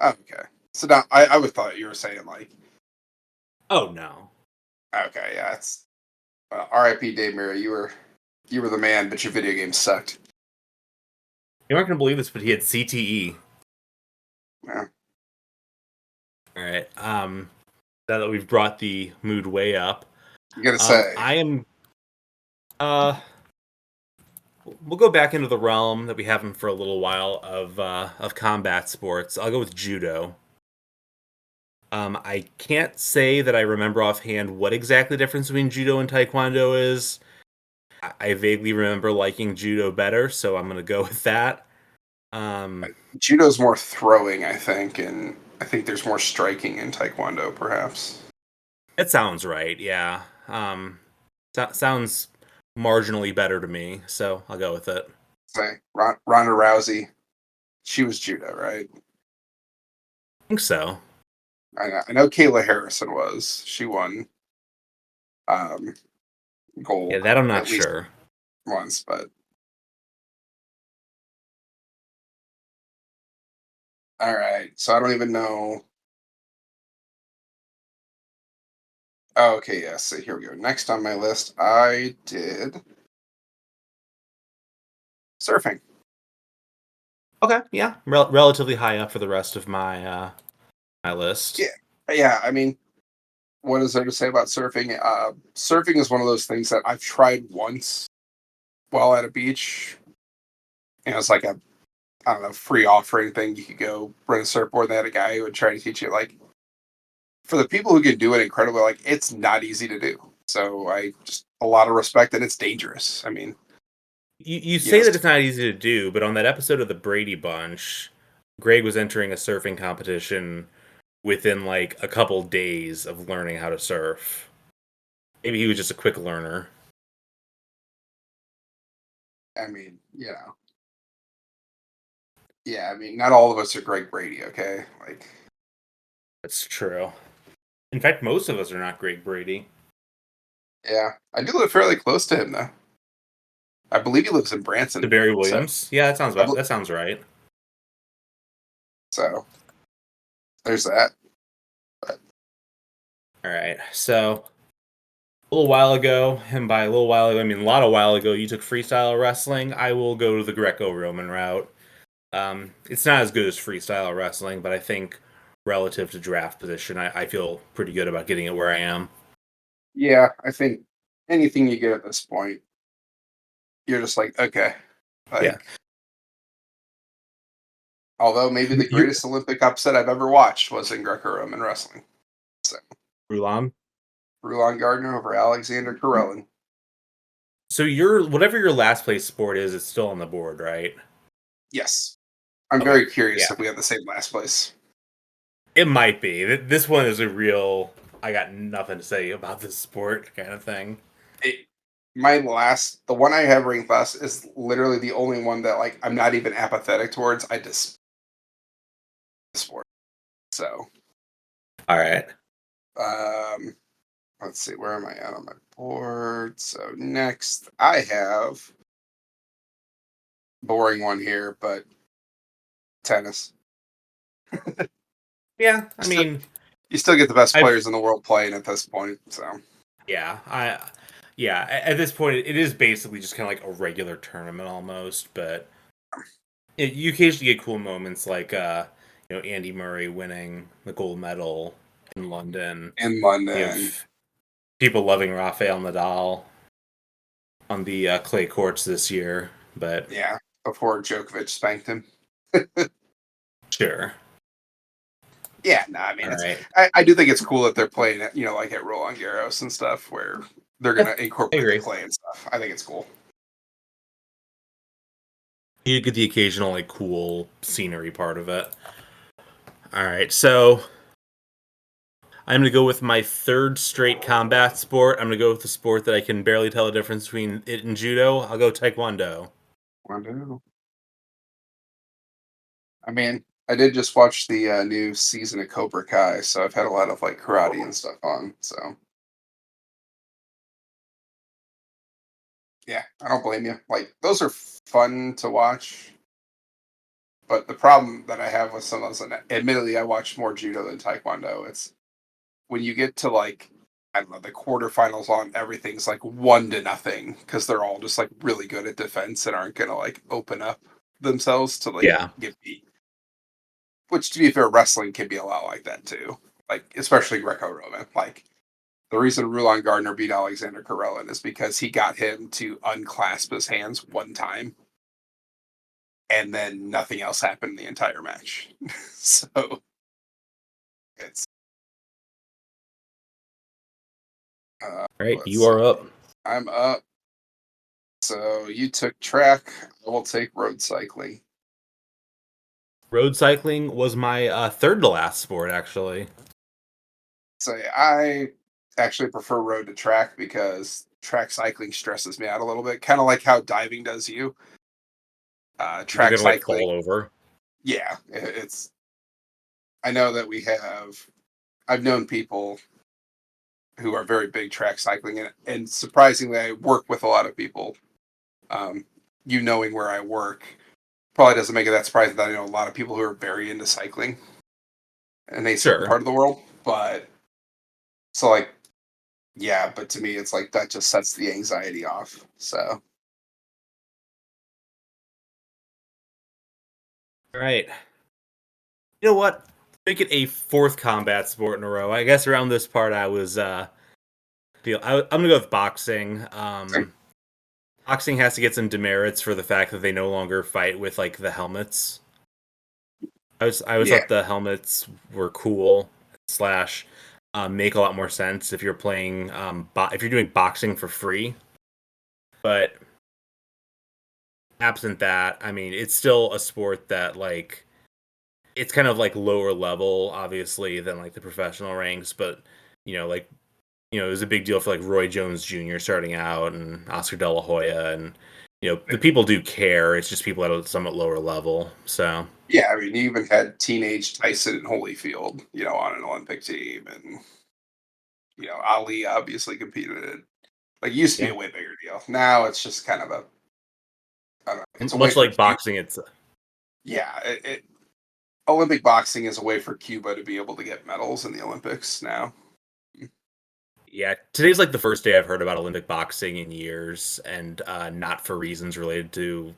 S2: okay. So now I would thought you were saying like,
S1: Oh no.
S2: okay, yeah, it's R.I.P. Dave Mira. You were the man, but your video game sucked.
S1: You're not gonna believe this, but he had CTE.
S2: Yeah.
S1: All right. Now that we've brought the mood way up,
S2: You gotta say,
S1: I am. Uh, we'll go back into the realm that we haven't for a little while of combat sports. I'll go with judo. I can't say that I remember offhand what exactly the difference between judo and taekwondo is. I vaguely remember liking judo better, so I'm gonna go with that. Um,
S2: judo's more throwing, I think, and I think there's more striking in taekwondo, perhaps.
S1: it sounds right, yeah. Sounds marginally better to me, so I'll go with it.
S2: Say Ronda Rousey, she was judo, right?
S1: I think so.
S2: I know Kayla Harrison was. She won um,
S1: Yeah,
S2: gold
S1: that I'm not
S2: at least
S1: sure.
S2: once, but all right. So I don't even know. Oh, okay, yes. So here we go. Next on my list, I did surfing.
S1: Okay, yeah, relatively high up for the rest of my list.
S2: Yeah, yeah. I mean, what is there to say about surfing? Surfing is one of those things that I've tried once while at a beach. It's like a I don't know free offering thing. You could go rent a surfboard. They had a guy who would try to teach you like for the people who can do it incredibly. Like it's not easy to do. So I just a lot of respect, and it's dangerous. I mean,
S1: You say
S2: yes,
S1: that it's not easy to do, but on that episode of the Brady Bunch, Greg was entering a surfing competition within like a couple days of learning how to surf. Maybe he was just a quick learner.
S2: I mean, yeah. I mean, not all of us are Greg Brady. Okay, like
S1: That's true. In fact, most of us are not Greg Brady.
S2: yeah, I do live fairly close to him though. I believe he lives in
S1: To
S2: Branson.
S1: Barry
S2: So,
S1: Williams. Yeah,
S2: I bel
S1: that sounds right.
S2: so there's that. But
S1: All right. So a little while ago, and by a little while ago, I mean a lot of while ago, you took freestyle wrestling. I will go to the Greco-Roman route. It's not as good as freestyle wrestling, but I think relative to draft position, I feel pretty good about getting it where I am.
S2: yeah, I think anything you get at this point, you're just like, okay.
S1: Yeah.
S2: Like, although maybe the
S1: You
S2: greatest Olympic upset I've ever watched was in Greco-Roman wrestling. So,
S1: Rulon.
S2: Rulon Gardner over Alexander Karelin.
S1: So your whatever your last place sport is, it's still on the board, right?
S2: Yes. I'm
S1: Okay.
S2: very curious
S1: Yeah.
S2: if we have the same last place.
S1: It might be. This one is a real I got nothing to say about this sport kind of thing.
S2: It, the one I have ranked last is literally the only one that like I'm not even apathetic towards. I just sport. So,
S1: All right.
S2: um, let's see, where am I at on my board? So next, I have boring one here, but tennis.
S1: Yeah, I
S2: Still,
S1: mean,
S2: you still get the best
S1: I've
S2: players in the world playing at this point. So
S1: yeah, at this point it is basically just kind of like a regular tournament almost, but you occasionally get cool moments like Andy Murray winning the gold medal in London.
S2: in
S1: You
S2: London,
S1: have people loving Rafael Nadal on the clay courts this year, but
S2: yeah, before Djokovic spanked him.
S1: sure.
S2: Yeah, no, I mean
S1: All
S2: it's
S1: right.
S2: I do think it's cool that they're playing it, like at Roland Garros and stuff where they're
S1: Yeah,
S2: gonna
S1: I
S2: incorporate the
S1: agree.
S2: clay and stuff. I think it's cool.
S1: You get the occasional like cool scenery part of it. All right, so I'm gonna go with my third straight combat sport. I'm gonna go with the sport that I can barely tell the difference between it and judo. I'll go taekwondo.
S2: Wonder. I mean, I did just watch the new season of Cobra Kai, so I've had a lot of like karate and stuff on. So yeah, I don't blame you. Like those are fun to watch, but the problem that I have with some of those, and admittedly, I watch more judo than taekwondo. It's when you get to like I don't know the quarterfinals on everything's like 1-0 because they're all just like really good at defense and aren't gonna like open up themselves to like
S1: Yeah.
S2: get beat. Which, to be fair, wrestling can be a lot like that too. Like especially Greco-Roman. Like the reason Rulon Gardner beat Alexander Karelin is because he got him to unclasp his hands one time, and then nothing else happened the entire match. So it's
S1: All right,
S2: let's
S1: you
S2: see.
S1: are up.
S2: I'm up. So you took track. I will take road cycling.
S1: Road cycling was my third to last sport, actually.
S2: So I actually prefer road to track because track cycling stresses me out a little bit, kind of like how diving does you.
S1: You're
S2: Track
S1: gonna like
S2: cycling,
S1: fall over.
S2: yeah, it's. I know that we have. I've known people who are very big track cycling, and surprisingly, I work with a lot of people. Um, you knowing where I work probably doesn't make it that surprising that I know a lot of people who are very into cycling in a certain
S1: Sure.
S2: part of the world. But so like, yeah, but to me, it's like that just sets the anxiety off. So
S1: All right. You know what? Make it a fourth combat sport in a row. I guess around this part, I was I'm gonna go with boxing. Boxing has to get some demerits for the fact that they no longer fight with like the helmets. I always
S2: yeah,
S1: thought the helmets were cool slash make a lot more sense if you're playing if you're doing boxing for free. But absent that, I mean, it's still a sport that like it's kind of like lower level, obviously, than like the professional ranks. But like it was a big deal for like Roy Jones Jr. starting out and Oscar De La Hoya, and the people do care. It's just people at a somewhat lower level. So
S2: yeah. I mean, you even had teenage Tyson and Holyfield, on an Olympic team, and Ali obviously competed in it. Like, it used to be
S1: yeah,
S2: a way bigger deal. Now it's just kind of a, I don't know, it's a way
S1: much
S2: for
S1: like
S2: Cuba.
S1: boxing, it's
S2: Yeah, Olympic boxing is a way for Cuba to be able to get medals in the Olympics now.
S1: yeah. Today's like the first day I've heard about Olympic boxing in years, and not for reasons related to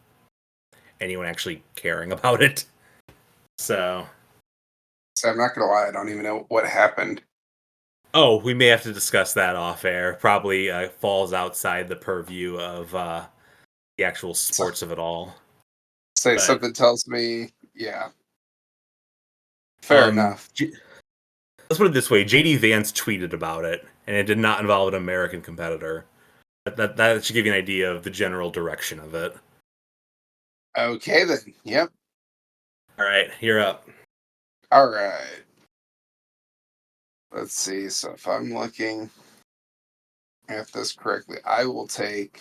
S1: anyone actually caring about it. So,
S2: So I'm not gonna lie, I don't even know what happened.
S1: oh, we may have to discuss that off air. Probably falls outside the purview of the actual
S2: So,
S1: sports of it all.
S2: say
S1: But
S2: something tells me, yeah, fair enough.
S1: let's put it this way: JD Vance tweeted about it, and it did not involve an American competitor. That should give you an idea of the general direction of it.
S2: Okay then. Yep.
S1: All right, you're up.
S2: All right. Let's see. So if I'm looking at this correctly, I will take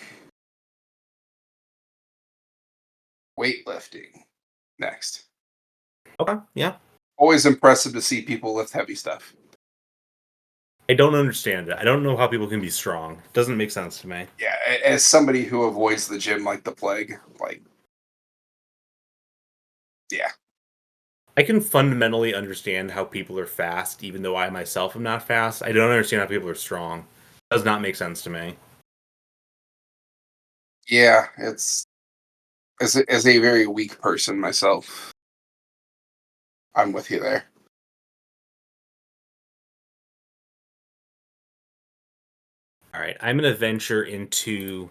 S2: weightlifting next.
S1: Okay, yeah.
S2: Always impressive to see people lift heavy stuff.
S1: I don't understand it. I don't know how people can be strong. It doesn't make sense to me.
S2: Yeah, as somebody who avoids the gym like the plague, like, yeah,
S1: I can fundamentally understand how people are fast, even though I myself am not fast. I don't understand how people are strong. It does not make sense to me.
S2: yeah, it's as a very weak person myself, I'm with you there.
S1: All right, I'm going to venture into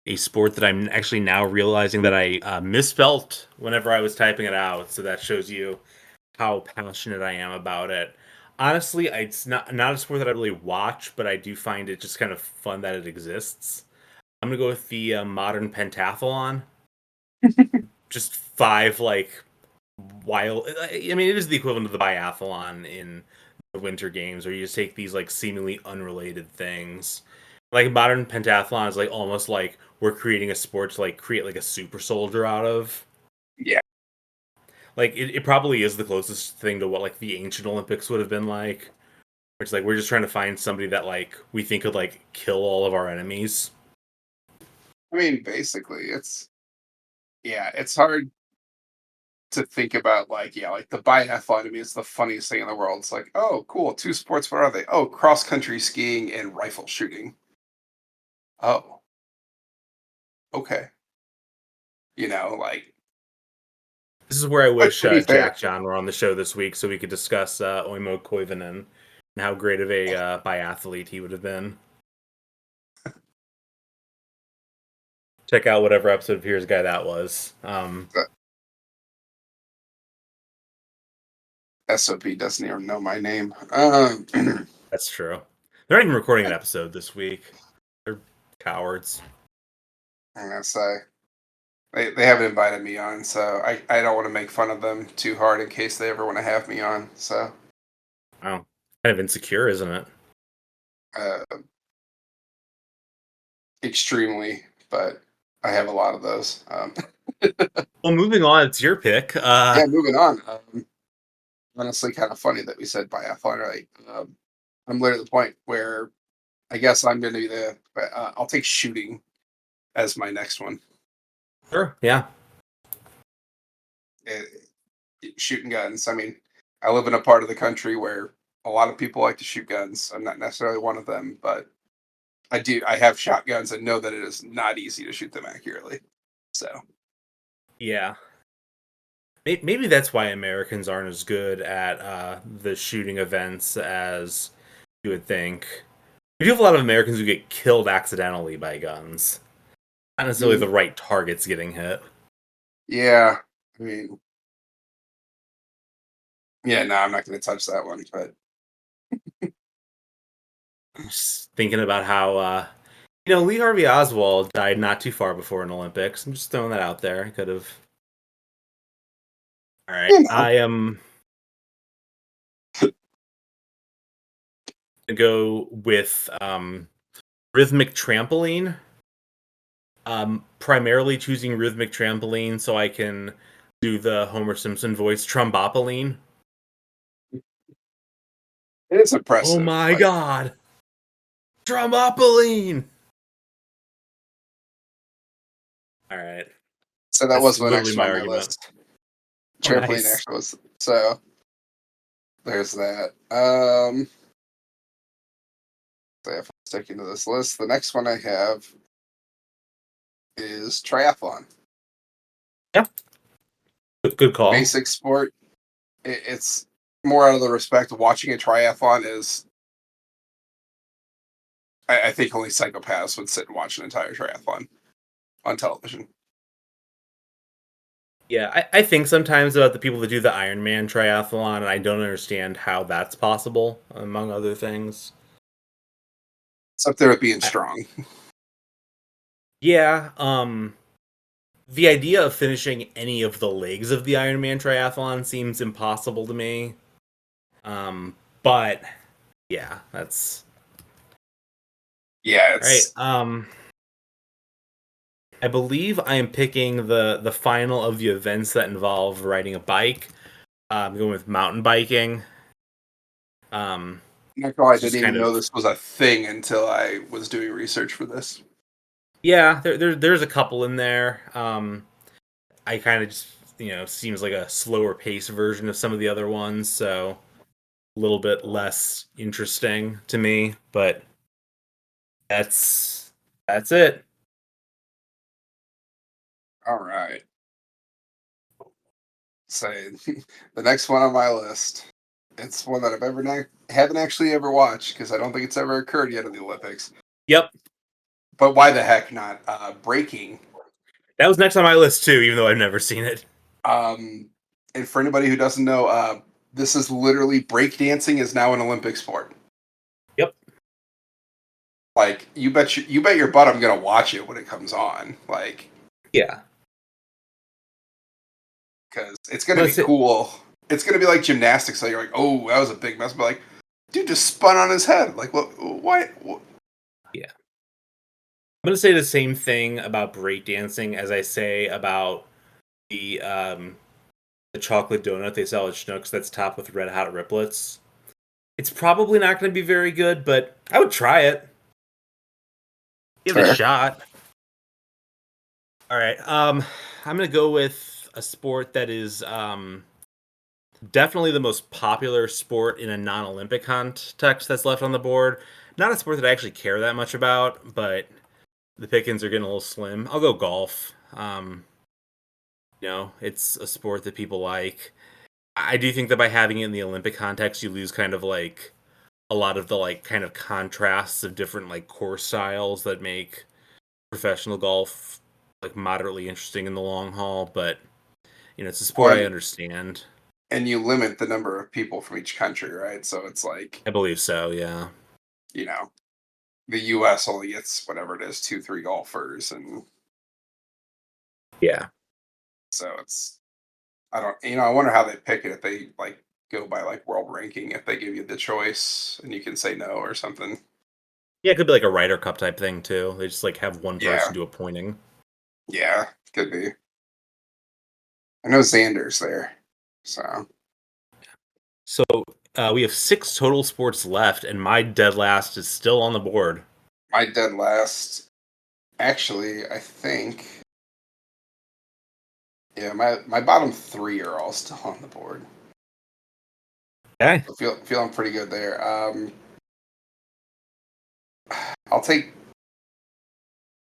S1: a sport that I'm actually now realizing that I misspelt whenever I was typing it out. So that shows you how passionate I am about it. Honestly, it's not a sport that I really watch, but I do find it just kind of fun that it exists. I'm gonna go with the modern pentathlon. Just five like wild. I mean, it is the equivalent of the biathlon in the Winter Games, where you just take these like seemingly unrelated things. Like modern pentathlon is like almost like we're creating a sport to like create like a super soldier out of.
S2: Yeah.
S1: Like it probably is the closest thing to what like the ancient Olympics would have been like. It's like we're just trying to find somebody that like we think could like kill all of our enemies.
S2: I mean, basically, it's hard to think about like the biathlon to me is the funniest thing in the world. It's like, oh, cool, two sports. What are they? Oh, cross country skiing and rifle shooting. Oh, okay. Like,
S1: This is where I
S2: but
S1: wish
S2: to be fair,
S1: Jack John were on the show this week so we could discuss Oimo Koivunen and how great of a biathlete he would have been. Check out whatever episode of Here's Guy that was.
S2: the SOP doesn't even know my name.
S1: That's true. They're not even recording an episode this week. They're cowards.
S2: I'm gonna say they haven't invited me on, so I don't want to make fun of them too hard in case they ever want to have me on. So,
S1: Wow. Kind of insecure, isn't it?
S2: uh, extremely, but I have a lot of those.
S1: Well, moving on, it's your pick.
S2: Yeah, moving on. Honestly, kind of funny that we said biathlon, right? I'm literally at the point where I guess I'm going to be I'll take shooting as my next one.
S1: Sure. Yeah.
S2: Eh, Shooting guns. I mean, I live in a part of the country where a lot of people like to shoot guns. I'm not necessarily one of them, but I do. I have shotguns and know that it is not easy to shoot them accurately. So,
S1: Yeah. Maybe that's why Americans aren't as good at the shooting events as you would think. We do have a lot of Americans who get killed accidentally by guns. Not necessarily
S2: mm,
S1: the right targets getting hit.
S2: yeah. I mean, yeah. No, I'm not going to touch that one. But
S1: Just thinking about how Lee Harvey Oswald died not too far before an Olympics. I'm just throwing that out there. I could have. All right,
S2: you know,
S1: I am gonna go with rhythmic trampoline. Primarily choosing rhythmic trampoline so I can do the Homer Simpson voice trombopoline.
S2: it is
S1: Oh
S2: impressive.
S1: my
S2: Like,
S1: god, trombopoline! All right,
S2: so that
S1: that's
S2: was my
S1: literally
S2: next one
S1: my
S2: on my
S1: argument.
S2: list.
S1: Oh,
S2: Trampoline
S1: nice.
S2: actually was so. There's that. So if I'm sticking to this list, the next one I have is triathlon.
S1: Yeah, good call.
S2: Basic sport. It's more out of the respect of watching a triathlon is. I think only psychopaths would sit and watch an entire triathlon on television.
S1: Yeah, I think sometimes about the people that do the Ironman triathlon, and I don't understand how that's possible, among other things.
S2: It's up there with being
S1: I,
S2: strong.
S1: yeah, the idea of finishing any of the legs of the Ironman triathlon seems impossible to me. But yeah, that's
S2: Yeah,
S1: right.
S2: it's
S1: I believe I am picking the final of the events that involve riding a bike. I'm going with mountain biking.
S2: not gonna lie, I
S1: Just
S2: didn't
S1: kind
S2: even know
S1: of
S2: this was a thing until I was doing research for this.
S1: yeah. There's a couple in there. I kind of just seems like a slower pace version of some of the other ones, so a little bit less interesting to me. But that's it.
S2: All right. So the next one on my list, it's one that haven't actually ever watched because I don't think it's ever occurred yet in the Olympics.
S1: Yep,
S2: But why the heck not? Breaking.
S1: that was next on my list too, even though I've never seen it.
S2: Um, and for anybody who doesn't know, this is literally breakdancing is now an Olympic sport.
S1: Yep.
S2: Like you bet your butt I'm gonna watch it when it comes on. Like
S1: Yeah.
S2: because it's gonna be
S1: Let's say,
S2: cool. It's gonna be like gymnastics. So you're like, oh, that was a big mess. But like, dude just spun on his head. Like, what?
S1: yeah. I'm gonna say the same thing about breakdancing as I say about the chocolate donut they sell at Schnucks that's topped with red hot riplets. It's probably not going to be very good, but I would try it. Give it a
S2: Fair.
S1: shot. All right. I'm going to go with a sport that is definitely the most popular sport in a non-Olympic context that's left on the board. Not a sport that I actually care that much about, but the pickings are getting a little slim. I'll go golf. It's a sport that people like. I do think that by having it in the Olympic context, you lose kind of like a lot of the like kind of contrasts of different like course styles that make professional golf like moderately interesting in the long haul. But it's a sport I
S2: One
S1: understand.
S2: and you limit the number of people from each country, right? So it's like
S1: I believe so. Yeah.
S2: you know the U.S. only gets whatever it is, 2, 3 golfers, and
S1: Yeah.
S2: so it's I don't I wonder how they pick it if they like go by like world ranking if they give you the choice and you can say no or something.
S1: Yeah. It could be like a Ryder Cup type thing too. They just like have one
S2: Yeah,
S1: person do a pointing.
S2: yeah, could be. I know Xander's there, so
S1: So we have 6 total sports left, and my dead last is still on the board.
S2: my dead last. Actually, I think yeah, my bottom 3 are all still on the board.
S1: Okay.
S2: So feeling pretty good there. I'll take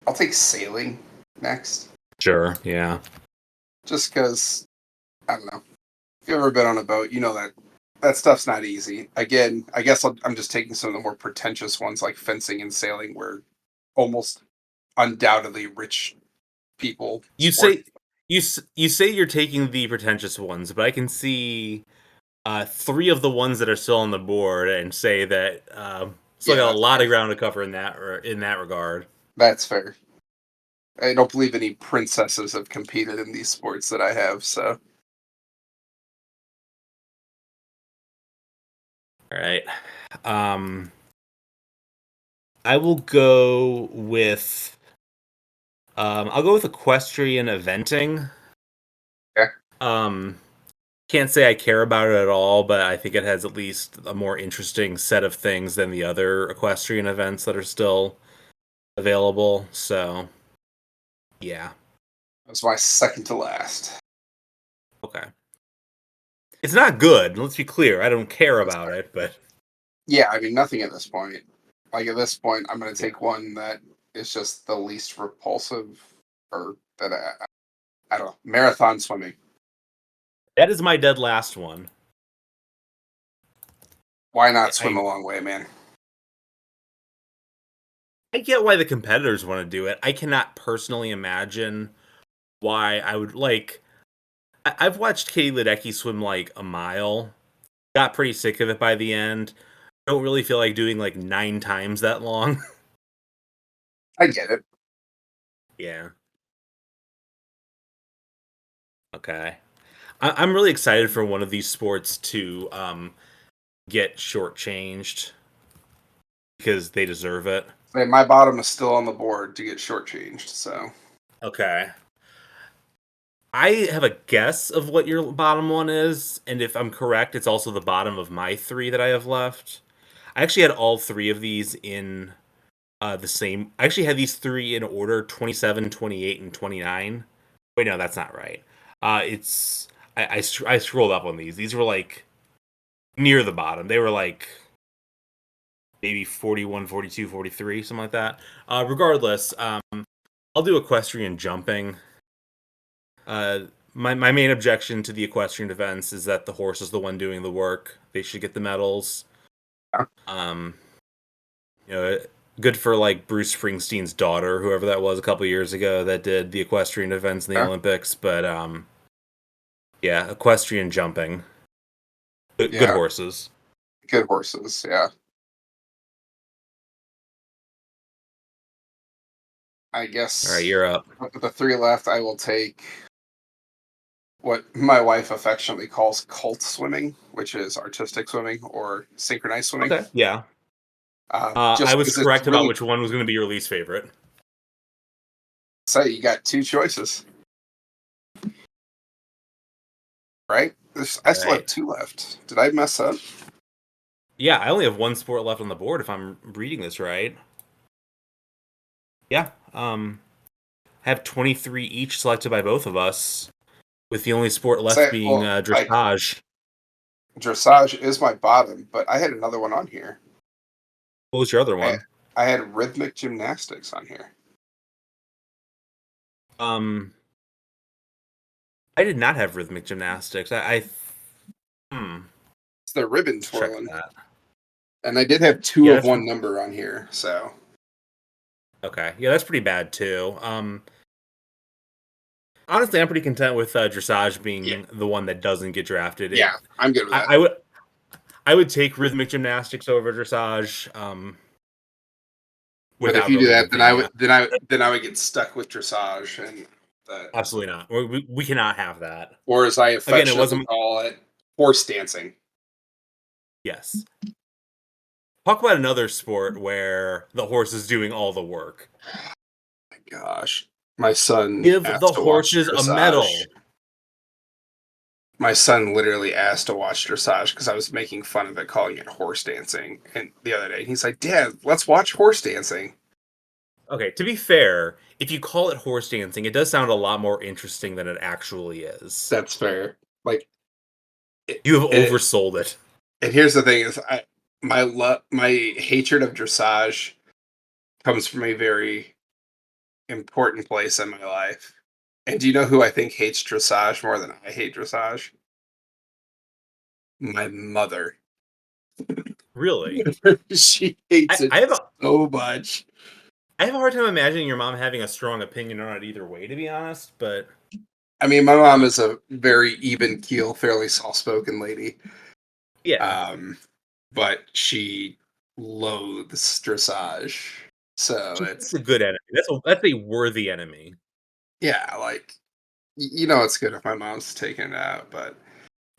S2: I'll take sailing next,
S1: Sure. Yeah.
S2: just because I don't know. If you've ever been on a boat, you know that stuff's not easy. Again, I guess I'm just taking some of the more pretentious ones like fencing and sailing, where almost undoubtedly rich people
S1: You
S2: sport.
S1: say you say you're taking the pretentious ones, but I can see 3 of the ones that are still on the board and say that still
S2: Yeah,
S1: got a
S2: that's
S1: lot
S2: fair.
S1: of ground to cover in that regard.
S2: That's fair. I don't believe any princesses have competed in these sports that I have, so
S1: All right. Um, I will go with I'll go with equestrian eventing.
S2: yeah.
S1: Um, can't say I care about it at all, but I think it has at least a more interesting set of things than the other equestrian events that are still available. So, yeah.
S2: That's my second to last.
S1: Okay. It's not good. Let's be clear. I don't care
S2: That's
S1: about
S2: fair.
S1: it, but
S2: Yeah, I mean nothing at this point. Like at this point, I'm going to
S1: yeah.
S2: take one that is just the least repulsive, or that I don't know. Marathon swimming.
S1: That is my dead last one.
S2: Why not swim
S1: I
S2: a long way, man?
S1: I get why the competitors want to do it. I cannot personally imagine why I would like. I've watched Katie Ledecky swim like a mile. Got pretty sick of it by the end. Don't really feel like doing like 9 times that long.
S2: I get it.
S1: Yeah. Okay. I'm really excited for one of these sports to get shortchanged because they deserve it.
S2: Hey, my bottom is still on the board to get shortchanged. So
S1: Okay. I have a guess of what your bottom one is, and if I'm correct, it's also the bottom of my 3 that I have left. I actually had all 3 of these in the same. I actually had these 3 in order: 27, 28, and 29. Wait, no, that's not right. It's I scrolled up on these. These were like near the bottom. They were like maybe 41, 42, 43, something like that. Regardless, I'll do equestrian jumping. Uh, my main objection to the equestrian events is that the horse is the one doing the work. They should get the medals.
S2: yeah,
S1: Um, good for like Bruce Springsteen's daughter, whoever that was, a couple years ago that did the equestrian events in the
S2: yeah.
S1: Olympics. But yeah, equestrian jumping. Good
S2: Yeah,
S1: horses.
S2: good horses. Yeah, I
S1: All right,
S2: guess
S1: you're up.
S2: of the three left, I will take what my wife affectionately calls cult swimming, which is artistic swimming or synchronized swimming.
S1: Okay. Yeah.
S2: Just
S1: I was
S2: because it's
S1: correct about
S2: really
S1: which one was going to be your least favorite.
S2: say you got two choices, right? I
S1: All
S2: still have
S1: right.
S2: two left. Did I mess up?
S1: Yeah, I only have one sport left on the board if I'm reading this right. Yeah. Have 23 each selected by both of us, with the only sport left
S2: Say,
S1: being
S2: well, like
S1: dressage.
S2: dressage is my bottom, but I had another one on here.
S1: What was your other
S2: I
S1: one?
S2: I had rhythmic gymnastics on here.
S1: Um, I did not have rhythmic gymnastics. Hmm,
S2: It's the ribbon
S1: let's check
S2: twirling,
S1: that.
S2: and I did have two
S1: Yeah,
S2: of
S1: that's
S2: one number on here. So
S1: okay. Yeah, that's pretty bad too. Honestly, I'm pretty content with dressage
S2: yeah,
S1: being the one that doesn't get drafted.
S2: yeah, I'm good with
S1: I,
S2: that.
S1: I would, I would take rhythmic gymnastics over dressage,
S2: But if
S1: without
S2: you do
S1: really even
S2: that, then I
S1: thinking.
S2: would then I would get stuck with dressage and that,
S1: Absolutely not. We cannot have that.
S2: or as I
S1: Again, it
S2: affectionately
S1: wasn't.
S2: call it, horse dancing.
S1: Yes. Talk about another sport where the horse is doing all the work.
S2: My gosh, my son
S1: Give
S2: asked
S1: the
S2: to watch
S1: horses a
S2: dressage.
S1: medal.
S2: My son literally asked to watch dressage because I was making fun of it, calling it horse dancing. And the other day, he's like, "Dad, let's watch horse dancing."
S1: Okay, to be fair, if you call it horse dancing, it does sound a lot more interesting than it actually is.
S2: That's fair. Like, it,
S1: You have
S2: it,
S1: oversold it.
S2: and here's the thing: is my hatred of dressage comes from a very important place in my life. And do you know who I think hates dressage more than I hate dressage? My mother.
S1: Really.
S2: She hates
S1: I,
S2: it
S1: I have a
S2: so much.
S1: I have a hard time imagining your mom having a strong opinion on it either way, to be honest, but
S2: I mean, my mom is a very even keel, fairly soft spoken lady.
S1: yeah.
S2: Um, but she loathes dressage. So
S1: That's
S2: it's
S1: a good enemy. That's a worthy enemy.
S2: yeah, like you know it's good if my mom's taking it out, but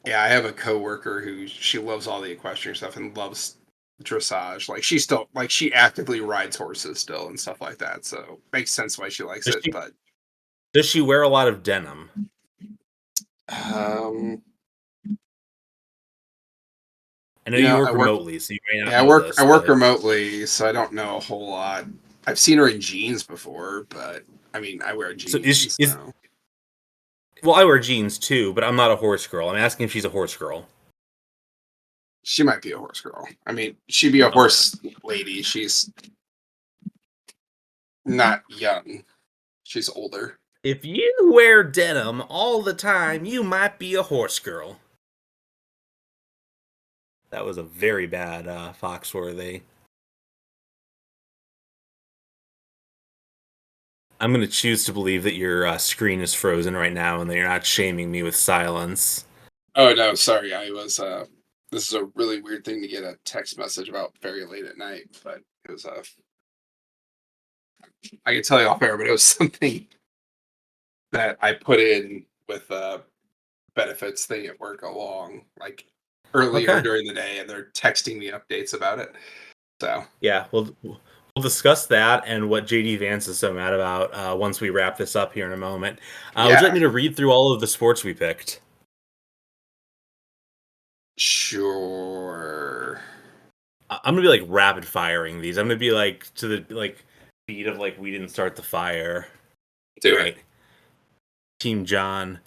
S2: yeah, I have a coworker who she loves all the equestrian stuff and loves dressage. Like she still like she actively rides horses still and stuff like that. So makes sense why she likes
S1: Does
S2: it.
S1: she
S2: But
S1: does she wear a lot of denim?
S2: um,
S1: I know
S2: you
S1: you
S2: know,
S1: work remotely, so you may not
S2: yeah,
S1: know this,
S2: I work
S1: but
S2: remotely, so I don't know a whole lot. I've seen her in jeans before, but I mean, I wear
S1: so is she,
S2: jeans,
S1: is
S2: so
S1: well, I wear jeans too, but I'm not a horse girl. I'm asking if she's a horse girl.
S2: she might be a horse girl. I mean, she'd be a
S1: Okay.
S2: horse lady. She's not young. She's older.
S1: If you wear denim all the time, you might be a horse girl. That was a very bad Foxworthy. I'm going to choose to believe that your screen is frozen right now and that you're not shaming me with silence.
S2: Oh no, sorry. I was this is a really weird thing to get a text message about very late at night, but it was I can tell you off air, but it was something that I put in with benefits thing at work along like earlier
S1: Okay.
S2: during the day and they're texting me updates about it. So
S1: Yeah, we'll discuss that and what JD Vance is so mad about once we wrap this up here in a moment. Would you like
S2: yeah,
S1: me to read through all of the sports we picked?
S2: sure.
S1: I'm gonna be like rapid firing these. I'm gonna be like to the like beat of like we didn't start the fire.
S2: Do
S1: All
S2: it.
S1: right, Team John.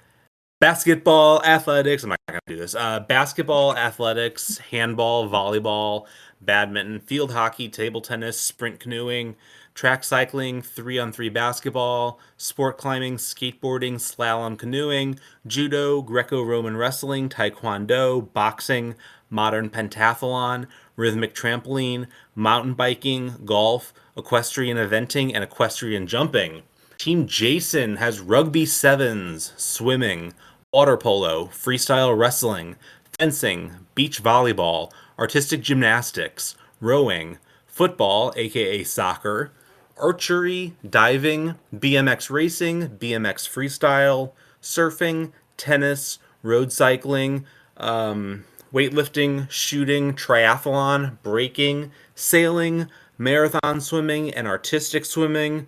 S1: Basketball, athletics. I'm not gonna do this. Basketball, athletics, handball, volleyball, badminton, field hockey, table tennis, sprint canoeing, track cycling, 3-on-3 basketball, sport climbing, skateboarding, slalom canoeing, judo, Greco-Roman wrestling, taekwondo, boxing, modern pentathlon, rhythmic trampoline, mountain biking, golf, equestrian eventing, and equestrian jumping. Team Jason has rugby sevens, swimming, water polo, freestyle wrestling, fencing, beach volleyball, artistic gymnastics, rowing, football, aka soccer, archery, diving, BMX racing, BMX freestyle, surfing, tennis, road cycling, weightlifting, shooting, triathlon, breaking, sailing, marathon swimming, and artistic swimming,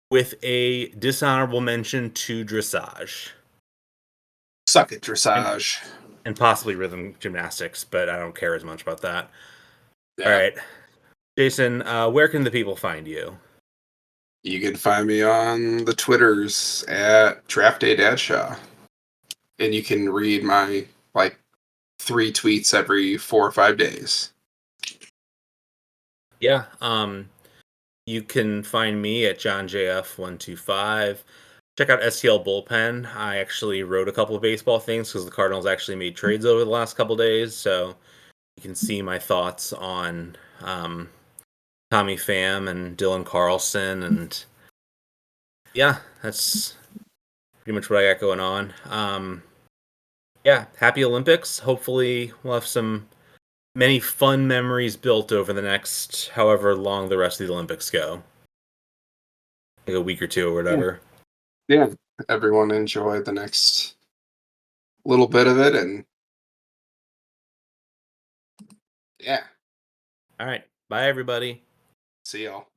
S1: with a dishonorable mention to dressage.
S2: Suck it,
S1: And,
S2: dressage.
S1: and possibly rhythm gymnastics, but I don't care as much about that.
S2: Yeah.
S1: All right. Jason, where can the people find you?
S2: You can find me on the Twitters at Draft Day Dadshaw. And you can read my like 3 tweets every 4 or 5 days.
S1: Yeah. You can find me at JohnJF125. Check out STL Bullpen. I actually wrote a couple of baseball things because the Cardinals actually made trades over the last couple days, so you can see my thoughts on Tommy Pham and Dylan Carlson, and yeah, that's pretty much what I got going on. Yeah, happy Olympics. Hopefully, we'll have many fun memories built over the next however long the rest of the Olympics go, like a week or two or whatever.
S2: Yeah. Everyone enjoy the next little bit of it, and yeah.
S1: All right, bye everybody.
S2: See y'all.